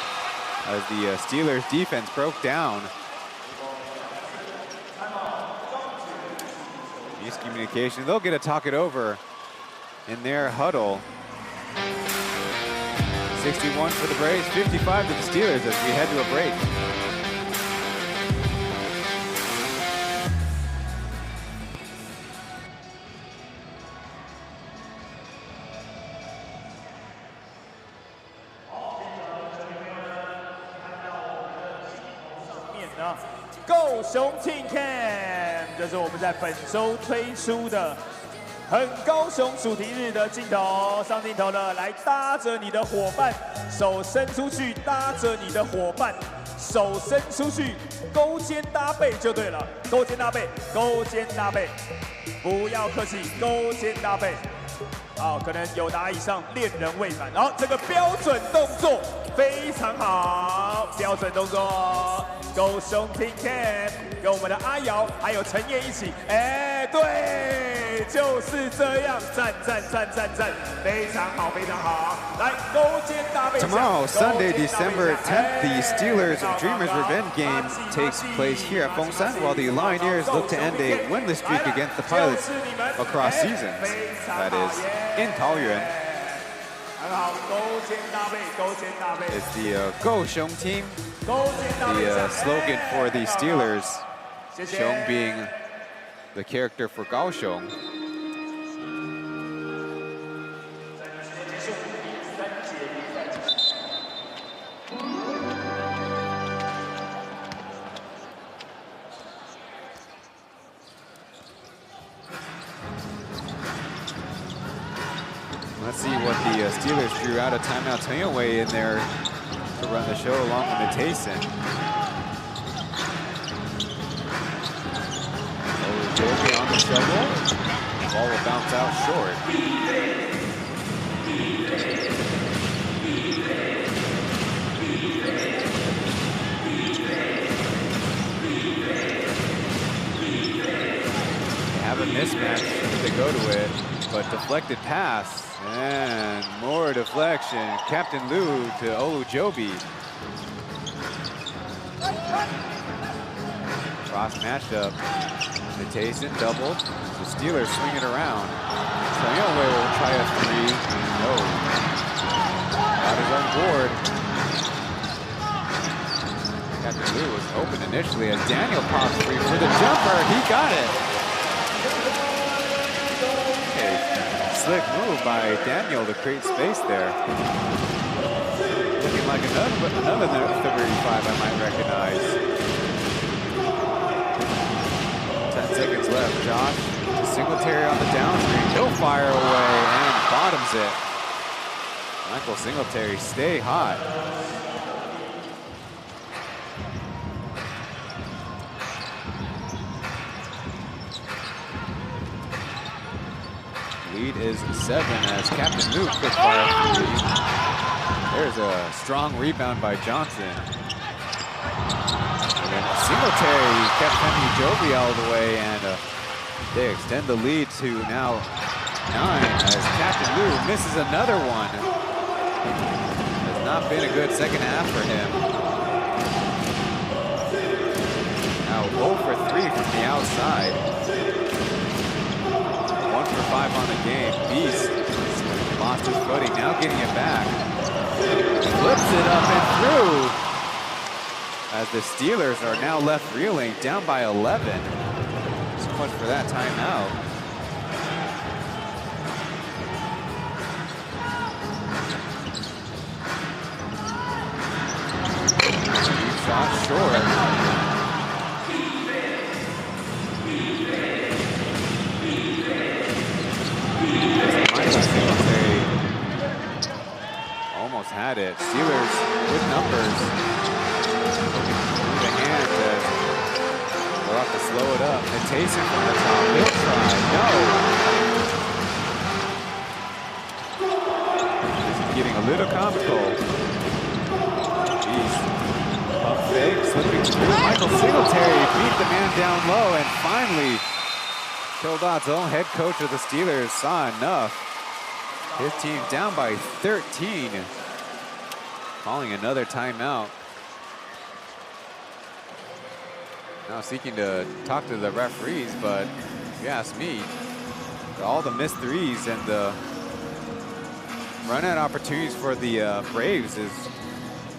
as the Steelers defense broke down. Miscommunication. They'll get to talk it over in their huddle. 61 for the Braves, 55 to the Steelers as we head to a break. Kaohsiung Team Camp， 这是我们在本周推出的很高雄主题日的镜头。上镜头了，来搭着你的伙伴，手伸出去，搭着你的伙伴，手伸出去，勾肩搭背就对了。勾肩搭背，勾肩搭背，不要客气，勾肩搭背。好，可能有达以上恋人未满。然后这个标准动作非常好，标准动作。Kaohsiung Team Camp 跟我们的阿瑶还有陈燕一起，哎，对，就是这样，赞赞赞赞赞，非常好，非常好。来，勾肩搭背。Tomorrow, Sunday, December 10th, the Steelers Dreamers Revenge game takes place here at Fongsan, while the Lioneers look to end a winless streak against the Pilots across seasons. That is in Taoyuan. It's the Kaohsiung team. The slogan for the Steelers, Xiong being the character for Kaohsiung. Let's see what the Steelers drew out of timeout. Chen Yongwei in there to run the show along with Tayson. Joby on the shovel. Ball will bounce out short. They have a mismatch if they go to it, but deflected pass and more deflection. Captain Liu to Olu Joby. Cross matchup. The Tayson doubled. The Steelers swing it around. Soyeonwei will try a three. No. Got his own board. Captain Liu was open initially as Daniel pops free for the jumper. He got it. Okay. Slick move by Daniel to create space there. Looking like another 35 I might recognize. 10 seconds left. Josh to Singletary on the downscreen. He'll fire away and bottoms it. Michael Singletary stay hot. Lead is 7 as Captain Luke quick fire three. There's a strong rebound by Johnson. And then Singletary kept Henry Joby out of the way, and they extend the lead to now 9 as Captain Liu misses another one. Has not been a good second half for him. Now 0 for 3 from the outside. 1 for 5 on the game. Beast lost his footing, now getting it back. Flips it up and through. As the Steelers are now left reeling, down by 11. So much for that timeout. Shot short. Almost had it. Steelers with numbers. The hand as they'll have to slow it up. And Tayson from the top. He'll try. No. This is getting a little comical. Jeez. Pump fake, slipping through. Michael Singletary beat the man down low, and finally, Kildot's own head coach of the Steelers saw enough. His team down by 13. Calling another timeout. Now seeking to talk to the referees, but if you ask me, all the missed threes and the run-out opportunities for the Braves is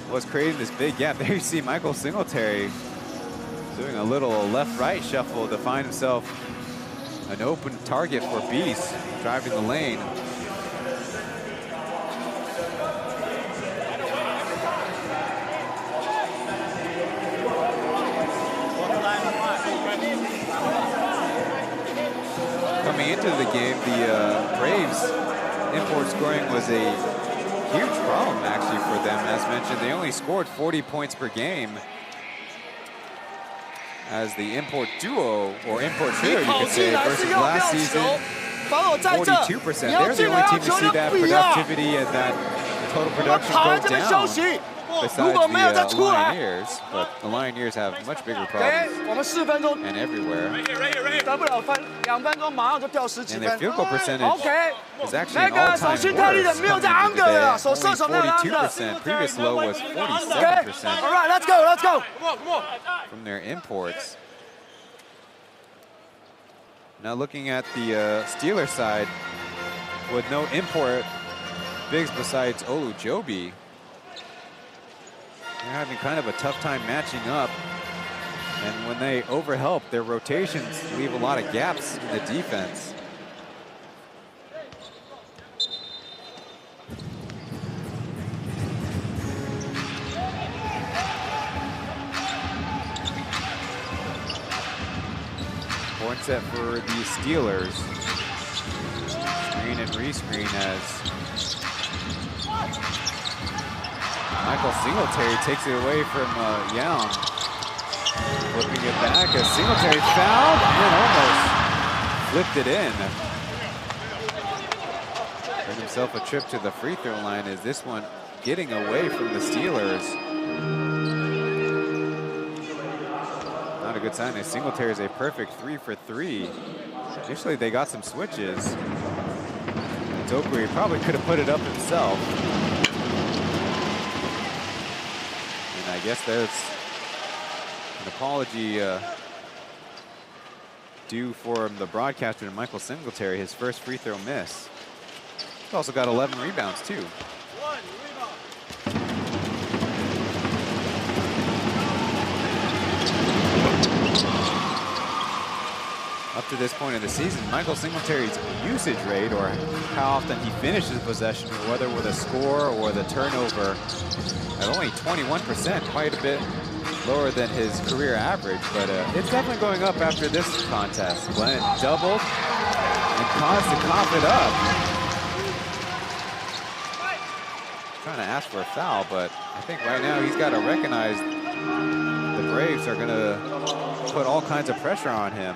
what's creating this big gap. There you see Michael Singletary doing a little left-right shuffle to find himself an open target for Beast, driving the lane. Coming into the game, the Braves import scoring was a huge problem actually for them. As mentioned, they only scored 40 points per game. As the import duo, or import trio, you could say, versus last season, 42%. They're the only team to see that productivity and that total production go down. Besides the Lioneers, but the Lioneers have much bigger problems and everywhere. And their field goal percentage is actually an all-time worst coming into today. Only 42%. Previous low was 47%. All right, let's go, let's go. From their imports. Now looking at the Steelers side, with no import bigs besides Olu Joby, they're having kind of a tough time matching up. And when they overhelp, their rotations leave a lot of gaps in the defense. Point set for the Steelers. Screen and rescreen as Michael Singletary takes it away from Young. Flipping it back as Singletary fouled and almost flipped it in. Earned himself a trip to the free throw line. Is this one getting away from the Steelers? Not a good sign as Singletary is a perfect 3 for 3. Initially they got some switches. Tokuri probably could have put it up himself. And I guess there's an apology due for the broadcaster to Michael Singletary, his first free throw miss. He's also got 11 rebounds too. Up to this point in the season, Michael Singletary's usage rate, or how often he finishes possession, whether with a score or the turnover, at only 21%, quite a bit lower than his career average, but it's definitely going up after this contest. Glenn doubled and caused to cough it up. Trying to ask for a foul, but I think right now he's got to recognize the Braves are going to put all kinds of pressure on him.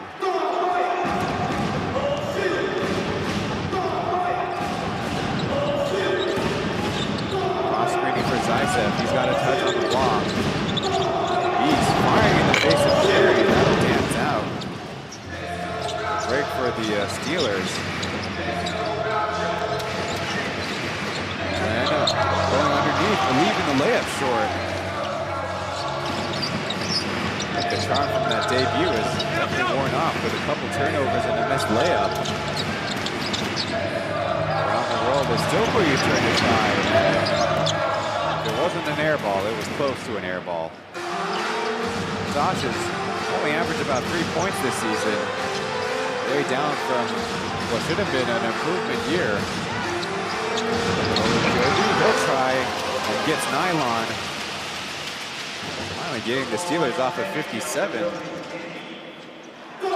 Cross screening for Zaitsev. He's got a touch on the block. He's firing in the face of Jerry. That'll dance out. Break for the Steelers. And going underneath, but leaving the layup short. The charm from that debut is definitely worn off with a couple turnovers and a missed layup. Around the world, is still where you turn the tide. If it wasn't an air ball, it was close to an air ball. Josh has only averaged about 3 points this season, way down from what should have been an improvement year. He'll try and gets nylon. Finally getting the Steelers off of 57. 3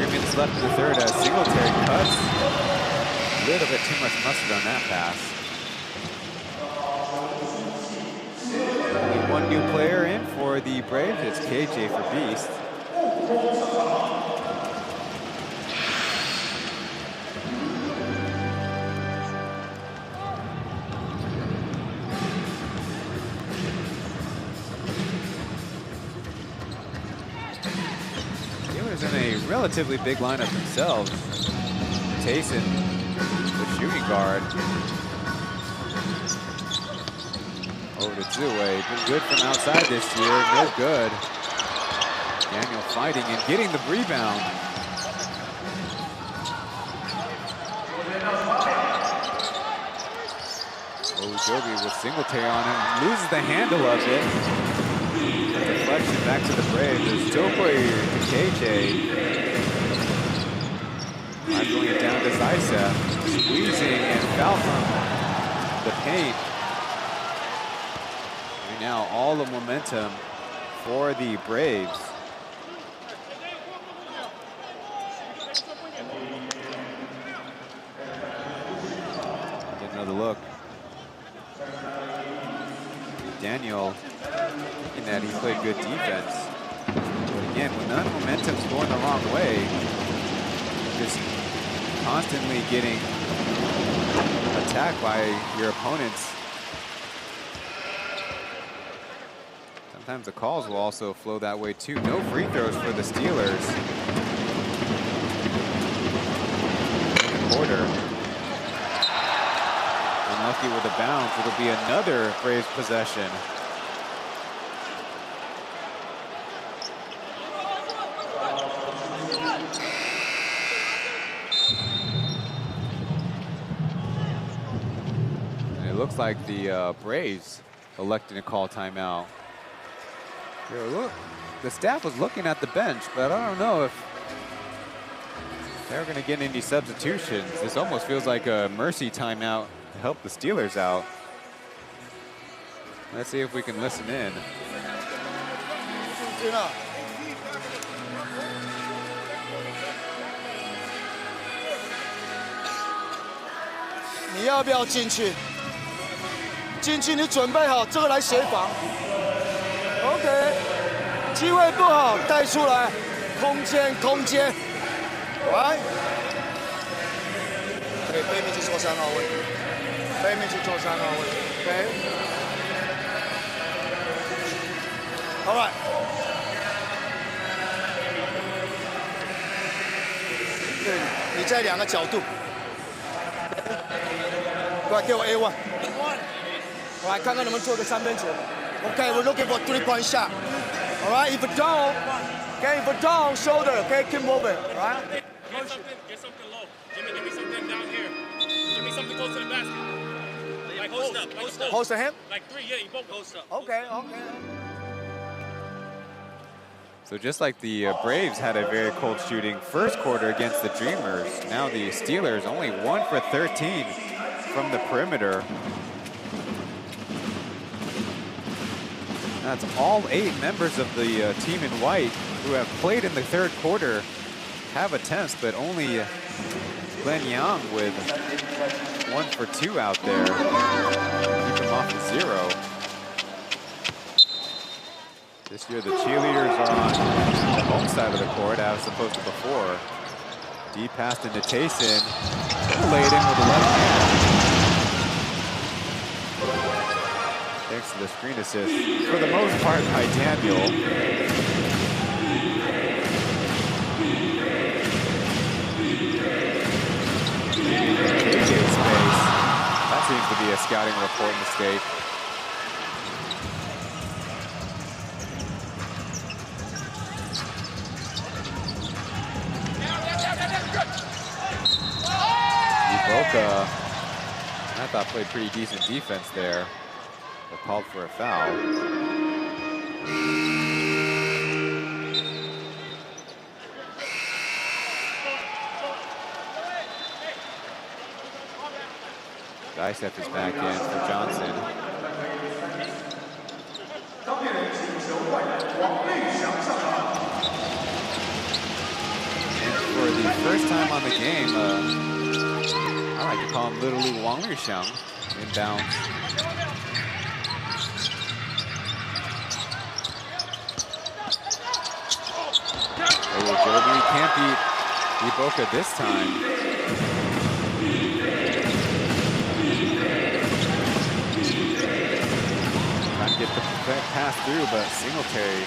minutes left in the third as Singletary cuts. A little bit too much mustard on that pass. Only one new player in for the Braves. It's KJ for Beast. In a relatively big lineup themselves. Tayson, the shooting guard. Over to Zue. Been good from outside this year. No good. Daniel fighting and getting the rebound. Ojobi with Singletary on him. Loses the handle of it. Deflection back to the Braves. There's Tokoi to KJ. Going it down to Zaitsev. Squeezing and foul from the paint. Right now, all the momentum for the Braves. Get another look. Daniel thinking that he played good defense. But again, when that momentum's going the wrong way, just constantly getting attacked by your opponents. Sometimes the calls will also flow that way too. No free throws for the Steelers. Quarter. Unlucky with a bounce. It'll be another Braves possession. Looks like the Braves electing to call timeout. Here, look, the staff was looking at the bench, but I don't know if they're going to get any substitutions. This almost feels like a mercy timeout to help the Steelers out. Let's see if we can listen in. 你要不要进去？进去，你准备好这个来协防。机会不好，带出来，空间，来，对，背面去做3号位，背面去做3号位 ，OK。All right。对，你在2个角度，过来给我 A1， 我来看看能不能做个3分球。Okay, we're looking for 3-point shot. All right, if you don't, shoulder, okay, keep moving. All right. Get something low. Jimmy, give me something down here. Give me something close to the basket. Like host up. Host him? Like 3, yeah, you both host up. Okay. So just like the Braves had a very cold shooting first quarter against the Dreamers, now the Steelers only 1 for 13 from the perimeter. That's all 8 members of the team in white who have played in the third quarter have attempts, but only Glenn Young with 1 for 2 out there. Keep him off the 0. This year the cheerleaders are on the home side of the court as opposed to before. Deep pass to Natason. Laid in with the left hand. Thanks to the screen assist, for the most part, by Daniel. Space. That seems to be a scouting report mistake. Iboka, I thought played pretty decent defense there. But called for a foul. Dicef is back in for Johnson. And for the first time on the game, I like to call him literally Wang Liuxiang, inbound. Joby can't beat Iboka this time. Trying to get the pass through, but Singletary,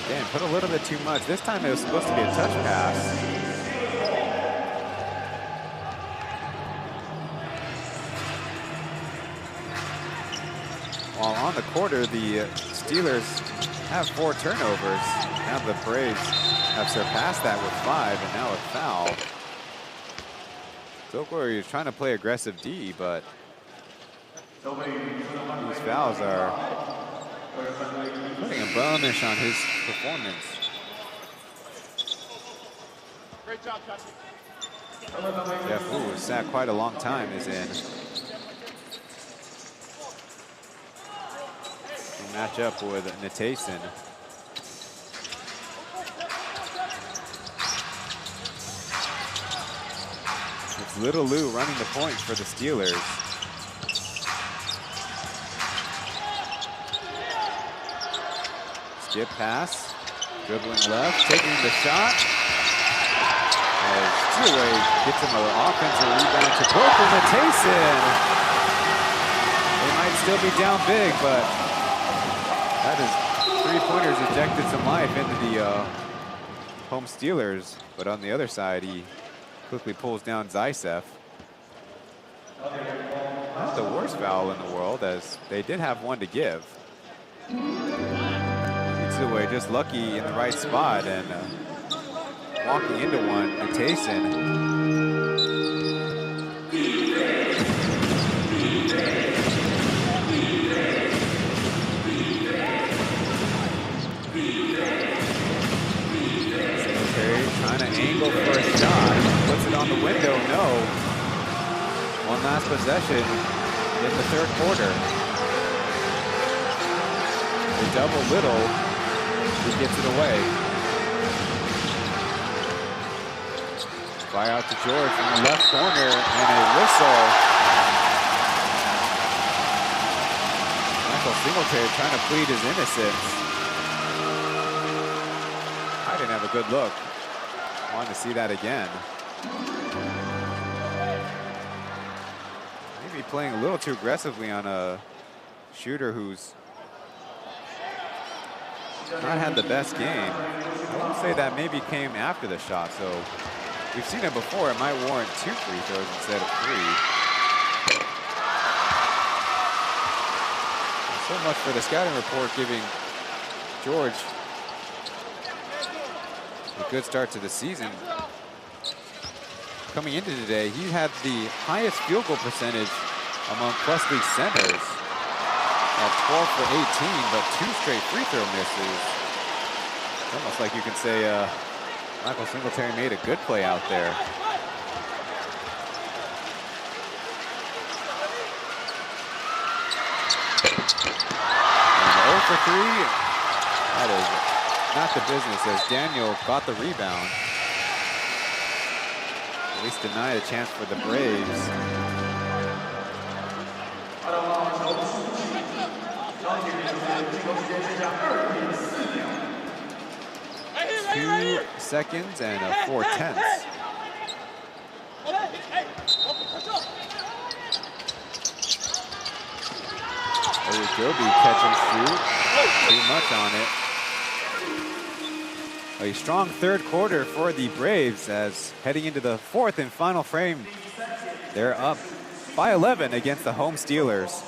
again, put a little bit too much. This time it was supposed to be a touch pass. While on the quarter, the Steelers have 4 turnovers. Now the Braves have surpassed that with 5, and now a foul. Zokori is trying to play aggressive D, but these fouls are putting a blemish on his performance. Great job, Jeff Wu has sat quite a long time, is in. Match up with Natason. It's Little Lou running the point for the Steelers. Skip pass, dribbling left, taking the shot. As Steelway gets him an offensive rebound to Booker Natason. They might still be down big, but that is 3-pointers injected some life into the home Steelers. But on the other side, he quickly pulls down Zysef. Not the worst foul in the world, as they did have one to give. Steelway just lucky in the right spot, and walking into one, Natason. Trying to angle for a shot, puts it on the window, no. One last possession in the third quarter. They double Little, he gets it away. Fly out to George from the left corner, and a whistle. Michael Singletary trying to plead his innocence. didn't have a good look. Wanted to see that again. Maybe playing a little too aggressively on a shooter who's not had the best game. I will say that maybe came after the shot, so we've seen it before. It might warrant 2 free throws instead of 3. So much for the scouting report giving George a good start to the season. Coming into today, he had the highest field goal percentage among Plus League centers at 12 for 18, but 2 straight free throw misses. It's almost like you can say Michael Singletary made a good play out there. And 0 for 3. That is not the business as Daniel got the rebound. At least denied a chance for the Braves. 2 seconds and 4/10. Joby catch and shoot. Too much on it. A strong third quarter for the Braves as heading into the 4th and final frame, they're up by 11 against the home Steelers.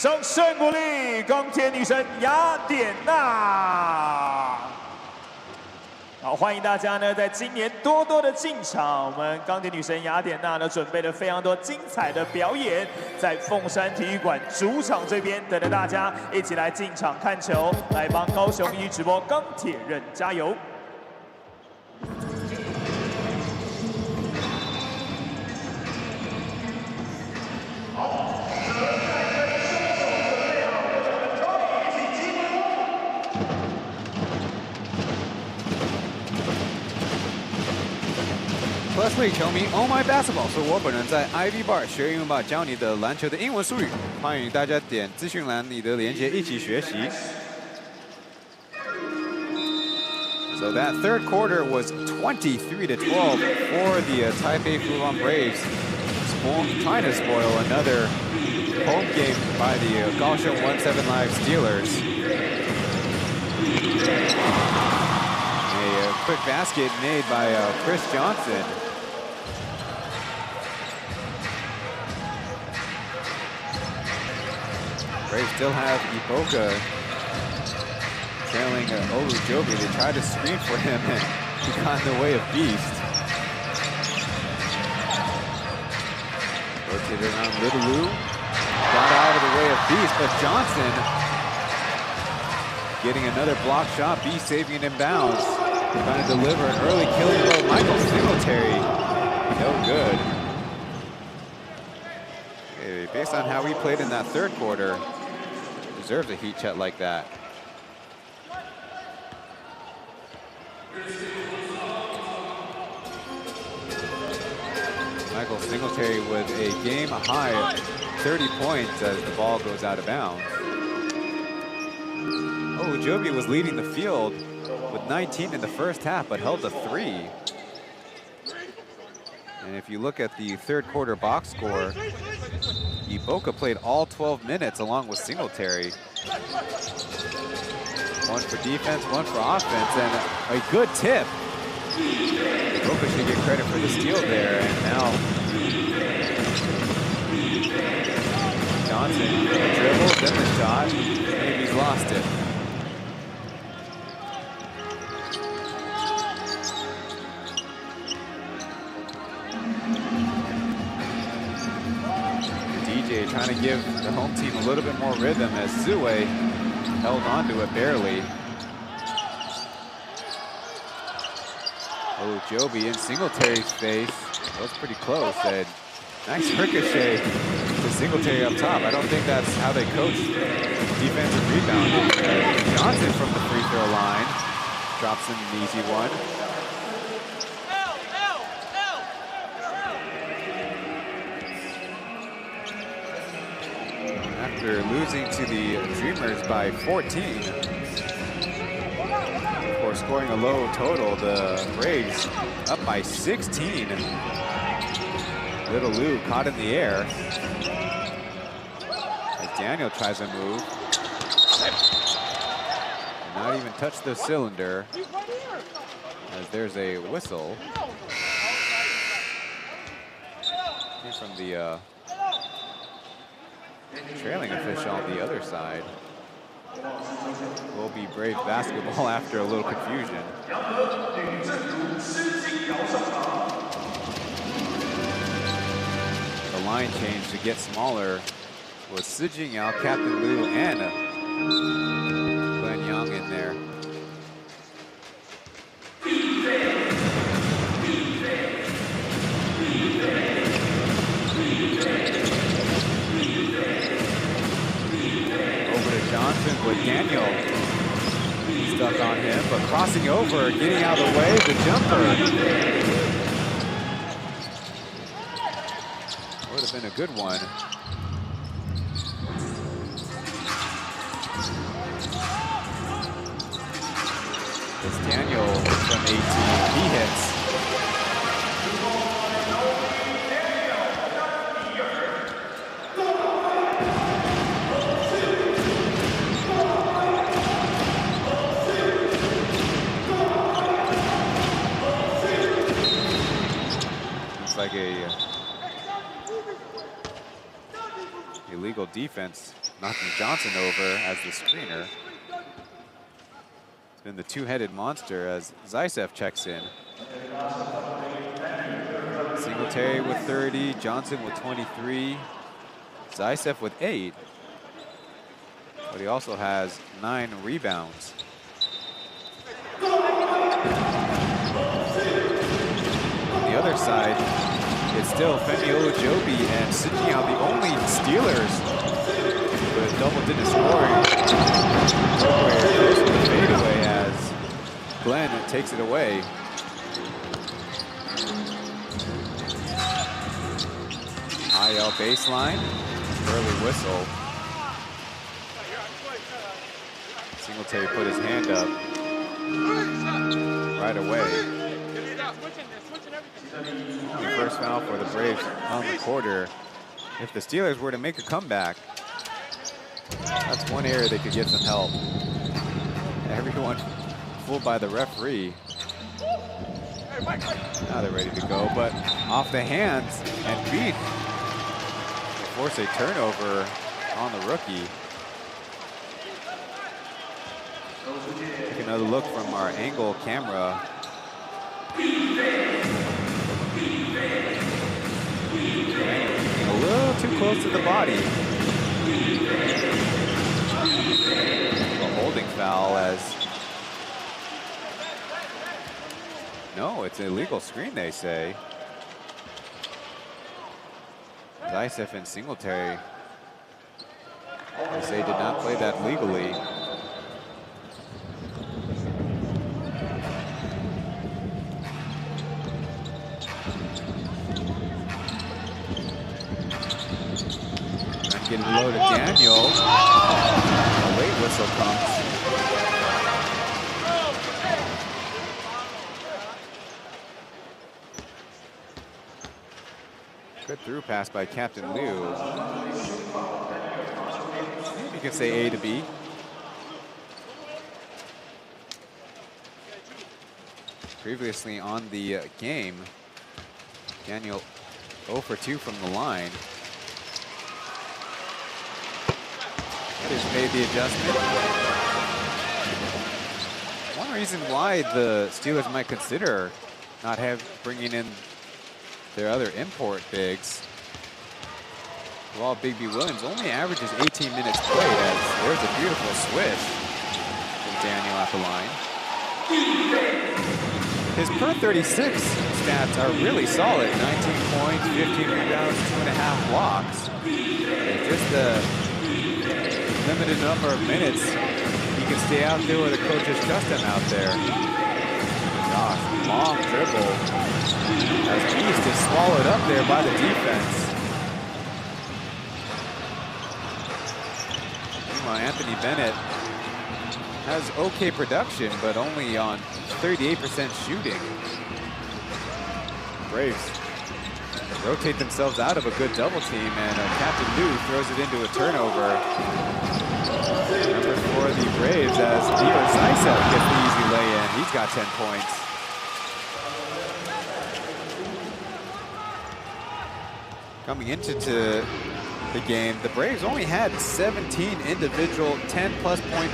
掌声鼓励钢铁女神雅典娜。好，欢迎大家呢，在今年多多的进场。我们钢铁女神雅典娜呢，准备了非常多精彩的表演，在凤山体育馆主场这边等着大家一起来进场看球，来帮高雄一直播钢铁人加油。 Plus League 球迷 ，Oh My Basketball 是我本人在 Ivy Bar 学英文吧教你的篮球的英文术语，欢迎大家点资讯栏里的连接一起学习。So that third quarter was 23-12 for the Taipei Fubon Braves, trying to spoil another home game by the Kaohsiung 17 Live Steelers. A quick basket made by Chris Johnson. Braves still have Iboka trailing Olujobi. They tried to screen for him and he got in the way of Beast. Rotated around Little got out of the way of Beast, but Johnson getting another block shot. Beast saving it in bounds. Trying to deliver an early killing blow. Michael Singletary, no good. Okay, based on how he played in that third quarter, deserves a heat check like that. Michael Michael Singletary with a game high 30 points as the ball goes out of bounds. Oh, Joby was leading the field with 19 in the first half, but held to 3. And if you look at the third quarter box score, Iboka played all 12 minutes along with Singletary. One for defense, one for offense, and a good tip. Iboka should get credit for the steal there, and now Johnson dribbles, then the shot, maybe he's lost it. DJ trying to give the home team a little bit more rhythm as Zue held onto it barely. Oh, Joby in Singletary's face. That was pretty close. And nice ricochet to Singletary up top. I don't think that's how they coach defensive rebounding. Johnson from the free throw line drops in an easy one. After losing to the Dreamers by 14, or scoring a low total, the Braves up by 16. Little Lou caught in the air as Daniel tries to move. Not even touch the cylinder as there's a whistle. Came from the trailing official on the other side. Will be Brave basketball after a little confusion. The line change to get smaller was Si Jingyao, Captain Liu, and Glenn Young in there. Johnson with Daniel stuck on him, but crossing over, getting out of the way, the jumper. Would have been a good one. It's Daniel from 18, he hits. Like a illegal defense, knocking Johnson over as the screener. It's been the two-headed monster as Zaisev checks in. Singletary with 30, Johnson with 23, Zaisev with 8, but he also has 9 rebounds. On the other side, it's still Femi Olujobi and Si Jingyao, the only Steelers with double-digit scoring. Goes for the fadeaway as Glenn takes it away. IL baseline, early whistle. Singletary put his hand up right away. First foul for the Braves on the quarter. If the Steelers were to make a comeback, that's one area they could get some help. Everyone fooled by the referee. Now they're ready to go, but off the hands and beat. They force a turnover on the rookie. Take another look from our angle camera. A little too close to the body. A holding foul as... No, it's an illegal screen, they say. Zaisev and Singletary, they say, did not play that legally. low to Daniel. A late whistle comes. Good through pass by Captain Liu. You can say A to B. Previously on the game, Daniel 0 for 2 from the line. Just made the adjustment. One reason why the Steelers might consider not bringing in their other import bigs, while Big B Williams only averages 18 minutes played, as there's a beautiful switch from Daniel at the line. His per 36 stats are really solid. 19 points, 15 rebounds, 2.5 blocks. It's just the limited number of minutes he can stay out there where the coaches trust him out there. Gosh, long dribble. As Beast is swallowed up there by the defense. Meanwhile, Anthony Bennett has okay production, but only on 38% shooting. Braves rotate themselves out of a good double team, and Captain Liu throws it into a turnover. Number 4 the Braves, as Dio Zaisa gets the easy lay-in. He's got 10 points. Coming into the game, the Braves only had 17 individual 10-plus point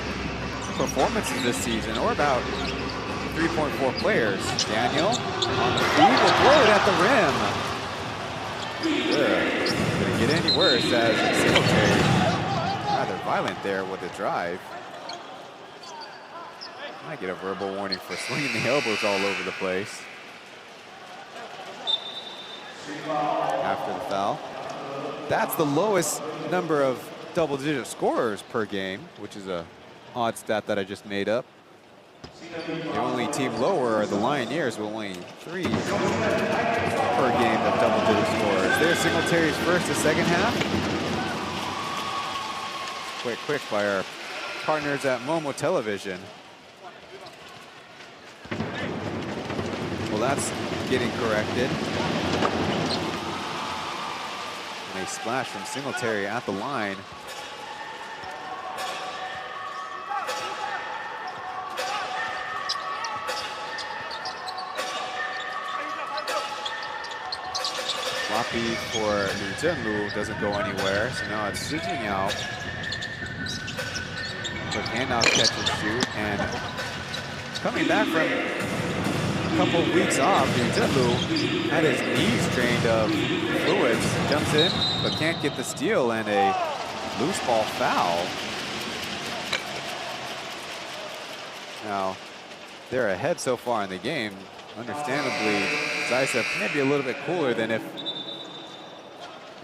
performances this season, or about 3.4 players. Daniel on the feed will blow it at the rim. Good. Didn't get any worse, as Singletary rather violent there with the drive. Might get a verbal warning for swinging the elbows all over the place. After the foul. That's the lowest number of double-digit scorers per game, which is a odd stat that I just made up. The only team lower are the Lioneers, with only 3 per game of double-digit scorers. There's Singletary's first to second half. Quick by our partners at Momo Television. Well, that's getting corrected. And a splash from Singletary at the line. Floppy for Liu Zhenlu doesn't go anywhere, so now it's Shi Jingyao. Quick handoff, catch and shoot, and coming back from a couple of weeks off, Liu Zhenlu had his knees drained of fluids, jumps in, but can't get the steal, and a loose ball foul. Now, they're ahead so far in the game. Understandably, Zaisa maybe a little bit cooler than if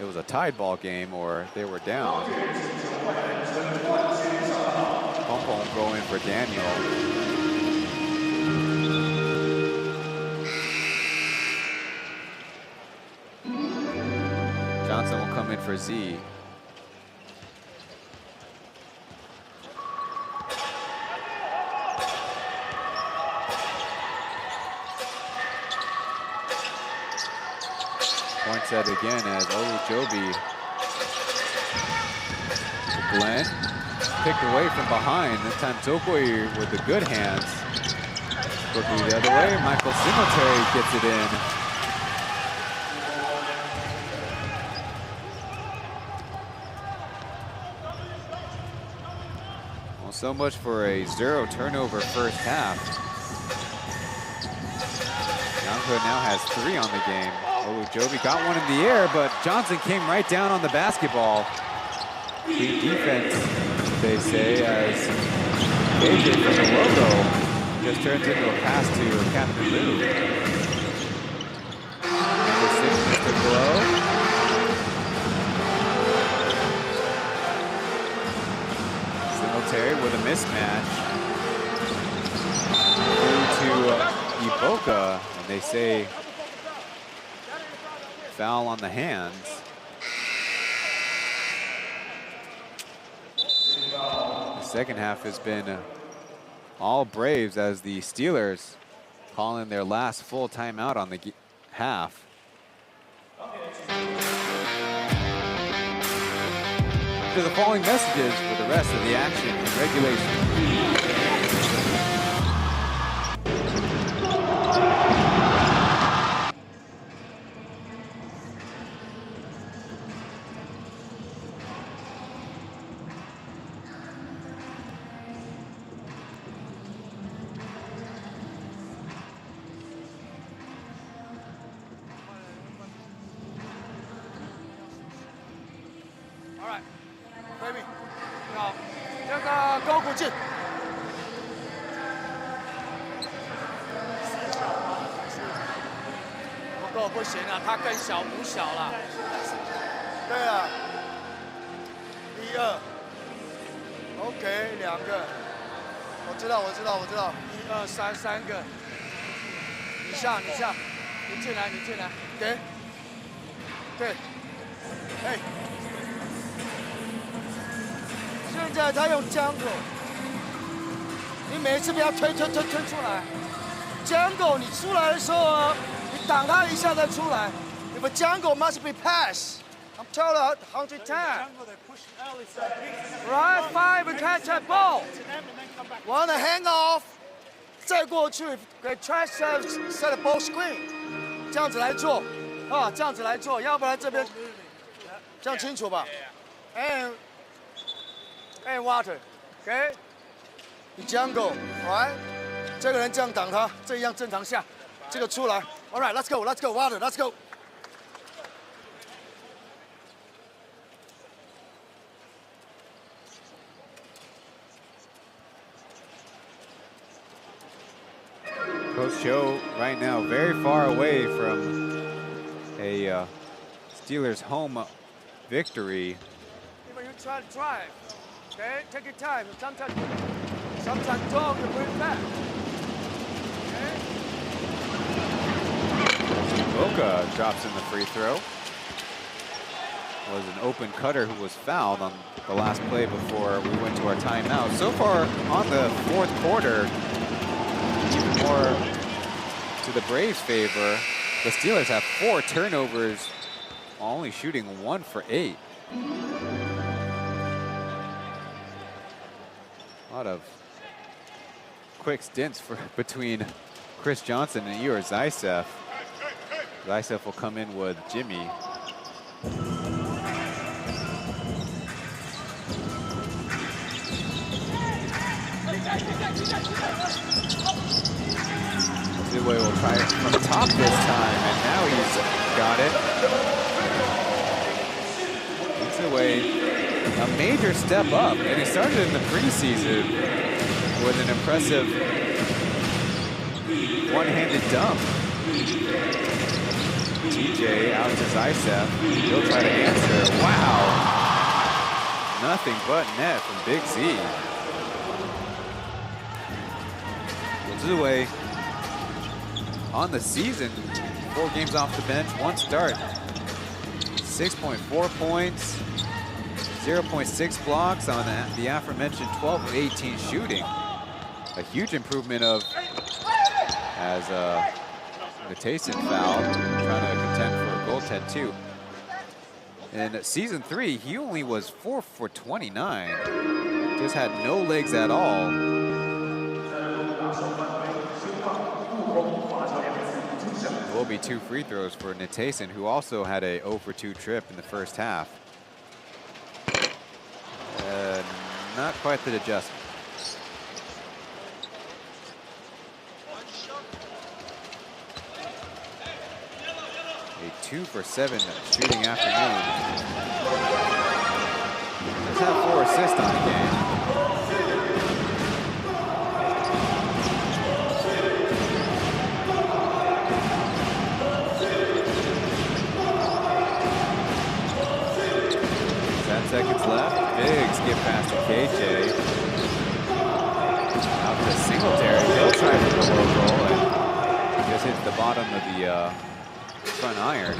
it was a tied ball game or they were down. Pompom go in for Daniel. Johnson will come in for Z. Point set again as Olujobi. Glenn picked away from behind. This time Tokoi with the good hands. Quickly the other way. Michael Singletary gets it in. Well, so much for a 0 turnover first half. Yanghe now has 3 on the game. Olujobi got one in the air, but Johnson came right down on the basketball. Clean defense, they say, as AJ from the logo just turns into a pass to Captain Liu. Number 6, Mr. Glow. Singletary with a mismatch. Through to Iboka, and they say foul on the hands. second half has been all Braves as the Steelers call in their last full timeout on the half. To the following messages for the rest of the action in regulation.不行啊，他更小不小了。对啊，1、2 ，OK， 2个，我知道，1、2、3， 3个。你下，你进来，给，对，哎，现在他用江狗，你每次不要推出来，江狗你出来的时候啊。 挡他一下再出来。If a jungle must be passed, I'm told 100 times. Right, 5 and catch that ball. Want to hang off, 再过去给 try set a ball screen， 这样子来做啊，这样子来做，要不然这边这样清楚吧 ？And water, OK? 你 jungle, right? 这个人这样挡他，这样正常下，这个出来。 All right, let's go, water, let's go. Coach Cho right now very far away from a Steelers home victory. When you try to drive, okay, take your time. Sometimes dog can bring it back. Boca drops in the free throw. Was an open cutter who was fouled on the last play before we went to our timeout. So far on the fourth quarter, even more to the Braves' favor. The Steelers have 4 turnovers, only shooting 1 for 8. A lot of quick stints between Chris Johnson and Igor Zaitsev. Zaitsev will come in with Jimmy. Ziwei will try it from the top this time, and now he's got it. Ziwei, a major step up, and he started in the preseason with an impressive one-handed dunk. TJ out to Zaitsev. He'll try to answer. Wow! Nothing but net from Big Z. Ziwei on the season, 4 games off the bench, 1 start. 6.4 points, 0.6 blocks on the aforementioned 12 of 18 shooting. A huge improvement of as the Tayson foul, trying to contend for a goaltend too. In season 3, he only was 4 for 29. Just had no legs at all. Will be 2 free throws for Natason, who also had a 0 for 2 trip in the first half. Not quite the adjustment. A 2 for 7 shooting afternoon. Does have 4 assists on the game. Seconds left. Big skip pass to KJ. Out to Singletary. He'll try for the low roll and just hits the bottom of the front iron.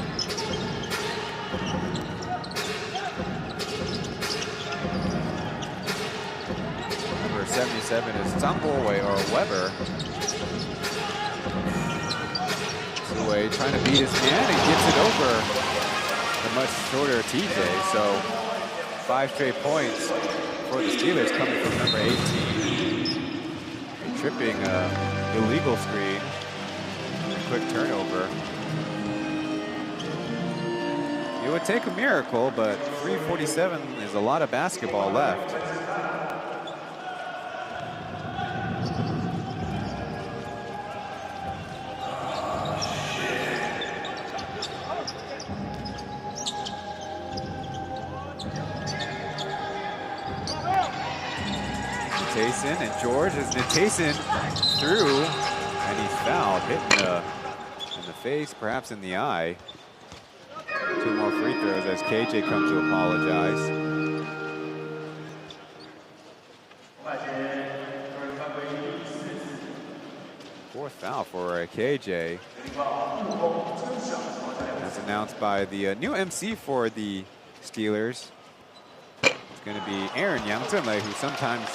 77 is Zhangguowei or Weber. Zhuwei trying to beat his man and gets it over the much shorter TJ. So 5 straight points for the Steelers coming from number 18. Tripping illegal screen. Quick turnover. It would take a miracle, but 3:47 is a lot of basketball left. Natason and George as Natason through, and he's fouled, hit in the face, perhaps in the eye. 2 more free throws as KJ comes to apologize. Fourth foul for KJ. As announced by the new MC for the Steelers. It's going to be Aaron Yangzhenlei, who sometimes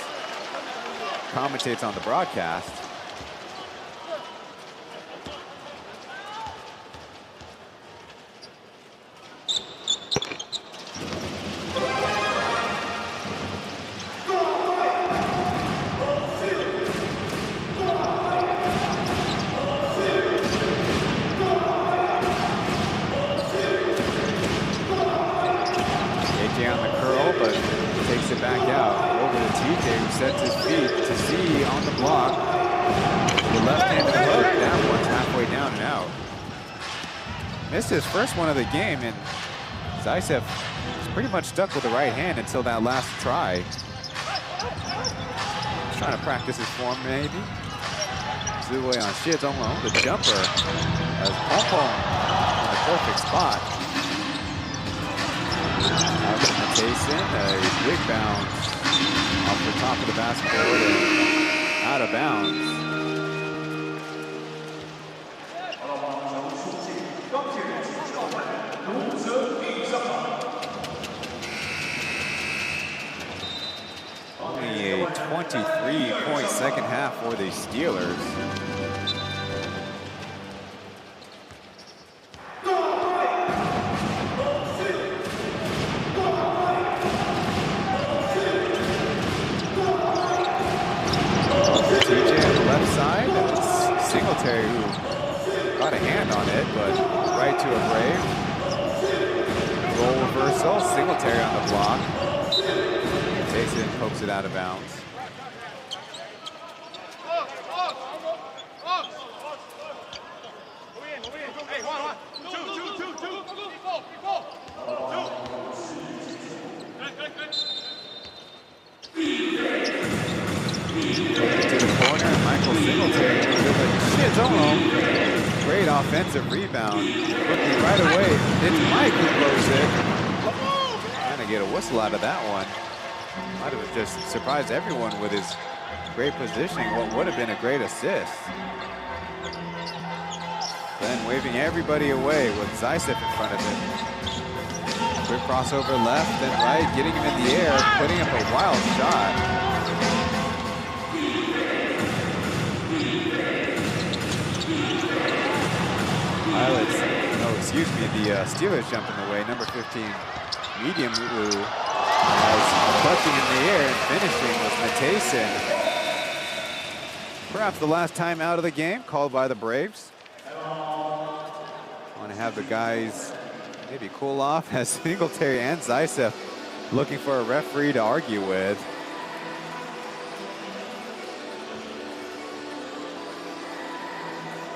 commentates on the broadcast. Missed his first one of the game, and Zaitsev was pretty much stuck with the right hand until that last try. Trying to practice his form, maybe. Zhuwei on Xie Zonglong, the jumper, as Pong Pong in the perfect spot. Out to Natason, a big bounce off the top of the basketball and out of bounds. Only a 23-point second half for the Steelers. TJ on the left side. Singletary, who got a hand on it, but right to a Brave. Roll reversal. Singletary on the block. Takes it and pokes it out of bounds. Great offensive rebound. Looking right away. It's Mike who blows it. Trying to get a whistle out of that one. Might have just surprised everyone with his great positioning. What would have been a great assist. Then waving everybody away with Zaitsev in front of him. Quick crossover left and right, getting him in the air, putting up a wild shot. The Steelers jump in the way. Number 15, medium Wu, as clutching in the air and finishing was Natason. Perhaps the last time out of the game, called by the Braves. Want to have the guys maybe cool off as Singletary and Zaitsev looking for a referee to argue with.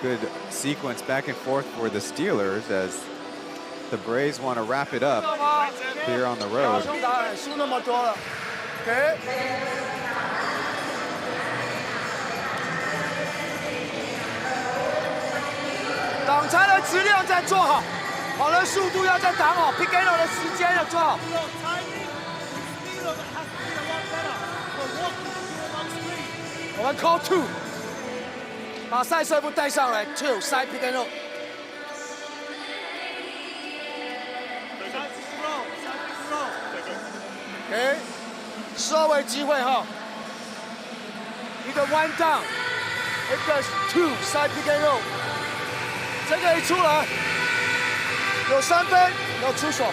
Good sequence back and forth for the Steelers as the Braves want to wrap it up here on the road. 挡拆的质量再做好，跑的速度要再挡好 ，pick and roll 的时间要做好。我们 call two， 把赛车部带上来 ，two side pick and roll。OK， 收尾机会哈。一个 one down， 一个 two side pick and roll， 这个一出来有3分要出手，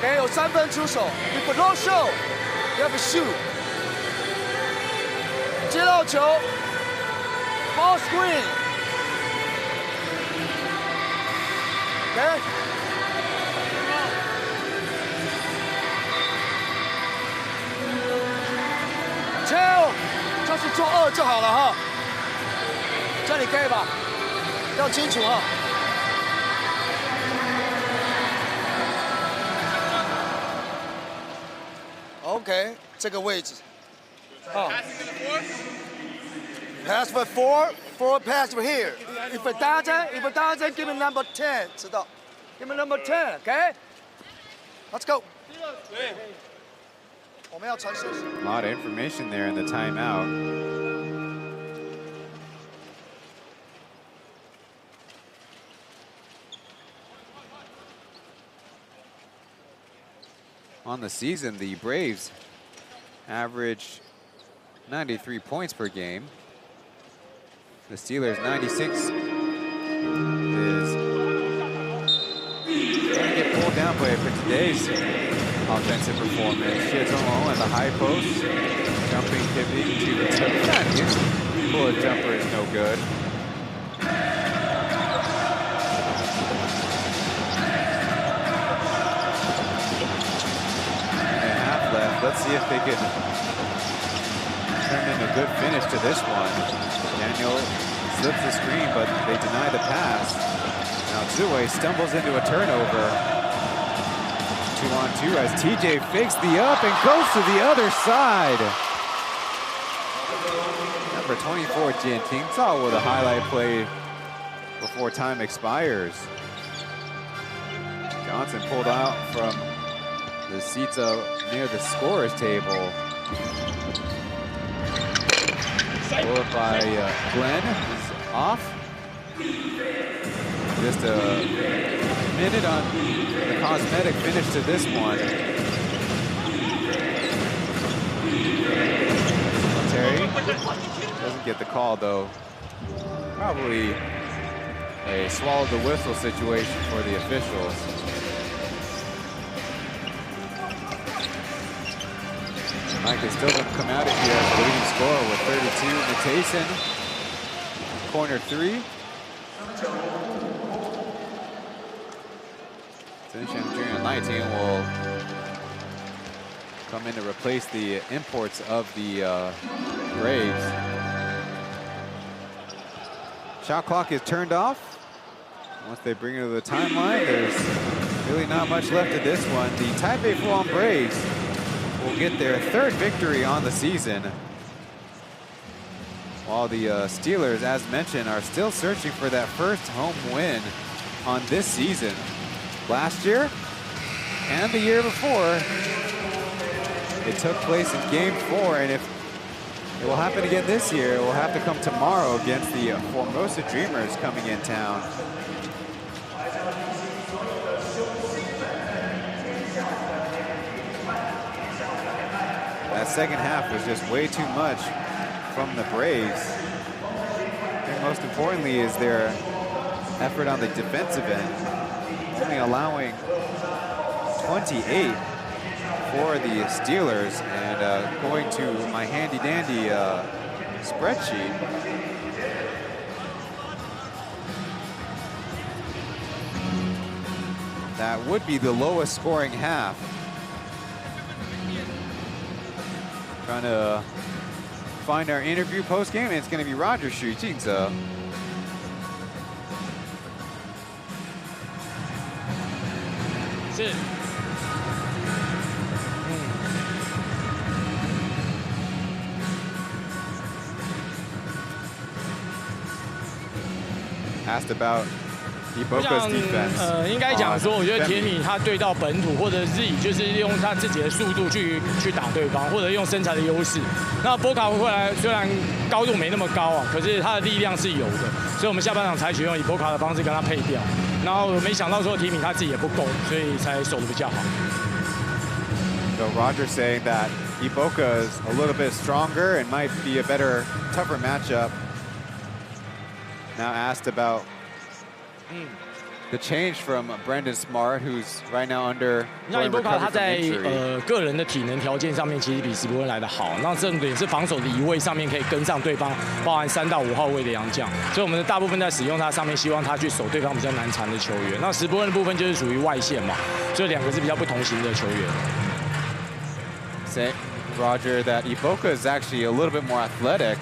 给有3分出手。If no show， you have to shoot。接到球 ，ball screen。OK。Chill， 就是做2就好了哈。这样你可以吧？要清楚哈。OK， 这个位置。哦。Pass for 4 pass for here. If it doesn't, give me number 10. 知道 ？Give me number 10. OK. Let's go. 我们要传休息。A lot of information there in the timeout. On the season, the Braves average 93 points per game. The Steelers 96 is going to get pulled down by for today's offensive performance. 谢宗龙at the high post, jumping, pivoting to the bullet jumper is no good. Let's see if they could turn in a good finish to this one. Daniel slips the screen, but they deny the pass. Now Zue stumbles into a turnover. 2-on-2 as TJ fakes the up and goes to the other side. Number 24, Jin Ting Zhao with a highlight play before time expires. Johnson pulled out from the seats near the scorer's table. Scored by Glenn is off. Just a minute on the cosmetic finish to this one. Terry doesn't get the call though. Probably a swallow the whistle situation for the officials. Mike is still going to come out of here as the leading scorer with 32. Matheson, corner 3. Zinshan Junior 19 will come in to replace the imports of the Braves. Shot clock is turned off. Once they bring it to the timeline, there's really not much left of this one. The Taipei Fubon Braves will get their 3rd victory on the season, while the Steelers, as mentioned, are still searching for that first home win on this season. Last year and the year before, it took place in Game 4, and if it will happen again this year, it will have to come tomorrow against the Formosa Dreamers coming in town. That second half was just way too much from the Braves. I think most importantly is their effort on the defensive end. Only allowing 28 for the Steelers, and going to my handy-dandy spreadsheet. That would be the lowest scoring half. Trying to find our interview post-game, and it's going to be Roger Xu Jingze. Asked about 我想，应该讲说，我觉得铁米他对到本土或者是就是用他自己的速度去打对方，或者用身材的优势。那波卡回来虽然高度没那么高啊，可是他的力量是有的，所以我们下半场采取用以波卡的方式跟他配掉。然后没想到说铁米他自己也不够，所以才守得比较好。So Roger saying that Iboka is a little bit stronger and might be a better, tougher matchup. Now asked about the change from Brendan Smart, who's right now under. 那伊波卡他在个人的体能条件上面其实比史伯恩来得好，那重点是防守的移位上面可以跟上对方，包含3到5号位的洋将，所以我们的大部分在使用他上面，希望他去守对方比较难缠的球员。那史伯恩的部分就是属于外线嘛，所以2个是比较不同型的球员。Say, Roger, that Iboka is actually a little bit more athletic.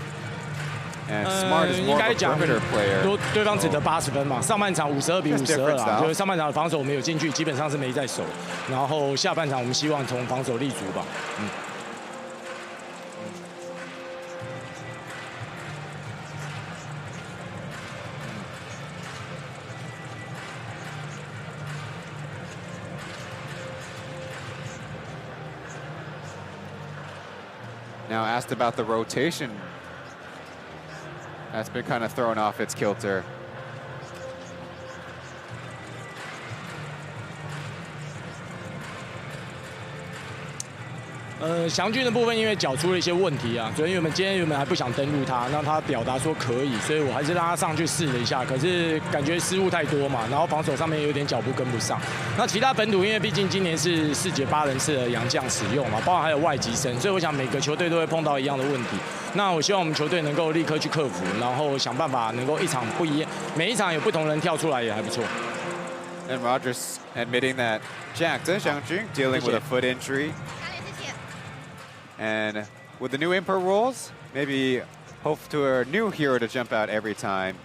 And Smart is more of a perimeter player. 对方只得80分嘛，上半场52比52啦，就是上半场的防守我们有进去，基本上是没在守，然后下半场我们希望从防守立足吧。Now asked about the rotation. That's been kind of thrown off its kilter. 祥俊的部分因为脚出了一些问题啊，所以我们今天原本还不想登录他，那他表达说可以，所以我还是让他上去试了一下，可是感觉失误太多嘛，然后防守上面有点脚步跟不上。那其他本土因为毕竟今年是4节8人次的洋将使用嘛，包含还有外籍生，所以我想每个球队都会碰到一样的问题。那我希望我们球队能够立刻去克服，然后想办法能够一场不一样，每一场有不同人跳出来也还不错。And Rogers admitting that Jack Zhen Xiangjun dealing with a foot injury. And with the new import rules, maybe hope to a new hero to jump out every time.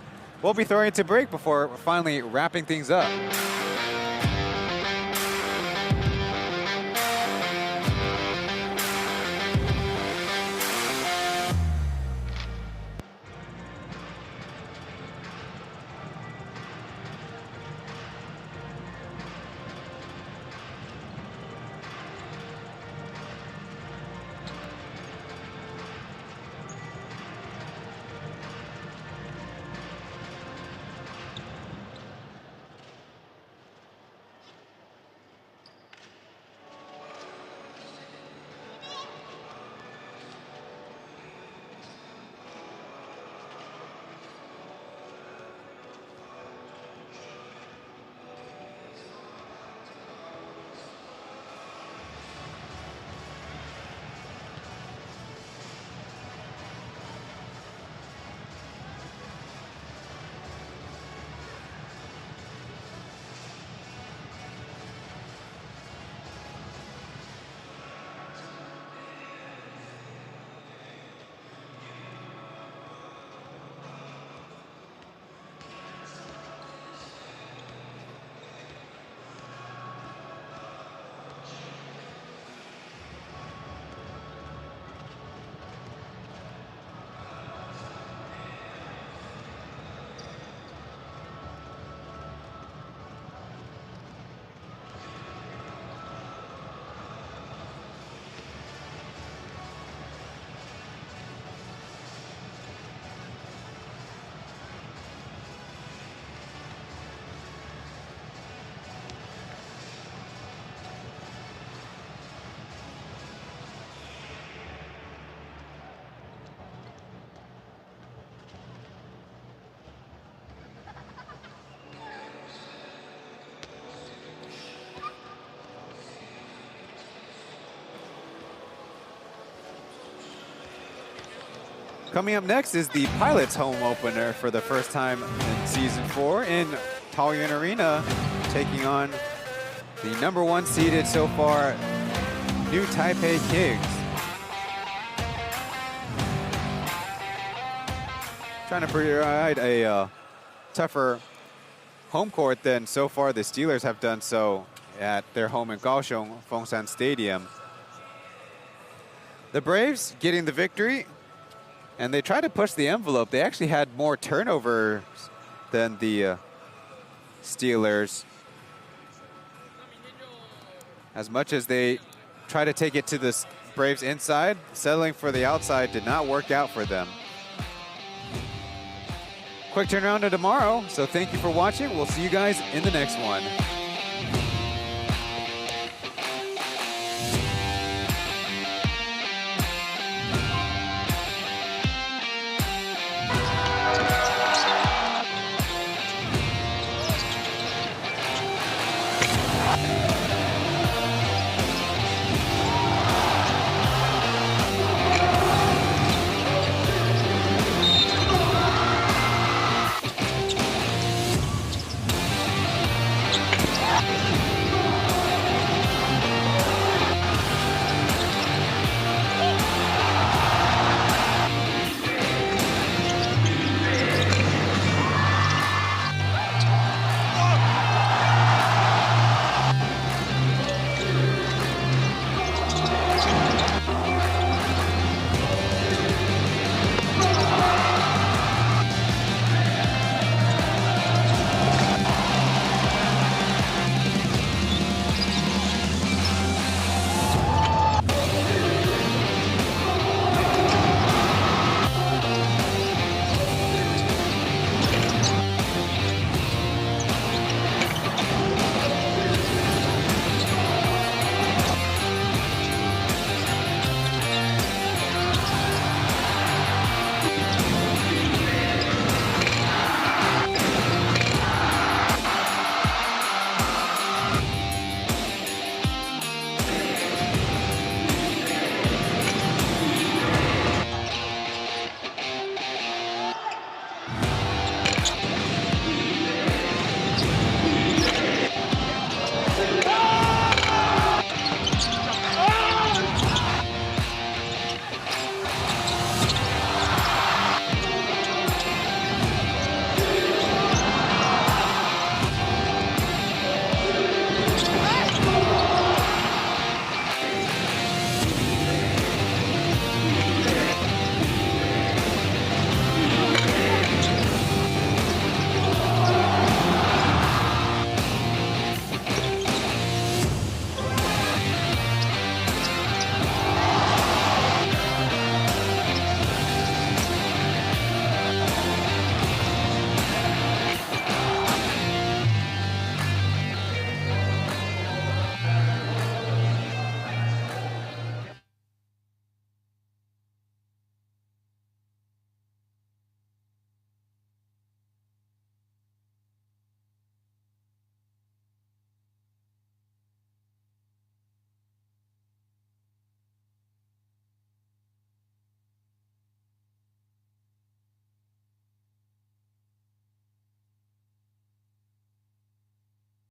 We'll be throwing it to break before finally wrapping things up. Coming up next is the Pilots home opener for the first time in Season 4 in Taoyuan Arena, taking on the #1 seeded so far, New Taipei Kings. Trying to provide a tougher home court than so far the Steelers have done so at their home in Kaohsiung, Fengshan Stadium. The Braves getting the victory. And they tried to push the envelope. They actually had more turnovers than the Steelers. As much as they try to take it to the Braves inside, settling for the outside did not work out for them. Quick turnaround to tomorrow. So thank you for watching. We'll see you guys in the next one.